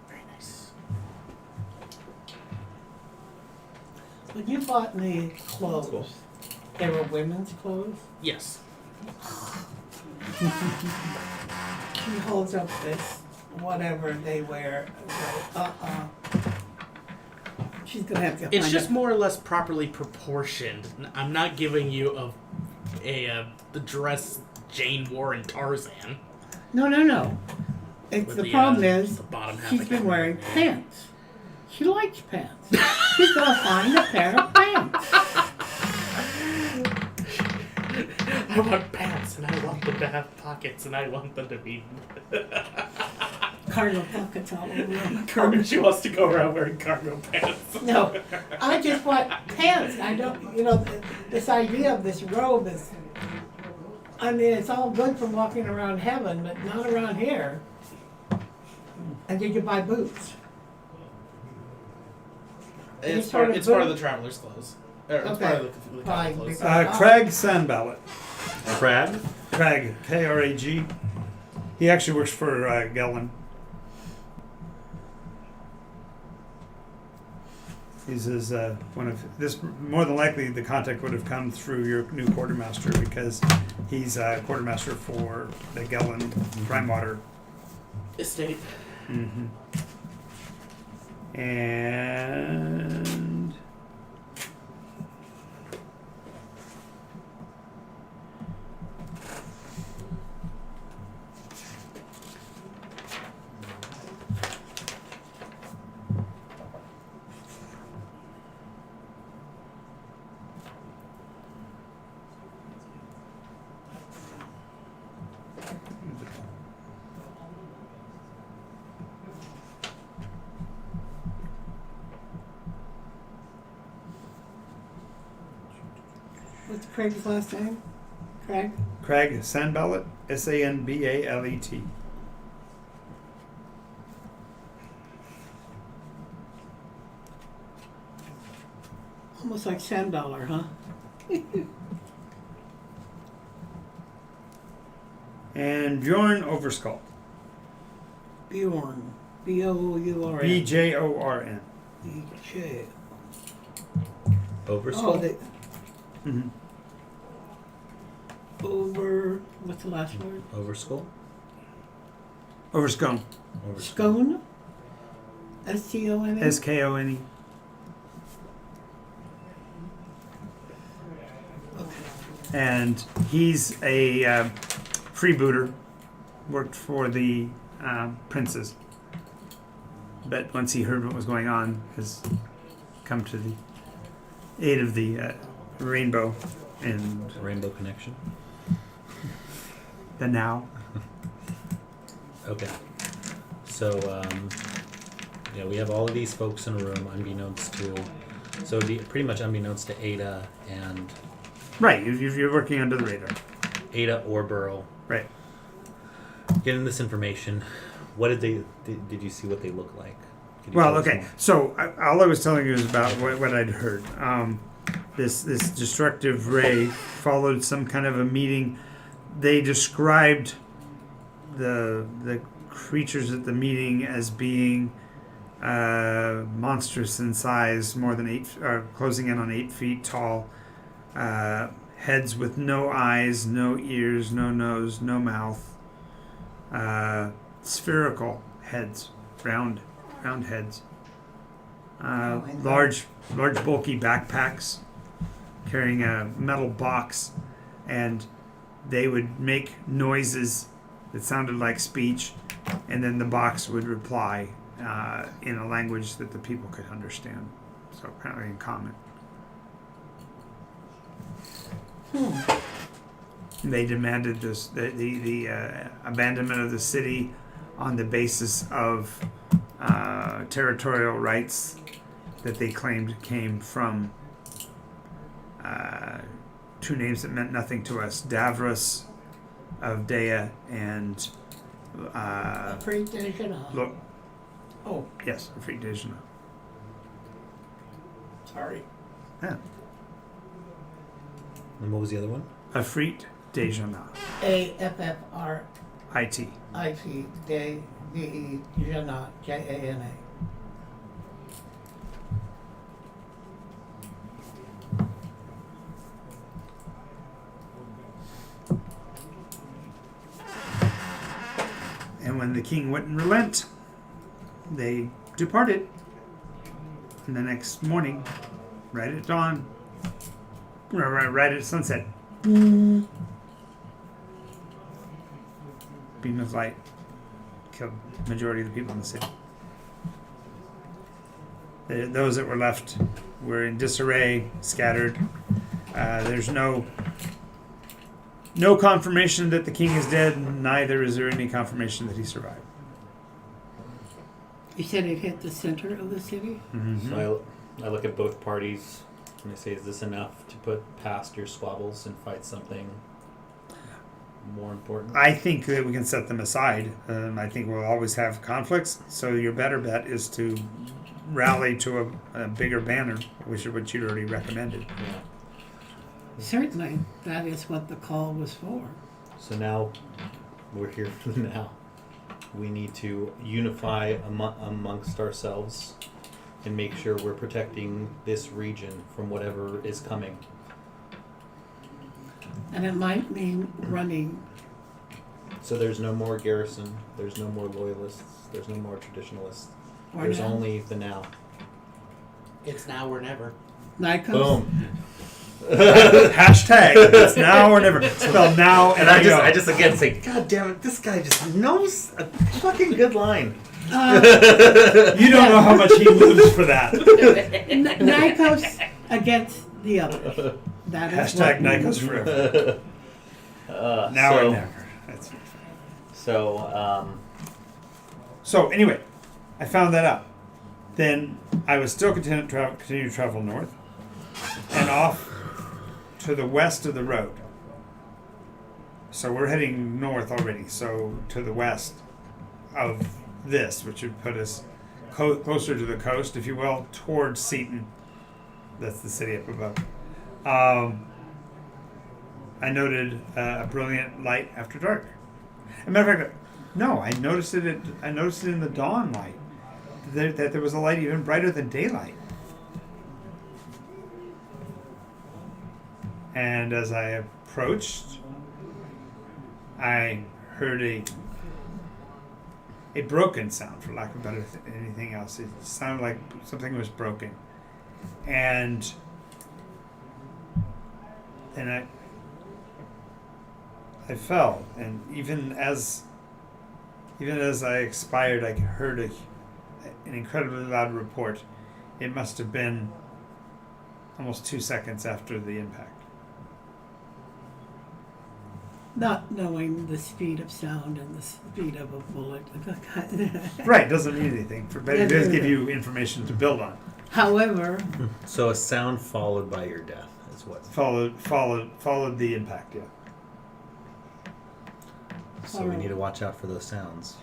Very nice. When you bought me clothes, Cool. they were women's clothes. Yes. She holds up this, whatever they wear. She's gonna have to find It's just it. more or less properly proportioned. I'm not giving you the dress Jane wore in Tarzan. No. It's With the the, problem uh, is the bottom half she's of been it. wearing pants. She likes pants. She's gonna find a pair of pants. I want pants, and I want them to have pockets, and I want them to be. Cargo pockets all over. Carmen, she wants to go around wearing cargo pants. No, I just want pants. I don't, this idea of this robe is, I mean, it's all good for walking around heaven, but not around here. And did you buy boots? It's sort part. of It's part of boot? the traveler's clothes. Or it's Okay. part of the Fine. clothes. Craig Sandballot. Crag? Craig, Krag. He actually works for Gellin. He's one of this. More than likely, the contact would have come through your new quartermaster because he's quartermaster for the Gellin Primewater. Estate. Mm-hmm. And What's Craig's last name? Craig? Craig Sanballat, Sanbalet. Almost like $10, huh? And Bjorn Overskald, Bjorn. B-O-U-R-N. Bjorn. B-J. Overskull? Oh, they, Mm-hmm. over, what's the last word? Overskull? Overskone, Scone? S-T-O-N-E? Skone. Okay. And he's a freebooter, worked for the princes. But once he heard what was going on, has come to the aid of the rainbow and Rainbow Connection. the now. Okay. So, yeah, we have all of these folks in a room, unbeknownst to. So, it'd be pretty much unbeknownst to Ada and Right, you're working under the radar. Ada or Burrow. Right. Getting this information. What did they? Did you see what they look like? Could you Well, tell us okay. more? So all I was telling you is about what I'd heard. This destructive ray followed some kind of a meeting. They described the creatures at the meeting as being monstrous in size, more than closing in on 8 feet tall. Heads with no eyes, no ears, no nose, no mouth. Spherical heads, round heads. Large, bulky backpacks carrying a metal box, and they would make noises that sounded like speech, and then the box would reply in a language that the people could understand. So apparently in common. They demanded the abandonment of the city on the basis of territorial rights that they claimed came from two names that meant nothing to us: Davros of Dea and Afraid Dejanah. look, Oh, yes, Afrit Dejanah. sorry. Yeah, And what was the other one? Afrit Dejanah. A-F-F-R-I-T, IT. D-E-Janah, J-A-N-A. And when the king wouldn't relent, they departed. And the next morning, right at dawn, right at sunset, beam of light killed the majority of the people in the city. Those that were left were in disarray, scattered. There's no confirmation that the king is dead, neither is there any confirmation that he survived. You said it hit the center of the city? Mm-hmm. So I look at both parties and I say, is this enough to put past your squabbles and fight something more important? I think that we can set them aside. I think we'll always have conflicts, so your better bet is to rally to a bigger banner, which is what you'd already recommended. Yeah. Certainly, that is what the call was for. So now we're here for the now. We need to unify amongst ourselves and make sure we're protecting this region from whatever is coming. And it might mean running. So there's no more garrison, there's no more loyalists, there's no more traditionalists. Or There's now. only the now. It's now or never. Nycos. Boom. Hashtag it's now or never. Spell now and And go. I just again say, God damn it, this guy just knows a fucking good line. You don't know how much he lives for that. Nycos against the others. That is Hashtag what Nycos forever. Now so, or never. That's So anyway, I found that out. Then I was still continue to travel north, and off to the west of the road. So we're heading north already. So to the west of this, which would put us closer to the coast, if you will, towards Seaton. That's the city up above. I noted a brilliant light after dark. As a matter of fact, no, I noticed it. I noticed it in the dawn light. That there was a light even brighter than daylight. And as I approached, I heard a broken sound, for lack of better anything else. It sounded like something was broken, and then I fell, and even as I expired, I heard an incredibly loud report. It must have been almost 2 seconds after the impact. Not knowing the speed of sound and the speed of a bullet. Right, doesn't mean anything, but it does give you information to build on. However, So a sound followed by your death is what. Followed the impact, yeah. So we need to watch out for those sounds.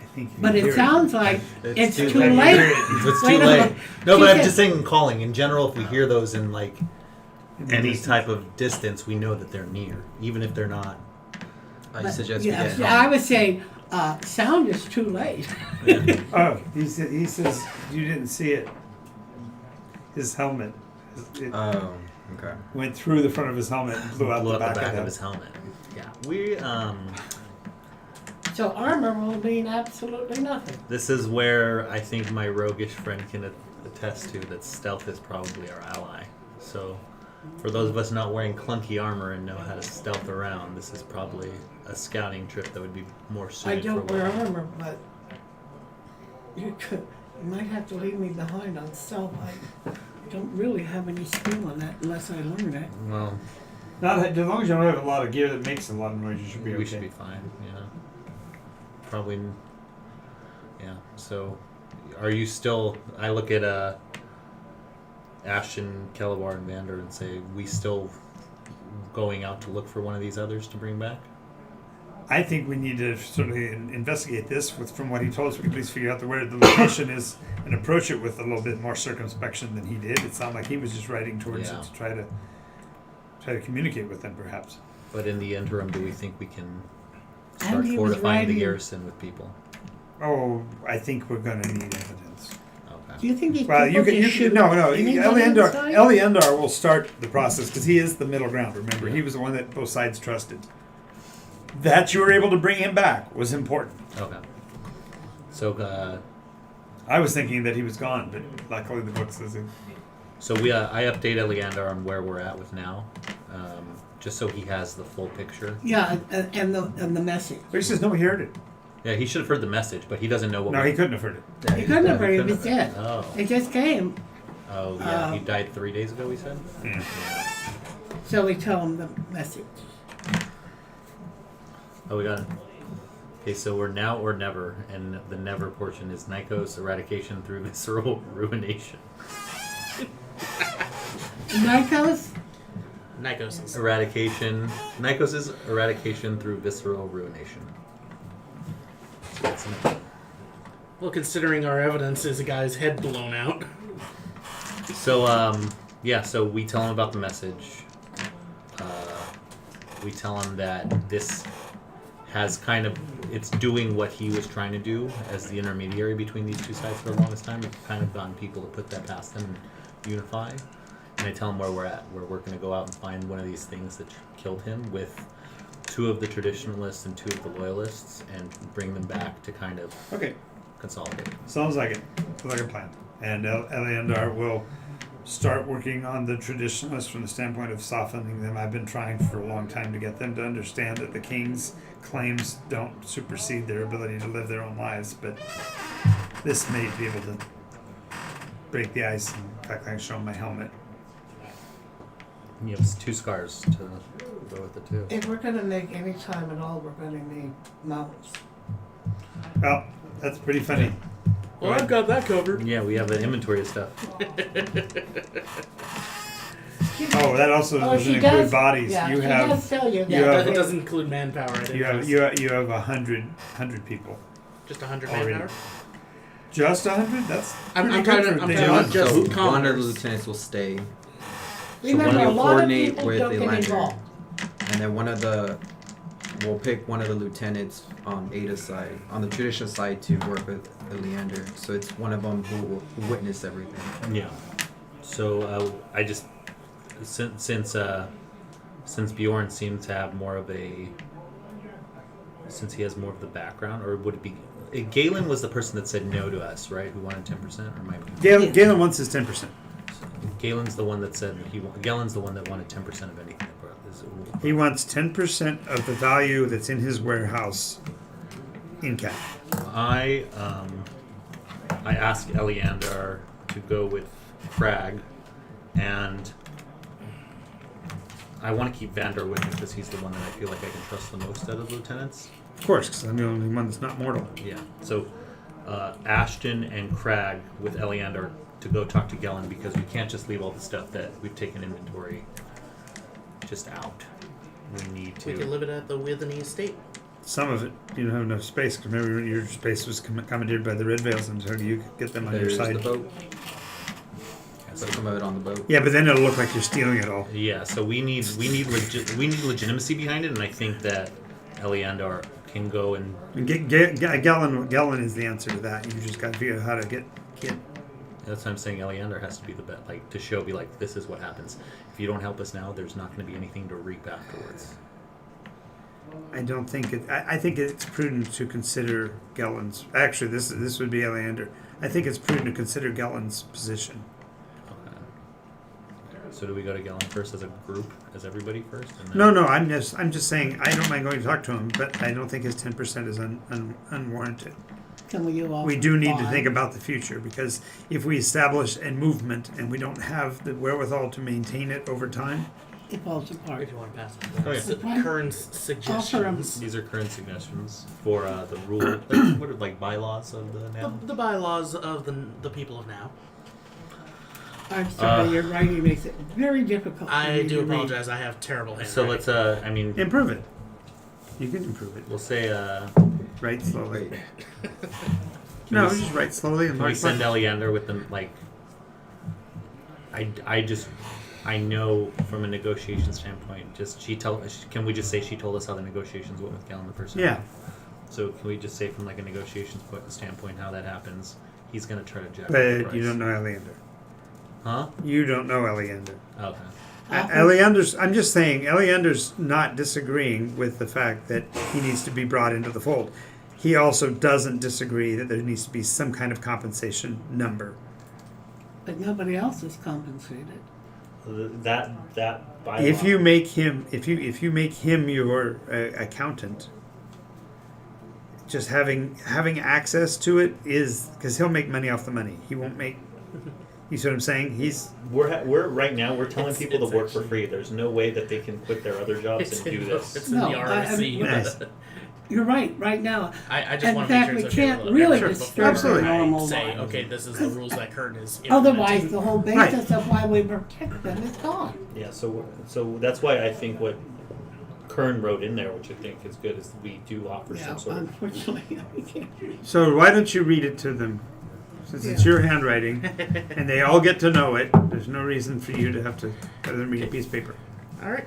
I think you but can it hear sounds like it's too late. late. It's Wait too a late. minute. No, She but I'm said- just saying in calling. In general, if we hear those in like In the any distance. type of distance, we know that they're near, even if they're not. I But, suggest yeah, we get I was saying, sound is too late. Oh, he says you didn't see it. His helmet. It Oh, okay. went through the front of his helmet and blew out Blew the out back, the back of of his helmet. Yeah, we So armor will mean absolutely nothing. This is where I think my roguish friend can attest to that stealth is probably our ally. So, for those of us not wearing clunky armor and know how to stealth around, this is probably a scouting trip that would be more I suited don't for wear what- armor, but you might have to leave me behind on stealth. I don't really have any skill on that unless I learn it. Well, Not as long as you don't have a lot of gear that makes a lot of noise, you should be okay. we should be fine. Yeah, probably. Yeah. So, are you still? I look at Ashton, Kellebar, and Vander and say, we still going out to look for one of these others to bring back? I think we need to sort of investigate this. From what he told us, we can at least figure out where the location is and approach it with a little bit more circumspection than he did. It sounded like he was just riding towards Yeah. it to try to communicate with them, perhaps. But in the interim, do we think we can start And he was fortifying the riding- garrison with people? Oh, I think we're going to need evidence. Okay. Do you think these Well, people you can just shoot no. anybody Eliandar inside? will start the process because he is the middle ground. Remember, he was the one that both sides trusted. That you were able to bring him back was important. Okay. So, I was thinking that he was gone, but luckily the book says it. so I update Eliandar on where we're at with now, just so he has the full picture. Yeah, and the message. But he says no, he heard it. Yeah, he should have heard the message, but he doesn't know what. No, he couldn't have heard it. He couldn't have heard it. He was dead. Oh. It just came, Oh yeah, he died 3 days ago. We said. Yeah. so we tell him the message. Oh, we got it. Okay, so we're now or never, and the never portion is Nycos eradication through visceral ruination. Nycos? Nycos. Eradication. Nycos is eradication through visceral ruination. So that's it. Well, considering our evidence is a guy's head blown out. So, yeah, so we tell him about the message. We tell him that this has kind of, it's doing what he was trying to do as the intermediary between these two sides for the longest time. It's kind of gotten people to put that past them and unify. And I tell him where we're at, where we're going to go out and find one of these things that killed him with 2 of the traditionalists and 2 of the loyalists and bring them back to kind of Okay, consolidate. sounds like it. Sounds like a plan. And Eliandar will start working on the traditionalists from the standpoint of softening them. I've been trying for a long time to get them to understand that the king's claims don't supersede their ability to live their own lives, but this may be able to break the ice. And in fact, I can show them my helmet. You have 2 scars to go with it too. If we're gonna make any time at all, we're gonna need mounts. Well, that's pretty funny. Well, I've got that covered. Yeah, we have an inventory of stuff. Oh, that also Oh, doesn't she include does. bodies. Yeah, you she have does tell you that. you have- It doesn't include manpower. I didn't you have notice. you have 100 people. Just 100 already. manpower. Just 100? That's I'm pretty talking- good I'm for talking day about one. just so one of the commoners. lieutenants will stay, Remember, one a will lot of coordinate people with don't the get lander. involved. and then we'll pick one of the lieutenants on Ada's side, on the traditional side, to work with the Leander. So it's one of them who will witness everything. Yeah. So I just since Bjorn seems to have more of a since he has more of the background, or would it be Galen was the person that said no to us, right? Who wanted 10%, or am I? Galen wants his 10%. Galen's the one that said Galen's the one that wanted 10% of anything. He wants 10% of the value that's in his warehouse in cash. I asked Eleander to go with Crag, and I want to keep Vander with me because he's the one that I feel like I can trust the most out of the lieutenants. Of course, because I'm the only one that's not mortal. Yeah. So Ashton and Crag with Eleander to go talk to Gellin, because we can't just leave all the stuff that we've taken inventory just out. We need We can to. live it at the Withany estate. Some of it, you don't have enough space. 'Cause remember, your space was commandeered by the Red Veils, and so you could get them on your There's side. the boat. Put some of it on the boat. Yeah, but then it'll look like you're stealing it all. Yeah. So we need legitimacy behind it, and I think that Eleander can go and And Gallon is the answer to that. You just got to figure out how to get. that's what I'm saying. Eleander has to be the bet, like to show, be like, this is what happens. If you don't help us now, there's not going to be anything to reap afterwards. I don't think it. I think it's prudent to consider Gellon's. Actually, this would be Eleander. I think it's prudent to consider Gellon's position. Okay. So do we go to Gellin first as a group, as everybody first? And then... No. I'm just saying I don't mind going to talk to him, but I don't think his 10% is unwarranted. Can we all We do need to comply? think about the future, because if we establish a movement and we don't have the wherewithal to maintain it over time, It falls apart. If you want to pass it. Oh, yeah. That's the current suggestions. These are current suggestions for the rule. What are bylaws of the now? The bylaws of the people of now. I'm sorry, your writing makes it very difficult. for I me do to read. apologize. I have terrible handwriting. So let's. I mean, improve it. You can improve it. we'll say. Write slowly. Wait. No, we- just write slowly and Can we mark send buttons. Eleander with them? Like, I know from a negotiation standpoint. Can we just say she told us how the negotiations went with Gallon the first time? Yeah. So can we just say from like a negotiations standpoint how that happens? He's gonna try to jack up the But price. you don't know Eleander. Huh? You don't know Eleander. Okay. Eleander's. I'm just saying, Eleander's not disagreeing with the fact that he needs to be brought into the fold. He also doesn't disagree that there needs to be some kind of compensation number. But nobody else is compensated. That bylaw. If you make him your accountant, just having access to it is because he'll make money off the money. He won't make. You see what I'm saying? We're right now we're telling It's- people to it's work for actually- free. There's no way that they can quit their other jobs It's and do in, this. it's in No, the RSC. Nice. You're right now. I just In want to make fact, sure we it's okay can't with really everyone disturb Absolutely. the I normal say, law. okay, this is the rules that Kern is Otherwise, implementing. the whole basis of why we protect them is gone. Yeah, so that's why I think what Kern wrote in there, which I think is good, is we do offer Yeah, some sort of. unfortunately, we can't. So why don't you read it to them? Since it's Yeah. your handwriting, and they all get to know it, there's no reason for you to have to let them read a piece of paper. All right.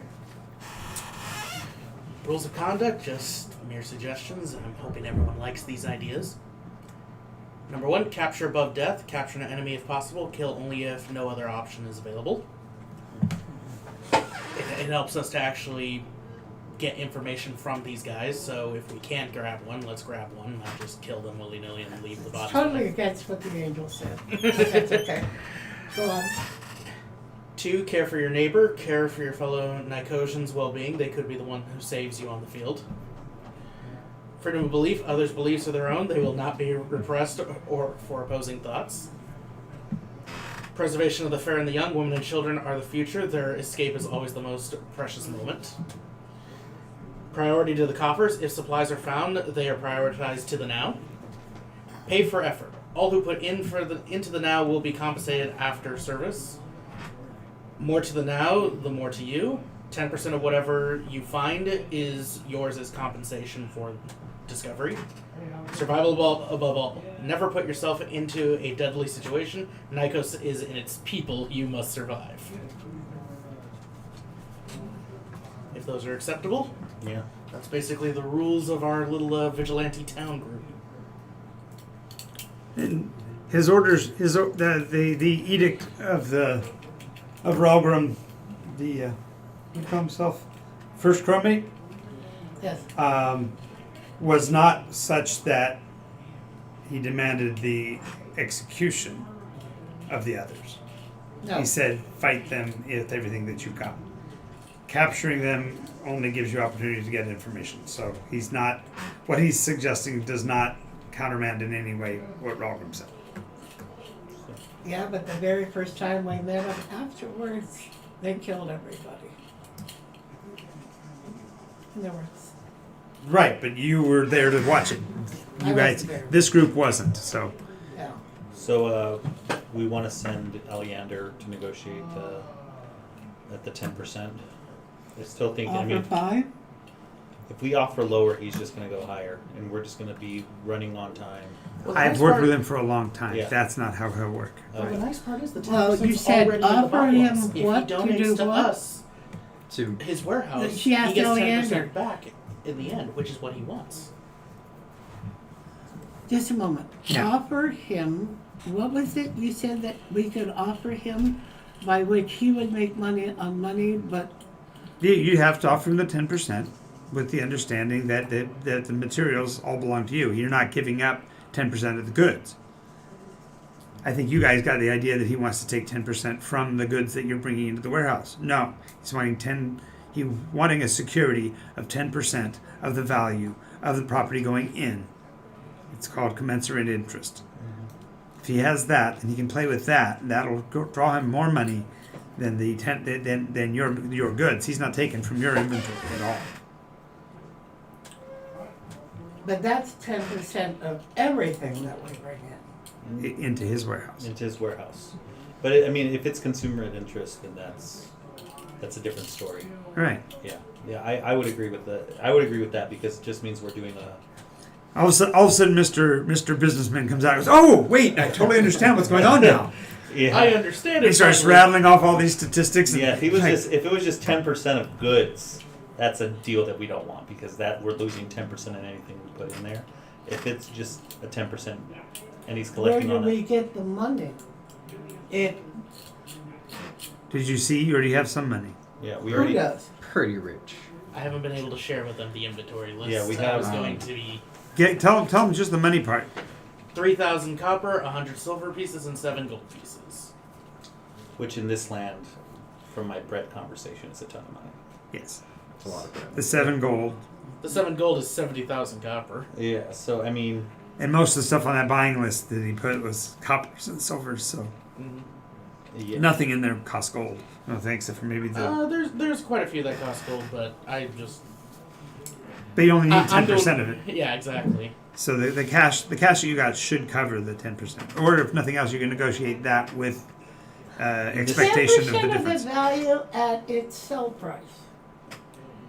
Rules of conduct, just mere suggestions, and I'm hoping everyone likes these ideas. Number 1, capture above death. Capture an enemy if possible. Kill only if no other option is available. It helps us to actually get information from these guys, so if we can't grab one, let's grab one, not just kill them willy-nilly and leave the body. Totally against what the angel said. But that's okay. Go on. 2, care for your neighbor. Care for your fellow Nycosians' well-being. They could be the one who saves you on the field. Freedom of belief. Others' beliefs are their own. They will not be repressed or for opposing thoughts. Preservation of the fair and the young. Women and children are the future. Their escape is always the most precious moment. Priority to the coffers. If supplies are found, they are prioritized to the now. Pay for effort. All who put into the now will be compensated after service. more to the now, the more to you. 10% of whatever you find is yours as compensation for discovery. Survival above all. Never put yourself into a deadly situation. Nycos is in its people. You must survive. If those are acceptable, Yeah. that's basically the rules of our little vigilante town group. And his orders, the edict of Ralgrim, he called himself first crewmate, Yes. was not such that he demanded the execution of the others. No. He said, fight them with everything that you got. Capturing them only gives you opportunity to get information. So he's not, what he's suggesting does not countermand in any way what Ralgrim said. Yeah, but the very first time we met them afterwards, they killed everybody. In other words, Right, but you were there to watch it. I You guys, wasn't there. this group wasn't, so. yeah. So we want to send Aleander to negotiate at the 10%. I still think. I Offer mean, 5? if we offer lower, he's just going to go higher, and we're just going to be running on time. Well, the I've nice worked part- with him for a long time. Yeah. That's not how he'll work. Well, the nice part is the 10% Well, you said already in the offer him bylaws. If what he to donates do to what? us To his warehouse, She asked he gets Oleander. 10% back in the end, which is what he wants. Just a moment. Yeah. Offer him, what was it you said that we could offer him by which he would make money on money, but You have to offer him the 10% with the understanding that the materials all belong to you. You're not giving up 10% of the goods. I think you guys got the idea that he wants to take 10% from the goods that you're bringing into the warehouse. No, he's wanting a security of 10% of the value of the property going in. It's called commensurate interest. If he has that, and he can play with that, that'll draw him more money than than your goods. He's not taken from your inventory at all. but that's 10% of everything that we bring in. Into his warehouse. Into his warehouse. But I mean, if it's consumer interest, then that's a different story. Right. Yeah. I would agree with that. I would agree with that because it just means we're doing a. All of a sudden, Mr. Businessman comes out and goes, "Oh, wait! I totally understand what's going on now." Yeah. I understand it. He starts totally. rattling off all these statistics. And Yeah, if it was like, just 10% of goods, that's a deal that we don't want because that we're losing 10% in anything we put in there. If it's just a 10% and he's Where collecting do on we it, get the money? It, did you see? You already have some money. yeah, we who already. does? pretty rich. I haven't been able to share with them the inventory list. Yeah, we I have, was going to be Tell him just the money part. 3,000 copper, 100 silver pieces, and 7 gold pieces. Which in this land, from my bread conversation, is a ton of money. Yes. It's a lot of bread. The 7 gold. The 7 gold is 70,000 copper. Yeah, so I mean, And most of the stuff on that buying list that he put was coppers and silvers, so yeah. nothing in there cost gold. No thanks, except for maybe the. There's quite a few that cost gold, but I just But you only need I'm 10% of it. Yeah, exactly. So the cash that you got should cover the 10%. Or if nothing else, you can negotiate that with expectation of the 10% of the difference. value at its sell price.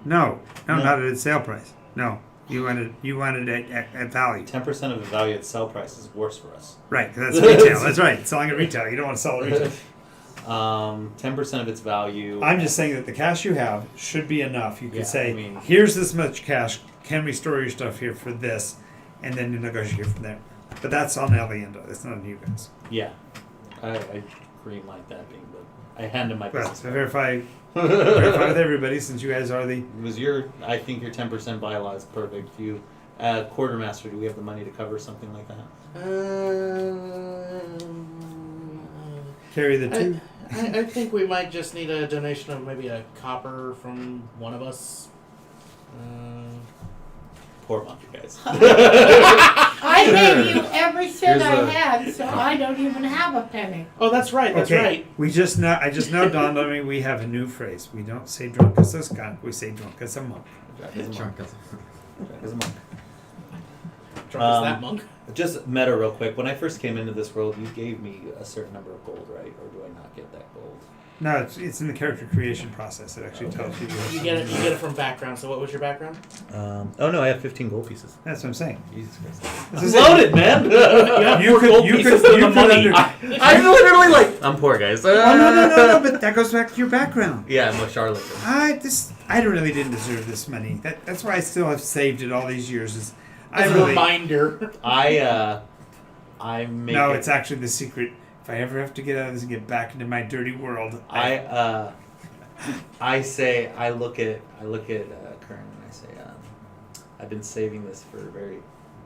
No, No. not at its sale price. No, you wanted it at value. 10% of the value at sell price is worse for us. Right, 'cause that's retail. That's right. Selling at retail. You don't want to sell at retail. 10% of its value. I'm just saying that the cash you have should be enough. You could Yeah, say, I mean- here's this much cash. Can we store your stuff here for this? And then you negotiate from there. But that's on Aliendo. That's not on you guys. Yeah, I green light that being, but I hand him my But business. to verify with everybody, since you guys are the. I think your 10% bylaw is perfect. You, quartermaster, do we have the money to cover something like that? Carry the two. I think we might just need a donation of maybe a copper from one of us. Poor Monty, guys. I gave you every cent I Here's a- had, so I don't even have a penny. Oh, that's right. That's Okay, right. I just know dawned on me we have a new phrase. We don't say drunk as a skunk, we say drunk as a monk. Jack is a monk. Drunk as Jack is a monk. drunk is that monk? Just meta real quick. When I first came into this world, you gave me a certain number of gold, right? Or do I not get that gold? No, it's in the character creation process. It actually tells you. You get it from background. So what was your background? Oh no, I have 15 gold pieces. That's what I'm saying. Jesus Christ. That's what I'm saying. Loaded, man. You could under- I'm literally like, I'm poor, guys. Oh no! But that goes back to your background. Yeah, I'm a charlatan. I really didn't deserve this money. That's why I still have saved it all these years. As a reminder. I make No, it, it's actually the secret. If I ever have to get out of this and get back into my dirty world, I look at Kern and I say, I've been saving this for a very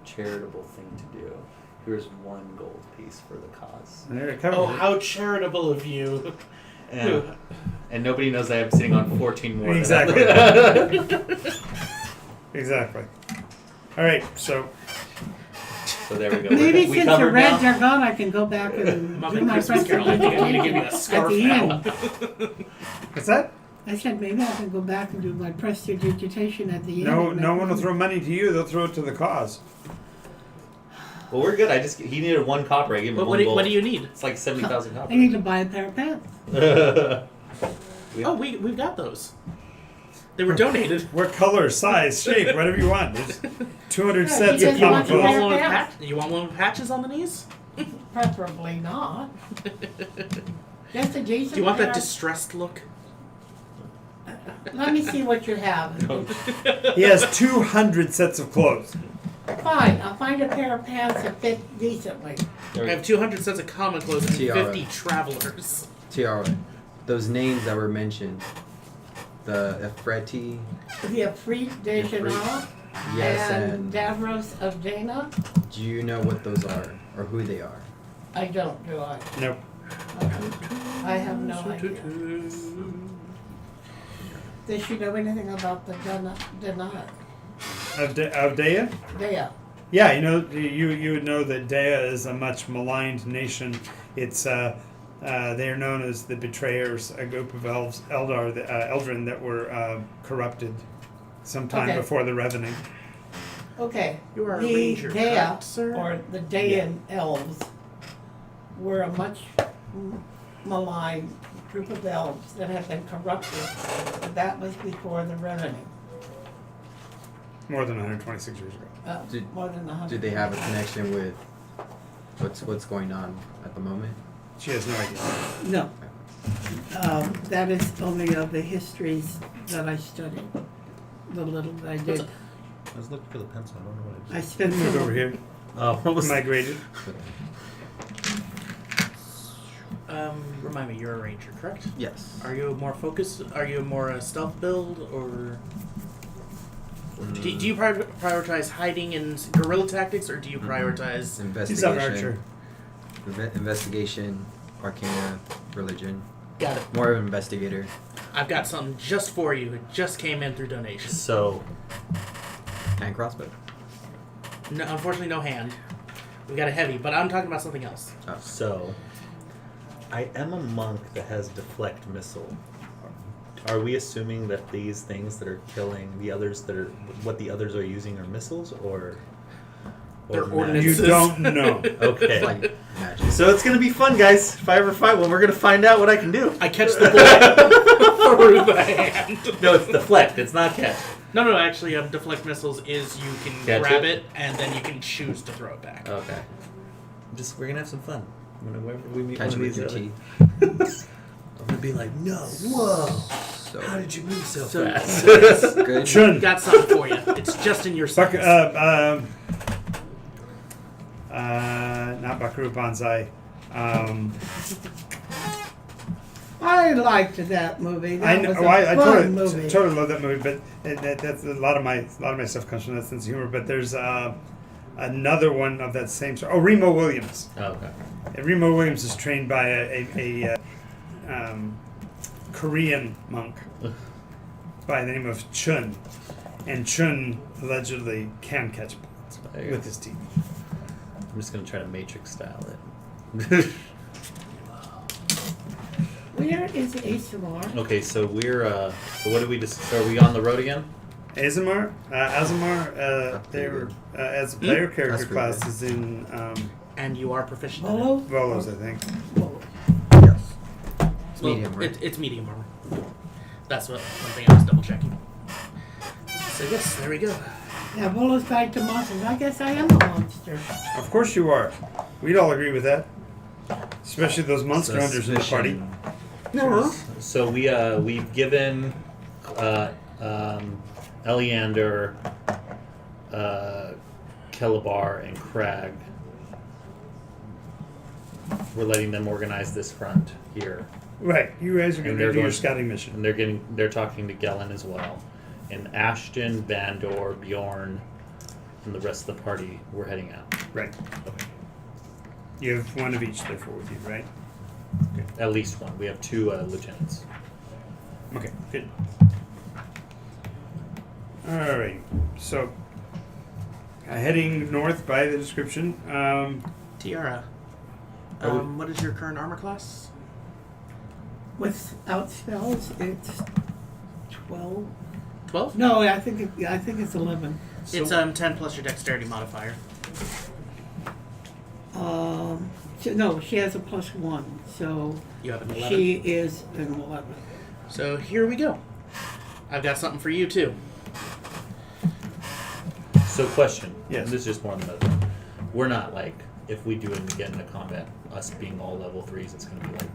charitable thing to do. Here's 1 gold piece for the cause. there it comes. Oh, how charitable of you. And nobody knows I am sitting on 14 more. Exactly. Than Exactly. All right, so So there we go. Maybe we since the covered Reds now? are gone, I can go back and Mom do and my Christmas Carol, I think I need to give you a prestidigitation scarf at the now. end. what's that? I said maybe I can go back and do my prestidigitation at the end. No and one make will throw money to you. They'll throw it to the cause. Well, we're good. He needed 1 copper. I gave him But 1 gold. what do you need? It's like 70,000 I need copper. to buy a pair of pants. Oh, we've got those. They were donated. What color, size, shape, whatever you want. There's 200 Yeah, sets he of doesn't comic want to You wear books. want one with pants. you want one with patches on the knees? Preferably not. Just a decent Do you want that pair. distressed look? Let me see what you have. He has 200 sets of clothes. Fine, I'll find a pair of pants that fit decently. There I we have go. 200 sets of common clothes and Tiara. 50 travelers. Tiara, those names that were mentioned, the Efreti, The Afrit de Janal yes, and and Davros of Dana. do you know what those are or who they are? I don't, do I? Nope. I have no idea. Does she know anything about the Dana? Of Dea? Dea. Yeah, you would know that Dea is a much maligned nation. It's they are known as the Betrayers, a group of Eldrin that were corrupted sometime Okay. before the Revening. Okay. You are a The ranger, Dea, correct, sir? or the Daean elves, were a much maligned group of elves that had been corrupted. But that was before the Revening. More than 126 years ago. Did- More than 100. Do they have a connection with what's going on at the moment? She has no idea. No. That is only of the histories that I studied. The little that I did. I was looking for the pencil. I don't know what it I is. spent Move over here. Oh, what was Migrated. Remind me, you're a ranger, correct? Yes. Are you more focused? Are you more a stealth build, or do you prioritize hiding and guerrilla tactics, or do you prioritize? He's an Investigation, archer. investigation, arcana, religion. Got it. More of an investigator. I've got something just for you. It just came in through donation. So, Hand crossbow. No, unfortunately, no hand. We got a heavy, but I'm talking about something else. so, I am a monk that has deflect missile. Are we assuming that these things that are killing the others, what the others are using, are missiles, or They're magic? ordnance. You don't know. Okay. Like magic. So it's gonna be fun, guys. If I ever fight one, we're gonna find out what I can do. I catch the bullet through the hand. No, it's deflect. It's not catch. No, actually, deflect missiles is you can Catch grab it? it and then you can choose to throw it back. Okay. We're gonna have some fun. Whenever we meet Catch one it of with these, your other- teeth. I'm gonna be like, no, whoa, So how did you move so So- fast? good. Chun. Got something for you. It's just in your Buck, size. not Buckaroo Banzai. I liked that movie. That I know. was Oh, a I fun movie. totally love that movie. But that's a lot of my stuff comes from that sense of humor. But there's another one of that same sort. Oh, Remo Williams. Oh, okay. And Remo Williams is trained by a Korean monk by the name of Chun, and Chun allegedly can catch bullets There you with go. his teeth. I'm just gonna try to Matrix style it. Where is ASMR? Okay, so we're so what do we just? So are we on the road again? Azamar, they were as a player character That's pretty class good. is in And you are proficient in it. Volo? Volos, I think. Yes. It's Well, medium, right? It's medium armor. That's one thing I was double checking. So yes, there we go. Yeah, Volo's back to monsters. I guess I am a monster. Of course you are. We'd all agree with that. Especially those monster hunters in the party. No. So we've given Eleander, Kelabar, and Crag. We're letting them organize this front here, Right. You guys are going And to they're do your going- scouting mission. and they're talking to Gellin as well, and Ashton, Bandor, Bjorn, and the rest of the party. We're heading out. Right. You have one of each, therefore, with you, right? At least one. We have 2 lieutenants. Okay, good. Alright, so heading north by the description. Tiara. Are we- What is your current armor class? Without spells, it's 12. 12? No, I think it's 11. It's 10 plus your dexterity modifier. No, she has a +1, so You have an 11. she is an 11. So here we go. I've got something for you too. So question. Yes. This is just more than another. We're not like, if we do get into combat, us being all level 3s, it's going to be like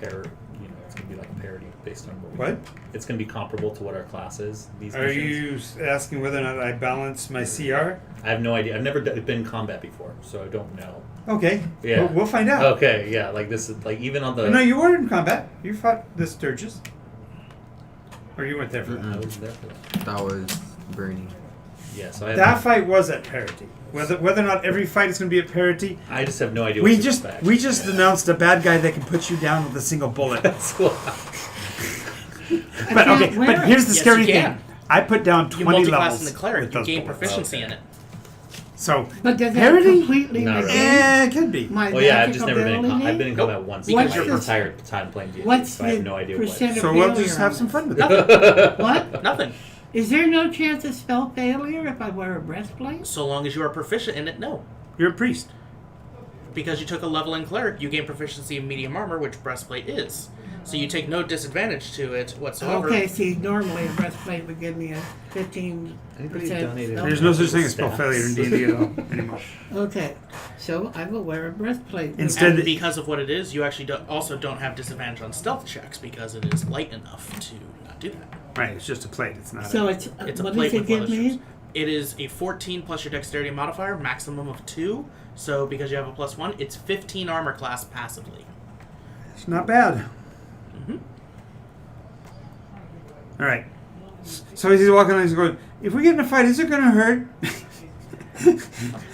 it's going to be like parity based on what we What? do. It's going to be comparable to what our class is. These Are missions. you asking whether or not I balance my CR? I have no idea. I've never been in combat before, so I don't know. Okay. Yeah. We'll find out. Okay, yeah, like this is like even on the. No, you were in combat. You fought the Sturgis. Or you weren't there for that. I was there for that. That was Bernie. Yeah, so I have. That fight was at parity. Whether or not every fight is going to be at parity, I just have no idea. we what to just expect. announced a bad guy that can put you down with a single bullet. That's cool. But can't okay, wear but it. here's the Yes, scary you thing. can. I put down You 20 multiclass levels in the with cleric. You those gain bullets. proficiency Okay. in it. So But does that parity? completely Not negate really. It could be. my Well, yeah, I've magic just never been. In ability? I've been in combat once Because because you're you're pers- retired time playing D&D, What's so I have the no idea percent what. of So we'll failure just have on some it? fun with it. What? Nothing. Is there no chance of spell failure if I wear a breastplate? So long as you are proficient in it, no. You're a priest. Because you took a level in cleric, you gain proficiency in medium armor, which breastplate is. So you take no disadvantage to it whatsoever. Okay, see, normally a breastplate would give me a 15%. Anybody donated? There's no such thing as spell Stats. failure in D&D at all anymore. Okay, so I will wear a breastplate. Instead- And because of what it is, you actually also don't have disadvantage on stealth checks because it is light enough to not do that. Right, it's just a plate. It's not. So it's It's a what plate does it with give blisters. me? It is a 14 plus your dexterity modifier, maximum of 2. So because you have a +1, it's 15 armor class passively. It's not bad. Mhm. All right. So as he's walking along, he's going, if we get in a fight, is it going to hurt?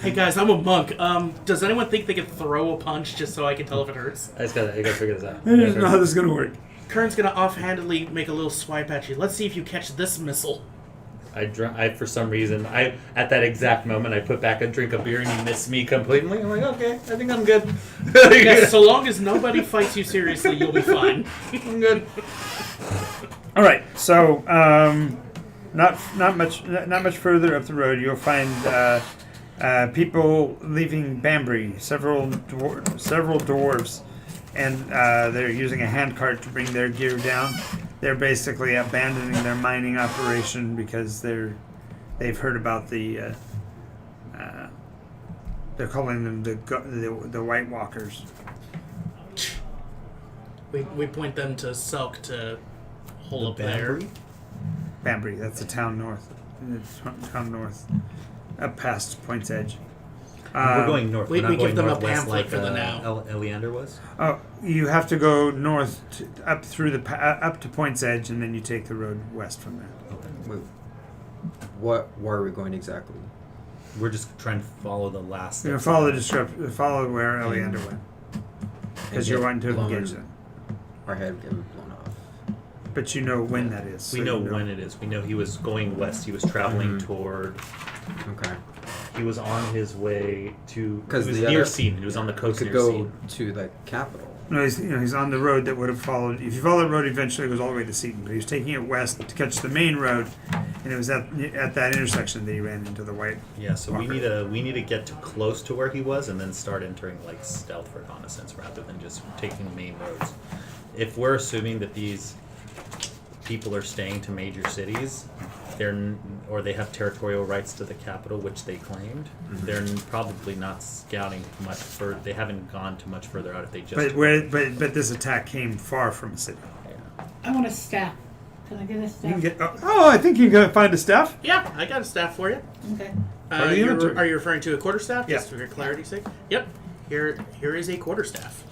Hey guys, I'm a monk. Does anyone think they can throw a punch just so I can tell if it hurts? I gotta figure this out. I don't know how this is going to work. Kern's gonna offhandedly make a little swipe at you. Let's see if you catch this missile. I for some reason, at that exact moment, I put back a drink of beer and he missed me completely. I'm like, okay, I think I'm good. Yes, so long as nobody fights you seriously, you'll be fine. I'm good. All right. So not much further up the road, you'll find people leaving Banbury. Several dwarves, and they're using a handcart to bring their gear down. They're basically abandoning their mining operation because they've heard about the. They're calling them the White Walkers. We point them to Selk to hole up there. Banbury, that's the town north. It's town north, up past Point's Edge. We're going north. we We're not give going them a northwest pamphlet like for the now. Eleander was. Oh, you have to go north up through up to Point's Edge, and then you take the road west from there. Wait, where are we going exactly? We're just trying to follow the last. You're gonna follow where Eleander went, because you're wanting to engage them. Our head getting blown off. But you know when that is. We so know you when it is. We know he was going west. He was traveling toward. Okay. He was on his way to. 'Cause He was the near other- Seaman. He was on the We coast could near go Seaman. to the capital. No, he's on the road that would have followed. If you follow the road, eventually it goes all the way to Seaton. But he was taking it west to catch the main road, and it was at that intersection that he ran into the white. Yeah, so we Walker. need to get to close to where he was and then start entering like stealth reconnaissance rather than just taking main roads. If we're assuming that these people are staying to major cities, or they have territorial rights to the capital, which they claimed, they're probably not scouting much further. They haven't gone to much further out if they just. But this attack came far from a city. Yeah. I want a staff. Can I get a staff? You can get. Oh, I think you can find a staff. Yeah, I got a staff for you. Okay. Part of the inventory. Are you referring to a quarterstaff? Yeah. Just for clarity's sake. Yep. Here is a quarterstaff.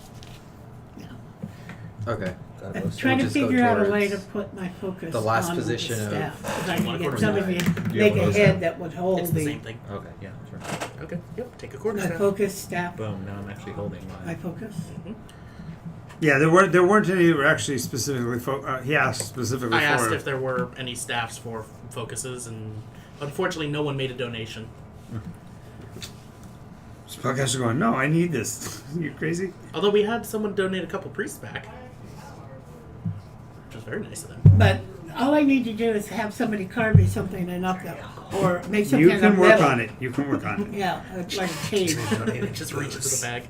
Okay. I'm trying to We'll just go figure out a way to towards put my focus the last on position the of- staff. If I You can want a get quarterstaff? somebody to Yeah, make one a of those head that would hold It's the same thing. Okay. Yeah. Sure. Okay. Yep. Take a my quarterstaff. focus staff. Boom. Now I'm actually holding My mine. focus. Yeah, there weren't any that were actually specifically. He asked specifically I for. asked if there were any staffs for focuses, and unfortunately, no one made a donation. Spellcasters are going. No, I need this. You crazy? Although we had someone donate a couple priests back, which was very nice of them. But all I need to do is have somebody carve me something and up that, or make something You out can of work metal. on it. You can work on it. Yeah, it's like a cage. Just reach into the bag.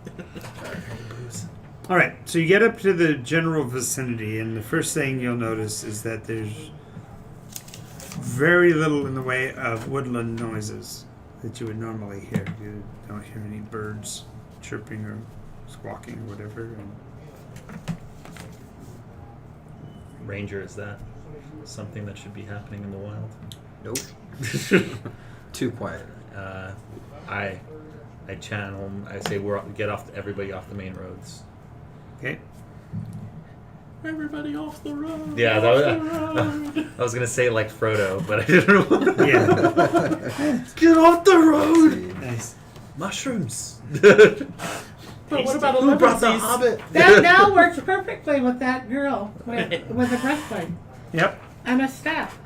All right, so you get up to the general vicinity, and the first thing you'll notice is that there's very little in the way of woodland noises that you would normally hear. You don't hear any birds chirping or squawking or whatever. And Ranger, is that something that should be happening in the wild? Nope. Too quiet. I channel. I say get everybody off the main roads. okay, Everybody off the road. Yeah, off that was, the road. I was gonna say like Frodo, but I didn't know. yeah, Get off the road! nice. Mushrooms. But what about Who brought the elephants? Hobbit? That now works perfectly with that girl with a breastplate Yep. and a staff.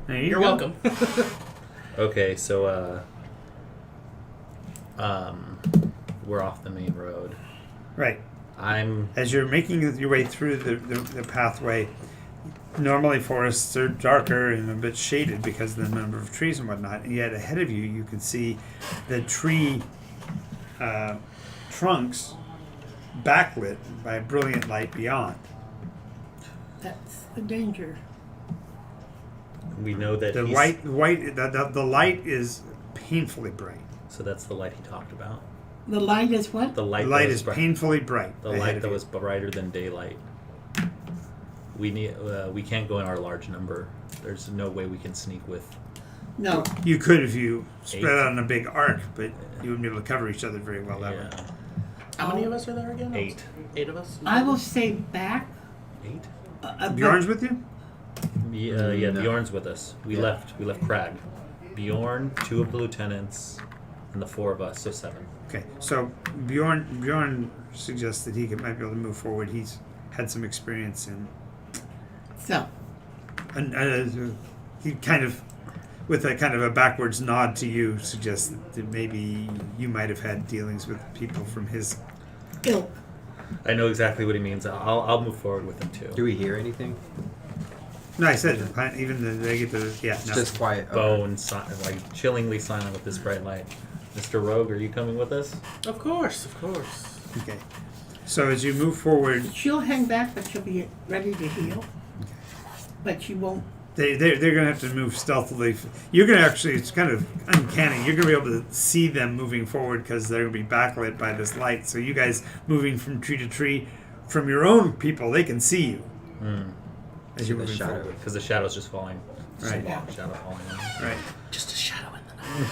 There you You're go. welcome. Okay, so we're off the main road. Right. I'm As you're making your way through the pathway, normally forests are darker and a bit shaded because of the number of trees and whatnot. And yet ahead of you, you can see the tree trunks backlit by brilliant light beyond. That's the danger. we know that The the light is painfully bright. So that's the light he talked about. The light is what? The light. The light that was is bright- painfully bright. The ahead light of that you. was brighter than daylight. We can't go in our large number. There's no way we can sneak with. No. You could if you spread 8. out on a big arc, but you wouldn't be able to cover each other very well that way. Yeah, How many of us are there again? 8. 8 of us. I will stay back. 8. But Bjorn's with you? Yeah, No. Bjorn's with us. We left Crag. Bjorn, 2 of the lieutenants, and the 4 of us, so 7. Okay, so Bjorn suggests that he might be able to move forward. He's had some experience in, so and he kind of, with a kind of a backwards nod to you, suggests that maybe you might have had dealings with people from his. ilk. I know exactly what he means. I'll move forward with him too. Do we hear anything? No, I said even they get the It's no. just quiet. Okay. Bone, like chillingly silent with this bright light. Mr. Rogue, are you coming with us? Of course, of course. Okay, so as you move forward, She'll hang back, but she'll be ready to heal. But she won't. they're gonna have to move stealthily. You're gonna actually, it's kind of uncanny. You're gonna be able to see them moving forward because they're gonna be backlit by this light. So you guys moving from tree to tree, from your own people, they can see you as you're The moving shadow. forward. Because the shadow's just falling. Just a Right. long shadow falling on Right. Just a shadow in the night.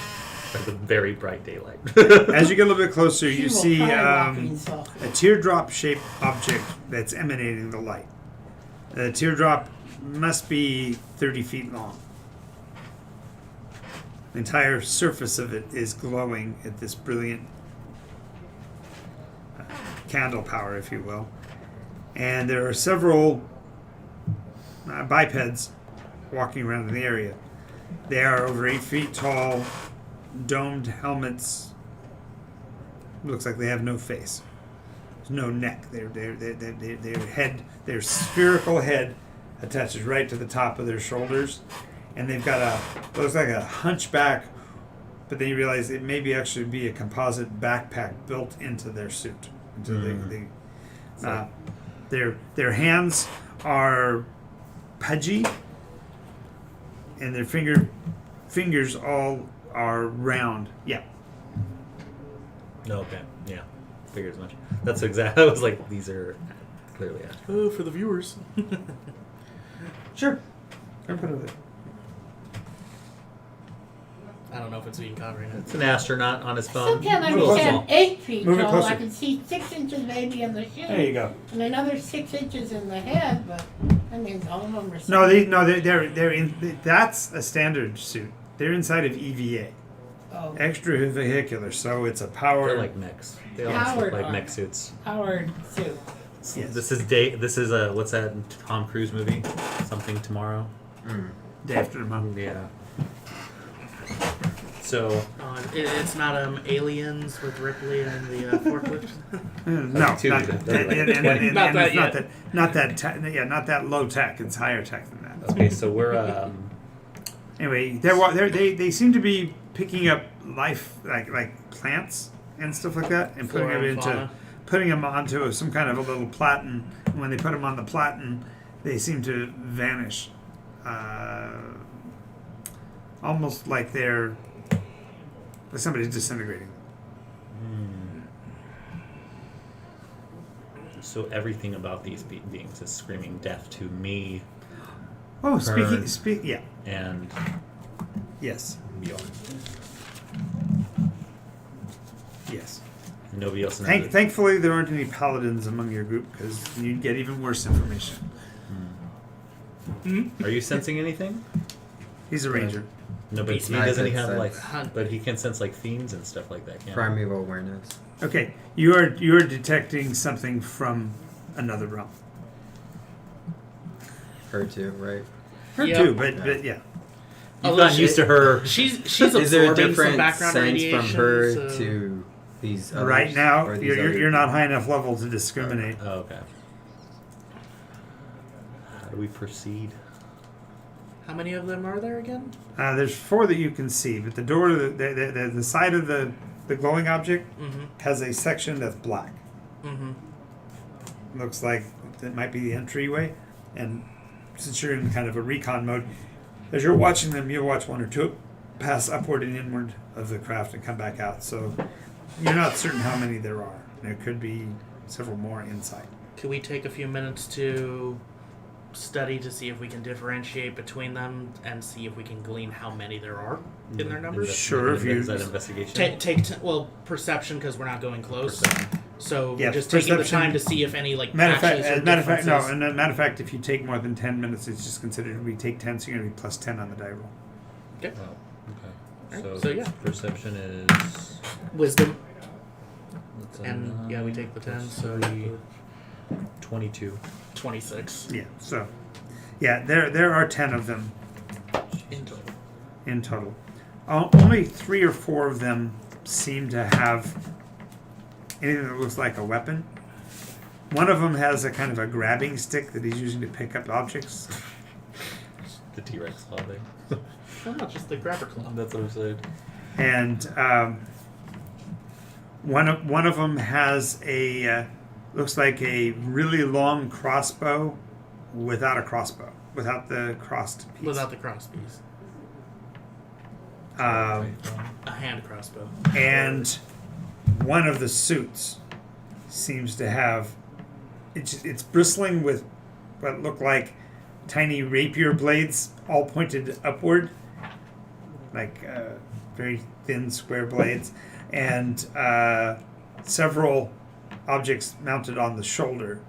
by the very bright daylight. As you get a little bit closer, She you will see try walking softly. a teardrop-shaped object that's emanating the light. The teardrop must be 30 feet long. The entire surface of it is glowing at this brilliant candle power, if you will. And there are several bipeds walking around in the area. They are over 8 feet tall, domed helmets. Looks like they have no face. There's no neck. Their head, their spherical head attaches right to the top of their shoulders, and they've got looks like a hunchback, but then you realize it may be actually be a composite backpack built into their suit. Into their hands are pudgy, and their fingers all are round. Yeah. No, okay. Yeah. Figured as much. That's exactly. I was like, these are clearly Oh, for the viewers. Sure. I'm good with it. I don't know if it's being covered. It's an astronaut on his I phone. still can't Move it understand closer. 8 feet Move it tall. closer. I can see 6 inches maybe in the shoe. There you go. And another 6 inches in the head, but I mean, all of them are. They're in. That's a standard suit. They're inside of EVA, Oh, extravehicular. So it's a power. They're like mechs. They all Howard look like arm. mech suits. Howard suit. Yes. This is a what's that Tom Cruise movie? Something Tomorrow. Day after tomorrow. Yeah. So It's not Aliens with Ripley and the forklift. No, Two, not, those are like and 20. Not that it's yet. not that low tech. It's higher tech than that. okay, so we're Anyway, they seem to be picking up life like plants and stuff like that, and Flora and fauna. putting them onto some kind of a little platen. And when they put them on the platen, they seem to vanish, almost like somebody's disintegrating. so everything about these beings is screaming death to me Oh, Burn. yeah, and yes, Bjorn. yes. Nobody else knows. Thankfully, there aren't any paladins among your group because you'd get even worse information. Are you sensing anything? He's a ranger. No, but he I doesn't can have sense. like, Hunt. but he can sense like fiends and stuff like that. Can't he? Primeval awareness. Okay, you are detecting something from another realm. Her too, right? Her Yep. too, but yeah. You've Although gotten used to her. She's Is there a absorbing some different background sense radiation. from her so- to these others? Right now, or these other you're not people? high enough level to discriminate. Oh, okay. How do we proceed? How many of them are there again? There's 4 that you can see, but the door, the side of the glowing object Mm-hmm. has a section that's black. Mm-hmm. Looks like that might be the entryway, and since you're in kind of a recon mode, as you're watching them, you'll watch 1 or 2 pass upward and inward of the craft and come back out. So you're not certain how many there are. There could be several more inside. Could we take a few minutes to study to see if we can differentiate between them and see if we can glean how many there are in their numbers? Sure, if you- Is that investigation? Well, perception because we're not going close. Perception. So Yeah, we're just taking the perception- time to see if any like Matter of fact, patches or matter of fact, no. differences. And matter of fact, if you take more than 10 minutes, it's just considered. We take 10, so you're gonna be plus 10 on the die roll. Oh, okay. Alright, so yeah. Perception is. Wisdom, That's and yeah, we take the 10, so 22. 26 Yeah. So, yeah, there are 10 of them in total. in total. Only 3 or 4 of them seem to have anything that looks like a weapon. One of them has a kind of a grabbing stick that he's using to pick up objects. The T-Rex claw thing. No, no, just the grabber claw. That's what I'm saying. And one of them has a looks like a really long crossbow without a crossbow, without the crossed piece. Without the crossbees. A hand crossbow. And one of the suits seems to have it's bristling with what look like tiny rapier blades, all pointed upward, like very thin square blades, and several objects mounted on the shoulder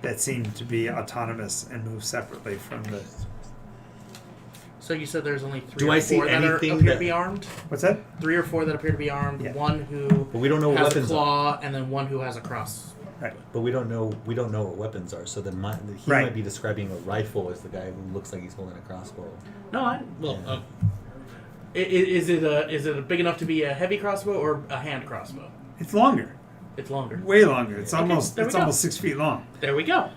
that seem to be autonomous and move separately from the. So you said there's only 3 Do or I see 4 that anything appear that- to be armed? What's that? 3 or 4 that appear to be armed. Yeah. One who But we don't know what has a weapons are. claw, and then one who has a cross. Right. But we don't know what weapons are. So then he Right. might be describing a rifle as the guy who looks like he's holding a crossbow. No, Yeah. is it a big enough to be a heavy crossbow or a hand crossbow? It's longer. It's longer. way longer. It's Okay, almost there we it's go. almost 6 feet long, There we go.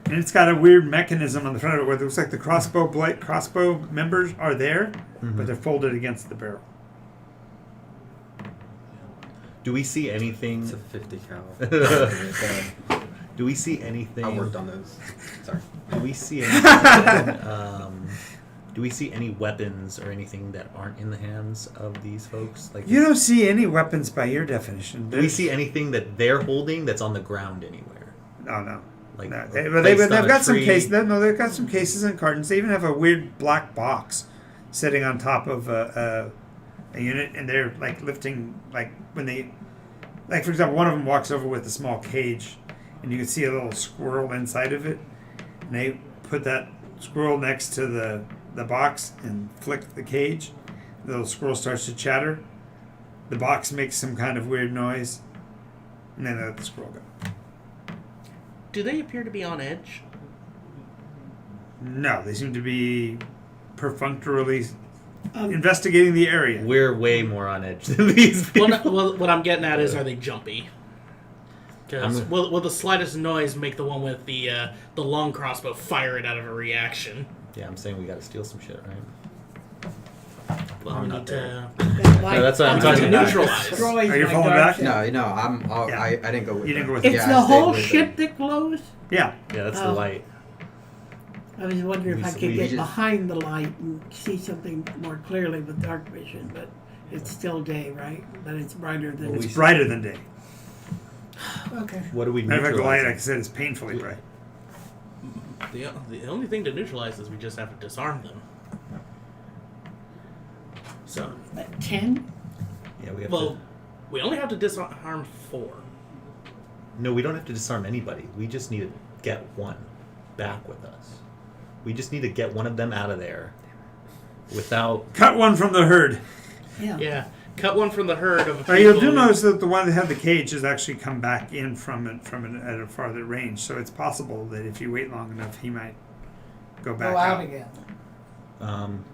and it's got a weird mechanism on the front of it where it looks like the crossbow members are there, but they're folded against the barrel. Do we see anything? It's a 50 cal. Do we see anything? I worked on those. Sorry. Do we see anything? Do we see any weapons or anything that aren't in the hands of these folks? Like, You don't see any weapons by your definition. do we see anything that they're holding that's on the ground anywhere? Oh no. Like, No, placed they've on a got some tree? cases. No, they've got some cases and cartons. They even have a weird black box sitting on top of a unit, and they're like lifting, like when they, like for example, one of them walks over with a small cage, and you can see a little squirrel inside of it, and they put that squirrel next to the box and flick the cage. The little squirrel starts to chatter. The box makes some kind of weird noise, and then they let the squirrel go. Do they appear to be on edge? No, they seem to be perfunctorily investigating the area. We're way more on edge than these people. Well, what I'm getting at is, are they jumpy? Because I'm- will the slightest noise make the one with the long crossbow fire it out of a reaction? Yeah, I'm saying we got to steal some shit, right? Well, we I'm not need there. to. that's what I'm talking talking about. about. Neutralize. Destroys Are you my falling dark back? side. No, Yeah. I didn't go with You didn't them. go with It's Yeah, the I stayed whole with ship them. that glows? Yeah. Yeah, that's Oh. the light. I was wondering if I We could get just- behind the light and see something more clearly with dark vision, but it's still day, right? But it's brighter than It's brighter than day. Okay. What do we Matter of fact, the light, neutralize? like I said, is painfully bright. The only thing to neutralize is we just have to disarm them. So, At 10? Yeah, we have well, to. we only have to disarm 4. No, we don't have to disarm anybody. We just need to get one back with us. We just need to get one of them out of there without. Cut one from the herd. Yeah. Yeah, cut one from the herd of. Now, you people. do notice that the one that had the cage has actually come back in from it at a farther range. So it's possible that if you wait long enough, he might go back Go out out. again.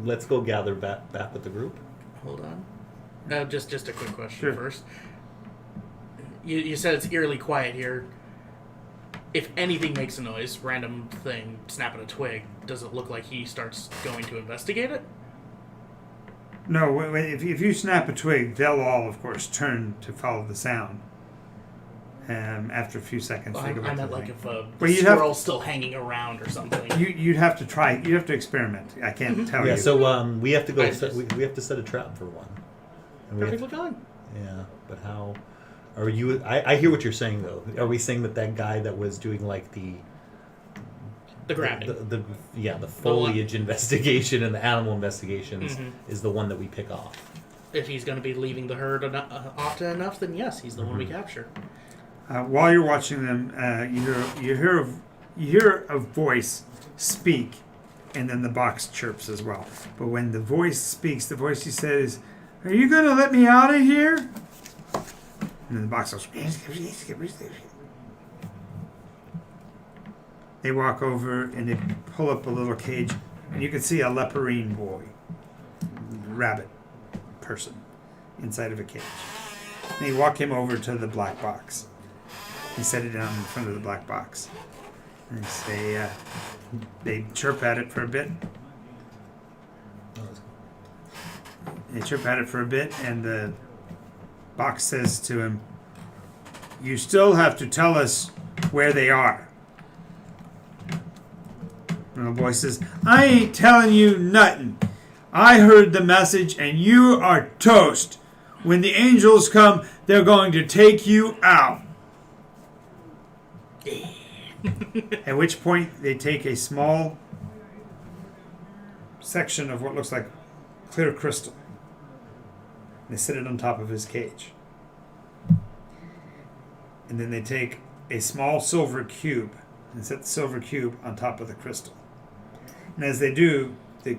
Let's go gather back with the group. Hold on. Just a quick question Sure. first. You said it's eerily quiet here. If anything makes a noise, random thing, snapping a twig, does it look like he starts going to investigate it? No, if you snap a twig, they'll all, of course, turn to follow the sound. After a few seconds, they go back I to meant the like thing. if a Well, you'd have- squirrel's still hanging around or something. You'd have to try. You'd have to experiment. I can't tell Yeah, you. so we have to go. I We have to set a trap for one. And we have Perfectly fine. Yeah, but how? Are you? I hear what you're saying though. Are we saying that guy that was doing like the grabbing. the foliage investigation and the animal investigations Mhm. is the one that we pick off? If he's going to be leaving the herd often enough, then yes, he's the one we capture. While you're watching them, you hear a voice speak, and then the box chirps as well. But when the voice speaks, the voice he says, "Are you going to let me out of here?" And then the box goes. They walk over and they pull up a little cage, and you can see a leporine boy, rabbit person, inside of a cage. And you walk him over to the black box. You set it down in front of the black box. And they chirp at it for a bit. They chirp at it for a bit, and the box says to him, "You still have to tell us where they are." And the boy says, "I ain't telling you nothing. I heard the message, and you are toast. When the angels come, they're going to take you out." At which point they take a small section of what looks like clear crystal. They set it on top of his cage. And then they take a small silver cube and set the silver cube on top of the crystal. And as they do, the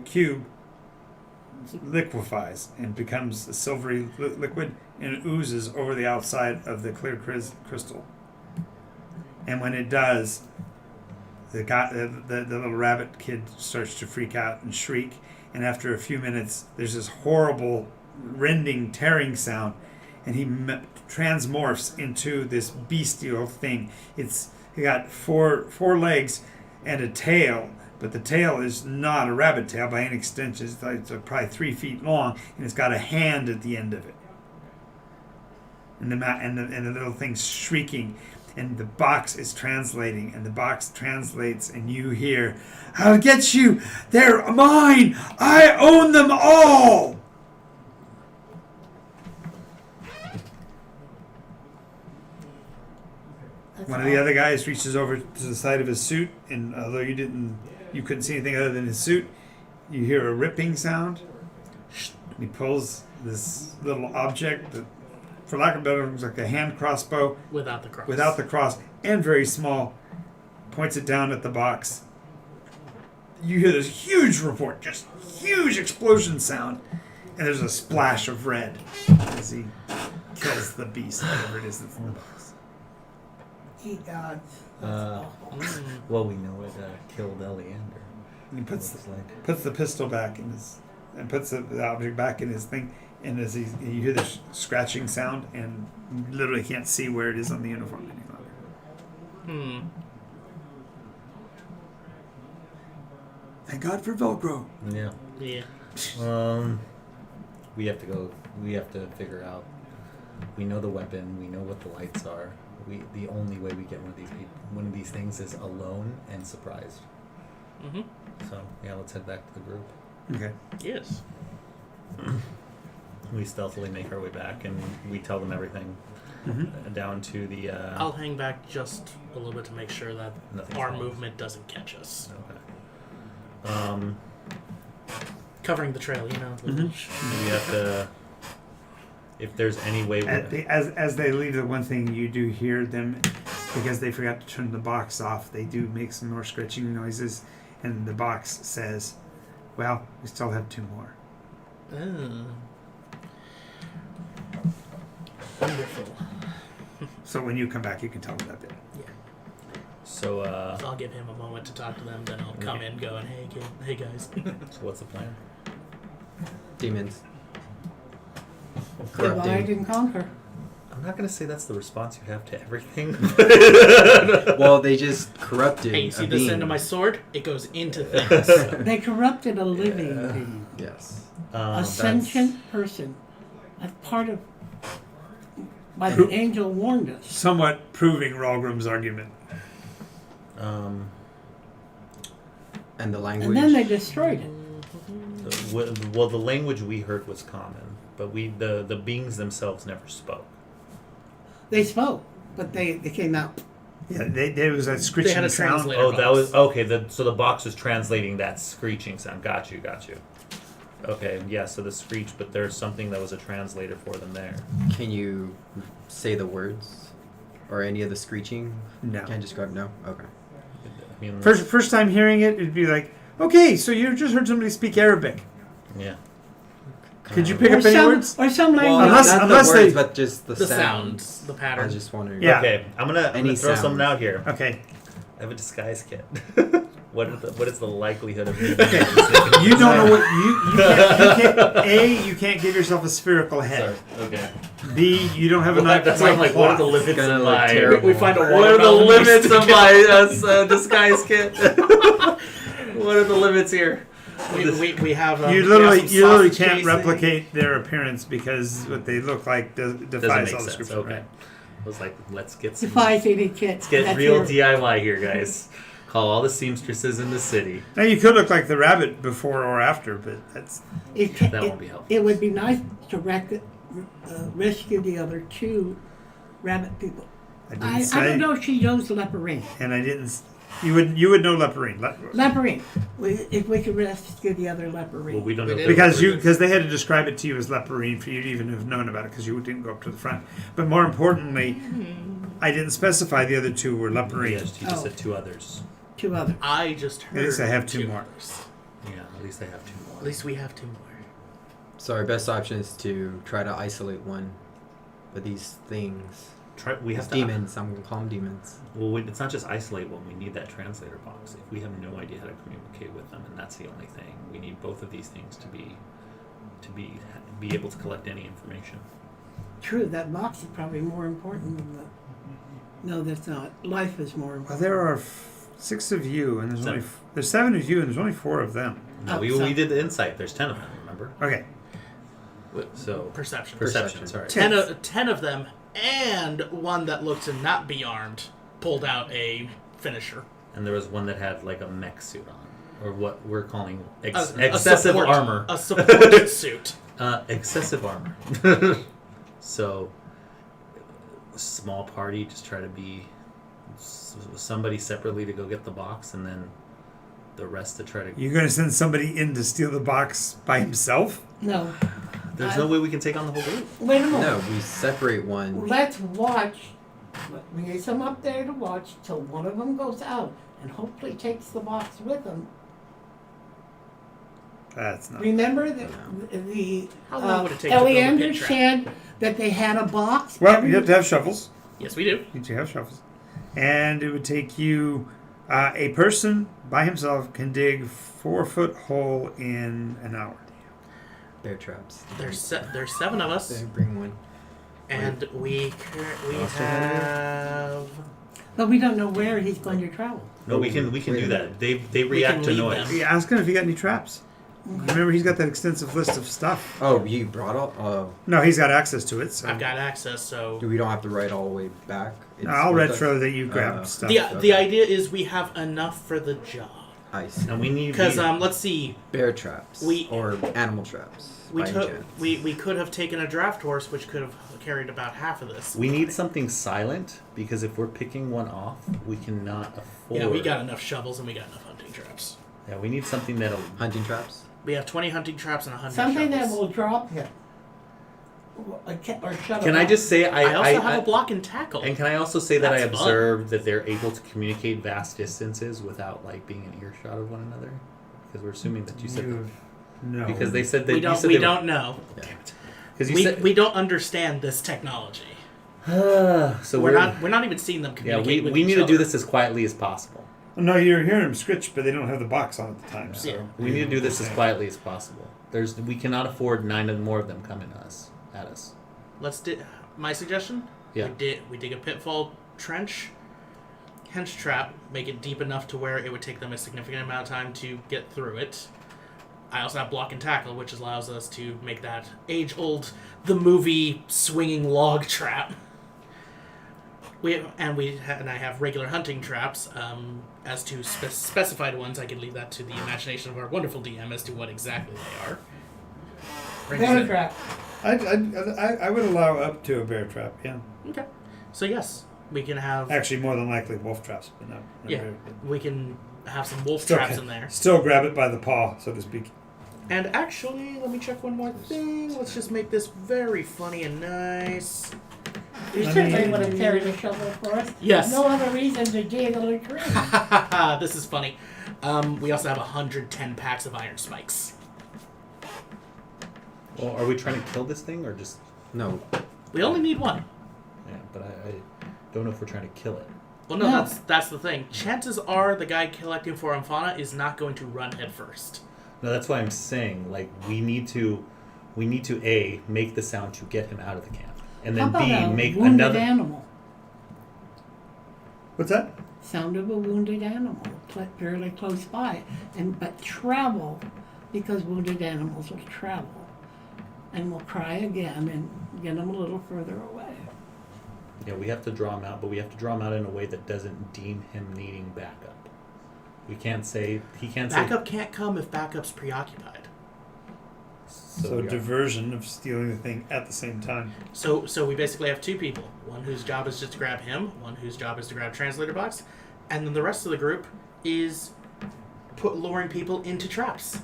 cube liquefies and becomes a silvery liquid, and it oozes over the outside of the clear crystal. And when it does, the little rabbit kid starts to freak out and shriek. And after a few minutes, there's this horrible, rending, tearing sound. and he transmorphs into this bestial thing. He got four legs and a tail, but the tail is not a rabbit tail by any extension. It's probably 3 feet long, and it's got a hand at the end of it. And the little thing's shrieking, and the box is translating, and the box translates, and you hear, "I'll get you! They're mine! I own them all!" That's One of the other guys reaches over to the side of his suit, and although you couldn't see anything other than his suit, you hear a ripping sound. And he pulls this little object that, for lack of a better term, looks like a hand crossbow Without the cross. without the cross and very small. Points it down at the box. You hear this huge report, just huge explosion sound, and there's a splash of red as he kills the beast, whatever it is that's in the box. Ye gods. That's Uh, awful. Well, we know it killed Eleander. And he puts Looks like. puts the pistol back in his, and puts the object back in his thing, and as you hear this scratching sound, and you literally can't see where it is on the uniform any longer. Thank God for Velcro. Yeah. Yeah. We have to go. We have to figure out. We know the weapon. We know what the lights are. The only way we get one of these things is alone and surprised. Mm-hmm. So yeah, let's head back to the group. Okay. Yes. We stealthily make our way back, and we tell them everything down to the. I'll hang back just a little bit to make sure that Nothing's our wrong. movement doesn't catch us. Okay. Covering the trail, you know. We have to. If there's any way, As they leave, the one thing you do hear them, because they forgot to turn the box off, they do make some more scratching noises, and the box says, "Well, we still have 2 more." Wonderful. So when you come back, you can tell them that bit. so So I'll give him a moment to talk to them, then I'll come in going, hey guys. so what's the plan? Demons. Divide Corrupting. and conquer. I'm not gonna say that's the response you have to everything. Well, they just corrupted Hey, you see a this being. end of my sword? It goes into things. They corrupted a living being. Yes. A sentient person. That's part of why the angel warned us. Somewhat proving Ralgrim's argument. And the language. And then they destroyed it. Well, the language we heard was common, but the beings themselves never spoke. They spoke, but they came out. Yeah, there was that screeching had a sound. translator. Oh, that box. was okay. So the box was translating that screeching sound. Got you. Okay, yeah. So the screech, but there's something that was a translator for them there. Can you say the words? Or any of the screeching? No. Can't describe? No? Okay. I mean, First time hearing it, it'd be like, okay, so you just heard somebody speak Arabic. yeah. Could you pick up any words? Or some Well, language. not unless the they- words, but just the The sounds. sounds, the I pattern. was just wondering. Yeah. Okay, I'm gonna Any throw sound. something out here. Okay. I have a disguise kit. What is the likelihood of me? You don't know what you can't give yourself a spherical head. Sorry. Okay. B, you don't have a Well, that's why I'm like, what are the cloth. limits Gonna of look my? terrible. We find a What are the watermelon limits piece of to my disguise kit? What are the limits here? we have You we literally have some sausage can't casing. replicate their apparence because what they look like Doesn't defies make all sense. description. Okay. Right? I was like, let's get some. Defies any kit. Let's get That's real your- DIY here, guys. Call all the seamstresses in the city. Now you could look like the rabbit before or after, but that's That won't be helpful. It would be nice to rescue the other 2 rabbit people. I didn't I say. don't know if she knows leporine. And I didn't. You would know leporine. Leporine. If we could rescue the other leporine. Well, we don't know. We if did. they're Because they had to describe it to you as leporine for you to even have known about it because you didn't go up to the front. But more importantly, I didn't specify the other 2 were leporine. Yes, you just Oh. said 2 others. 2 others. I just heard. At least I have 2 two more. others. Yeah, at least they have 2 more. At least we have 2 more. So our best option is to try to isolate one. But these things. We have to. Demons. I'm going to call them demons. Well, it's not just isolate one. We need that translator box. If we have no idea how to communicate with them, and that's the only thing, we need both of these things to be able to collect any information. True, that box is probably more important than the. No, that's not. Life is more Well, important. there are 6 of you, and there's Seven. there's 7 of you, and there's only 4 of them. No, we so- did the insight. There's 10 of them, remember? Okay. So Perception. perception. Sorry. 10 of them, and one that looked to not be armed pulled out a finisher. And there was one that had like a mech suit on, or what we're calling A excessive support- armor. A support suit. Excessive armor. So, small party, just try to be somebody separately to go get the box, and then the rest to try to. You're going to send somebody in to steal the box by himself? No. There's no way we can take on the whole group. Wait a minute. No, we separate one. Let's watch. We get some up there to watch till one of them goes out and hopefully takes the box with them. That's not. Remember the How long would it take to build a Eleander pit trap? said that they had a box. Well, you have to have shovels. Yes, we do. You do have shovels. And it would take you. A person by himself can dig 4-foot hole in an hour. Bear traps. There's 7 of us, There, bring one. and we Also have. But we don't know where he's going to travel. No, we can do that. They react to lead noise. them. Yeah, ask him if he got any traps. Remember, he's got that extensive list of stuff. Oh, you brought all. Oh, No, he's got access to it. So I've got access, so we don't have to write all the way back. It's I'll with retro us. that you grabbed stuff. the Okay. idea is we have enough for the job. I see. And we need Because let's see, Bear traps. We- or animal traps. we by took chance. we could have taken a draft horse, which could have carried about half of this. we need something silent, because if we're picking one off, we cannot afford. Yeah, we got enough shovels and we got enough hunting traps. Yeah, we need something that'll. hunting traps. We have 20 hunting traps and 100 Something that shovels. will drop him. Or shut Can him I off. just say I also have a block and tackle. And can I also say that I That's fun. observed that they're able to communicate vast distances without like being in earshot of one another? Because we're assuming that you said No. because they said that we you don't said we they don't know. because you We, said we don't understand this technology. so We're not even seeing them yeah communicate with we each need to do other. this as quietly as possible. No, you're hearing him scritch, but they don't have the box on at the time. So Yeah. We need to do this as quietly as possible. We cannot afford 9 and more of them coming to us at us. Let's my suggestion. Yeah. We dig a pitfall trench, hench trap, make it deep enough to where it would take them a significant amount of time to get through it. I also have block and tackle, which allows us to make that age-old, the movie swinging log trap. And I have regular hunting traps. As to specified ones, I can leave that to the imagination of our wonderful DM as to what exactly they are. Bear trap. I would allow up to a bear trap. Yeah, Okay. So yes, we can have actually, more than likely wolf traps, but no. Yeah. we can have some wolf Still traps can- in there. Still grab it by the paw, so to speak. And actually, let me check one more thing. Let's just make this very funny and nice. You I certainly mean- would have carried a shovel for us. Yes. No other reason to dig a latrine. This is funny. We also have 110 packs of iron spikes. Well, are we trying to kill this thing or just? No. We only need one. Yeah, but I don't know if we're trying to kill it. Well, no, No. that's the thing. Chances are the guy collecting for Amphana is not going to run head first. No, that's why I'm saying like we need to A, make the sound to get him out of the camp, and How then about B, a make wounded another. animal? What's that? Sound of a wounded animal, fairly close by, but travel, because wounded animals will travel, and will cry again and get them a little further away. Yeah, we have to draw him out, but we have to draw him out in a way that doesn't deem him needing backup. We can't say he can't Backup can't come if backup's preoccupied. say. So yeah. diversion of stealing the thing at the same time. So we basically have 2 people. One whose job is just to grab him, one whose job is to grab translator box, and then the rest of the group is luring people into traps.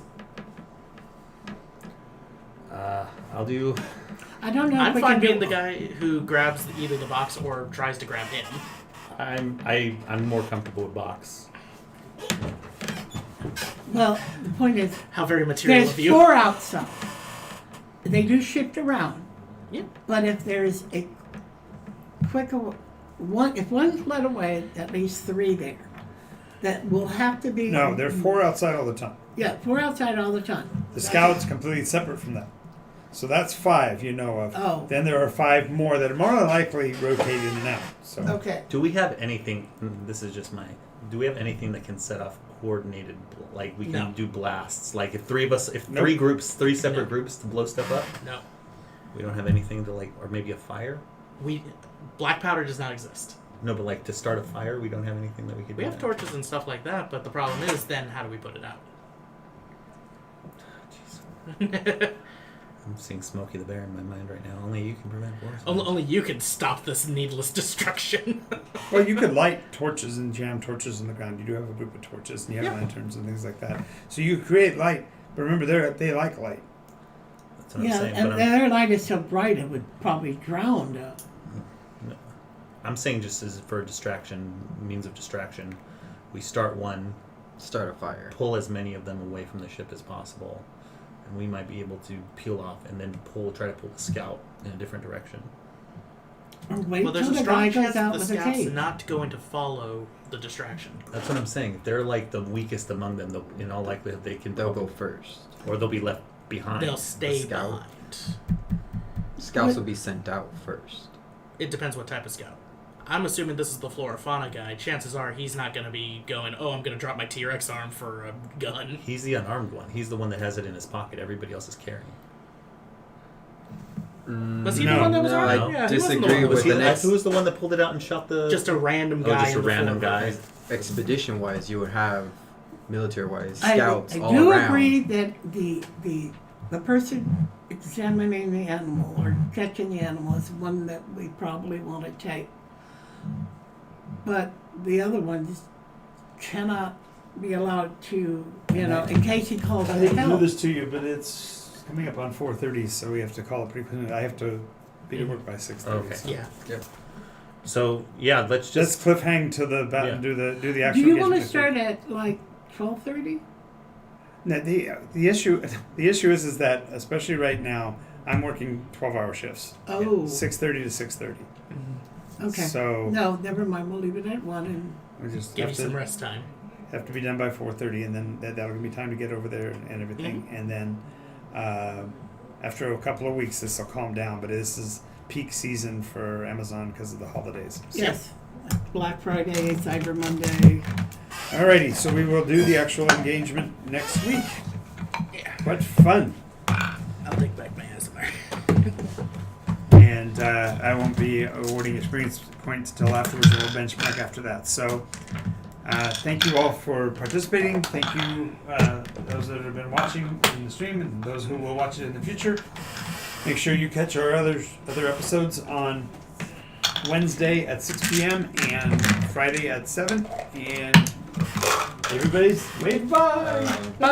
I'll do. I don't know if I'm we fine can being do the guy who grabs either the box or tries to grab him. I'm more comfortable with box. Well, the point is, How very material there's of you. 4 outside. They do shift around. Yeah. But if there's a quicker one, if one's led away, at least 3 there. That will have to be. No, there are 4 outside all the time. Yeah, 4 outside all the time. The scout's completely separate from that. So that's 5 you know of. Oh. Then there are 5 more that are more than likely rotate in and out. So Okay. Do we have anything? This is just my. Do we have anything that can set off coordinated? Like we can No. do blasts. Like if 3 of us, if Nope. 3 groups, 3 separate No. groups to blow stuff up. No, We don't have anything to like, or maybe a fire. black powder does not exist. No, but like to start a fire, we don't have anything that we could We do. have torches and stuff like that, but the problem is then how do we put it out? I'm seeing Smokey the Bear in my mind right now. Only you can prevent wars. Only you can stop this needless destruction. well, you could light torches and jam torches in the ground. You do have a group of torches, and you have Yeah. lanterns and things like that. So you create light. But remember, they like light. That's what Yeah, I'm saying. and But their light is so bright it would probably drown. I'm saying just as for a distraction, means of distraction, we start one, Start a fire. pull as many of them away from the ship as possible, and we might be able to peel off and then try to pull the scout in a different direction. Or wait Well, there's till a the strong guy chance goes that out the with a scout's cage. not going to follow the distraction. That's what I'm saying. If they're like the weakest among them, in all likelihood they can They'll go first. or they'll be left behind. They'll stay scout. behind. Scouts will be sent out first. It depends what type of scout. I'm assuming this is the flora fauna guy. Chances are he's not going to be going, oh, I'm going to drop my T-Rex arm for a gun. He's the unarmed one. He's the one that has it in his pocket. Everybody else is carrying. Was he No. the one that was No, armed? I Yeah, he wasn't the disagree one that with Was was he the the next- who was the one that pulled it out and shot the? just a random guy. just a in the random flora. guy. Expedition wise, you would have military wise I scouts all do around. agree that the person examining the animal or catching the animal is one that we probably want to take. But the other ones cannot be allowed to, in case he calls I for hate to do help. this to you, but it's coming up on 4:30, so we have to call it pretty soon. I have to be to work by 6:30. Okay. So. Yeah. So yeah, let's Let's just. cliffhang to the bat Yeah. and do the Do actual. you want to engagement. start at like 12:30? No, the issue is that especially right now I'm working 12-hour shifts. Oh, 6:30 to 6:30. okay. So No, never mind. We'll leave it at 1 and we just Give you have some to, rest time. have to be done by 4:30, and then that'll give me time to get over there and everything. And then after a couple of weeks, this will calm down. But this is peak season for Amazon because of the holidays. yes, Black Friday, Cyber Monday. Alrighty, so we will do the actual engagement next week. Yeah. What fun! I'll take back my ASMR. And I won't be awarding experience points till afterwards, and we'll benchmark after that. So thank you all for participating. Thank you those that have been watching in the stream and those who will watch it in the future. Make sure you catch our other episodes on Wednesday at 6 p.m. and Friday at 7. And everybody's wave bye. Bye.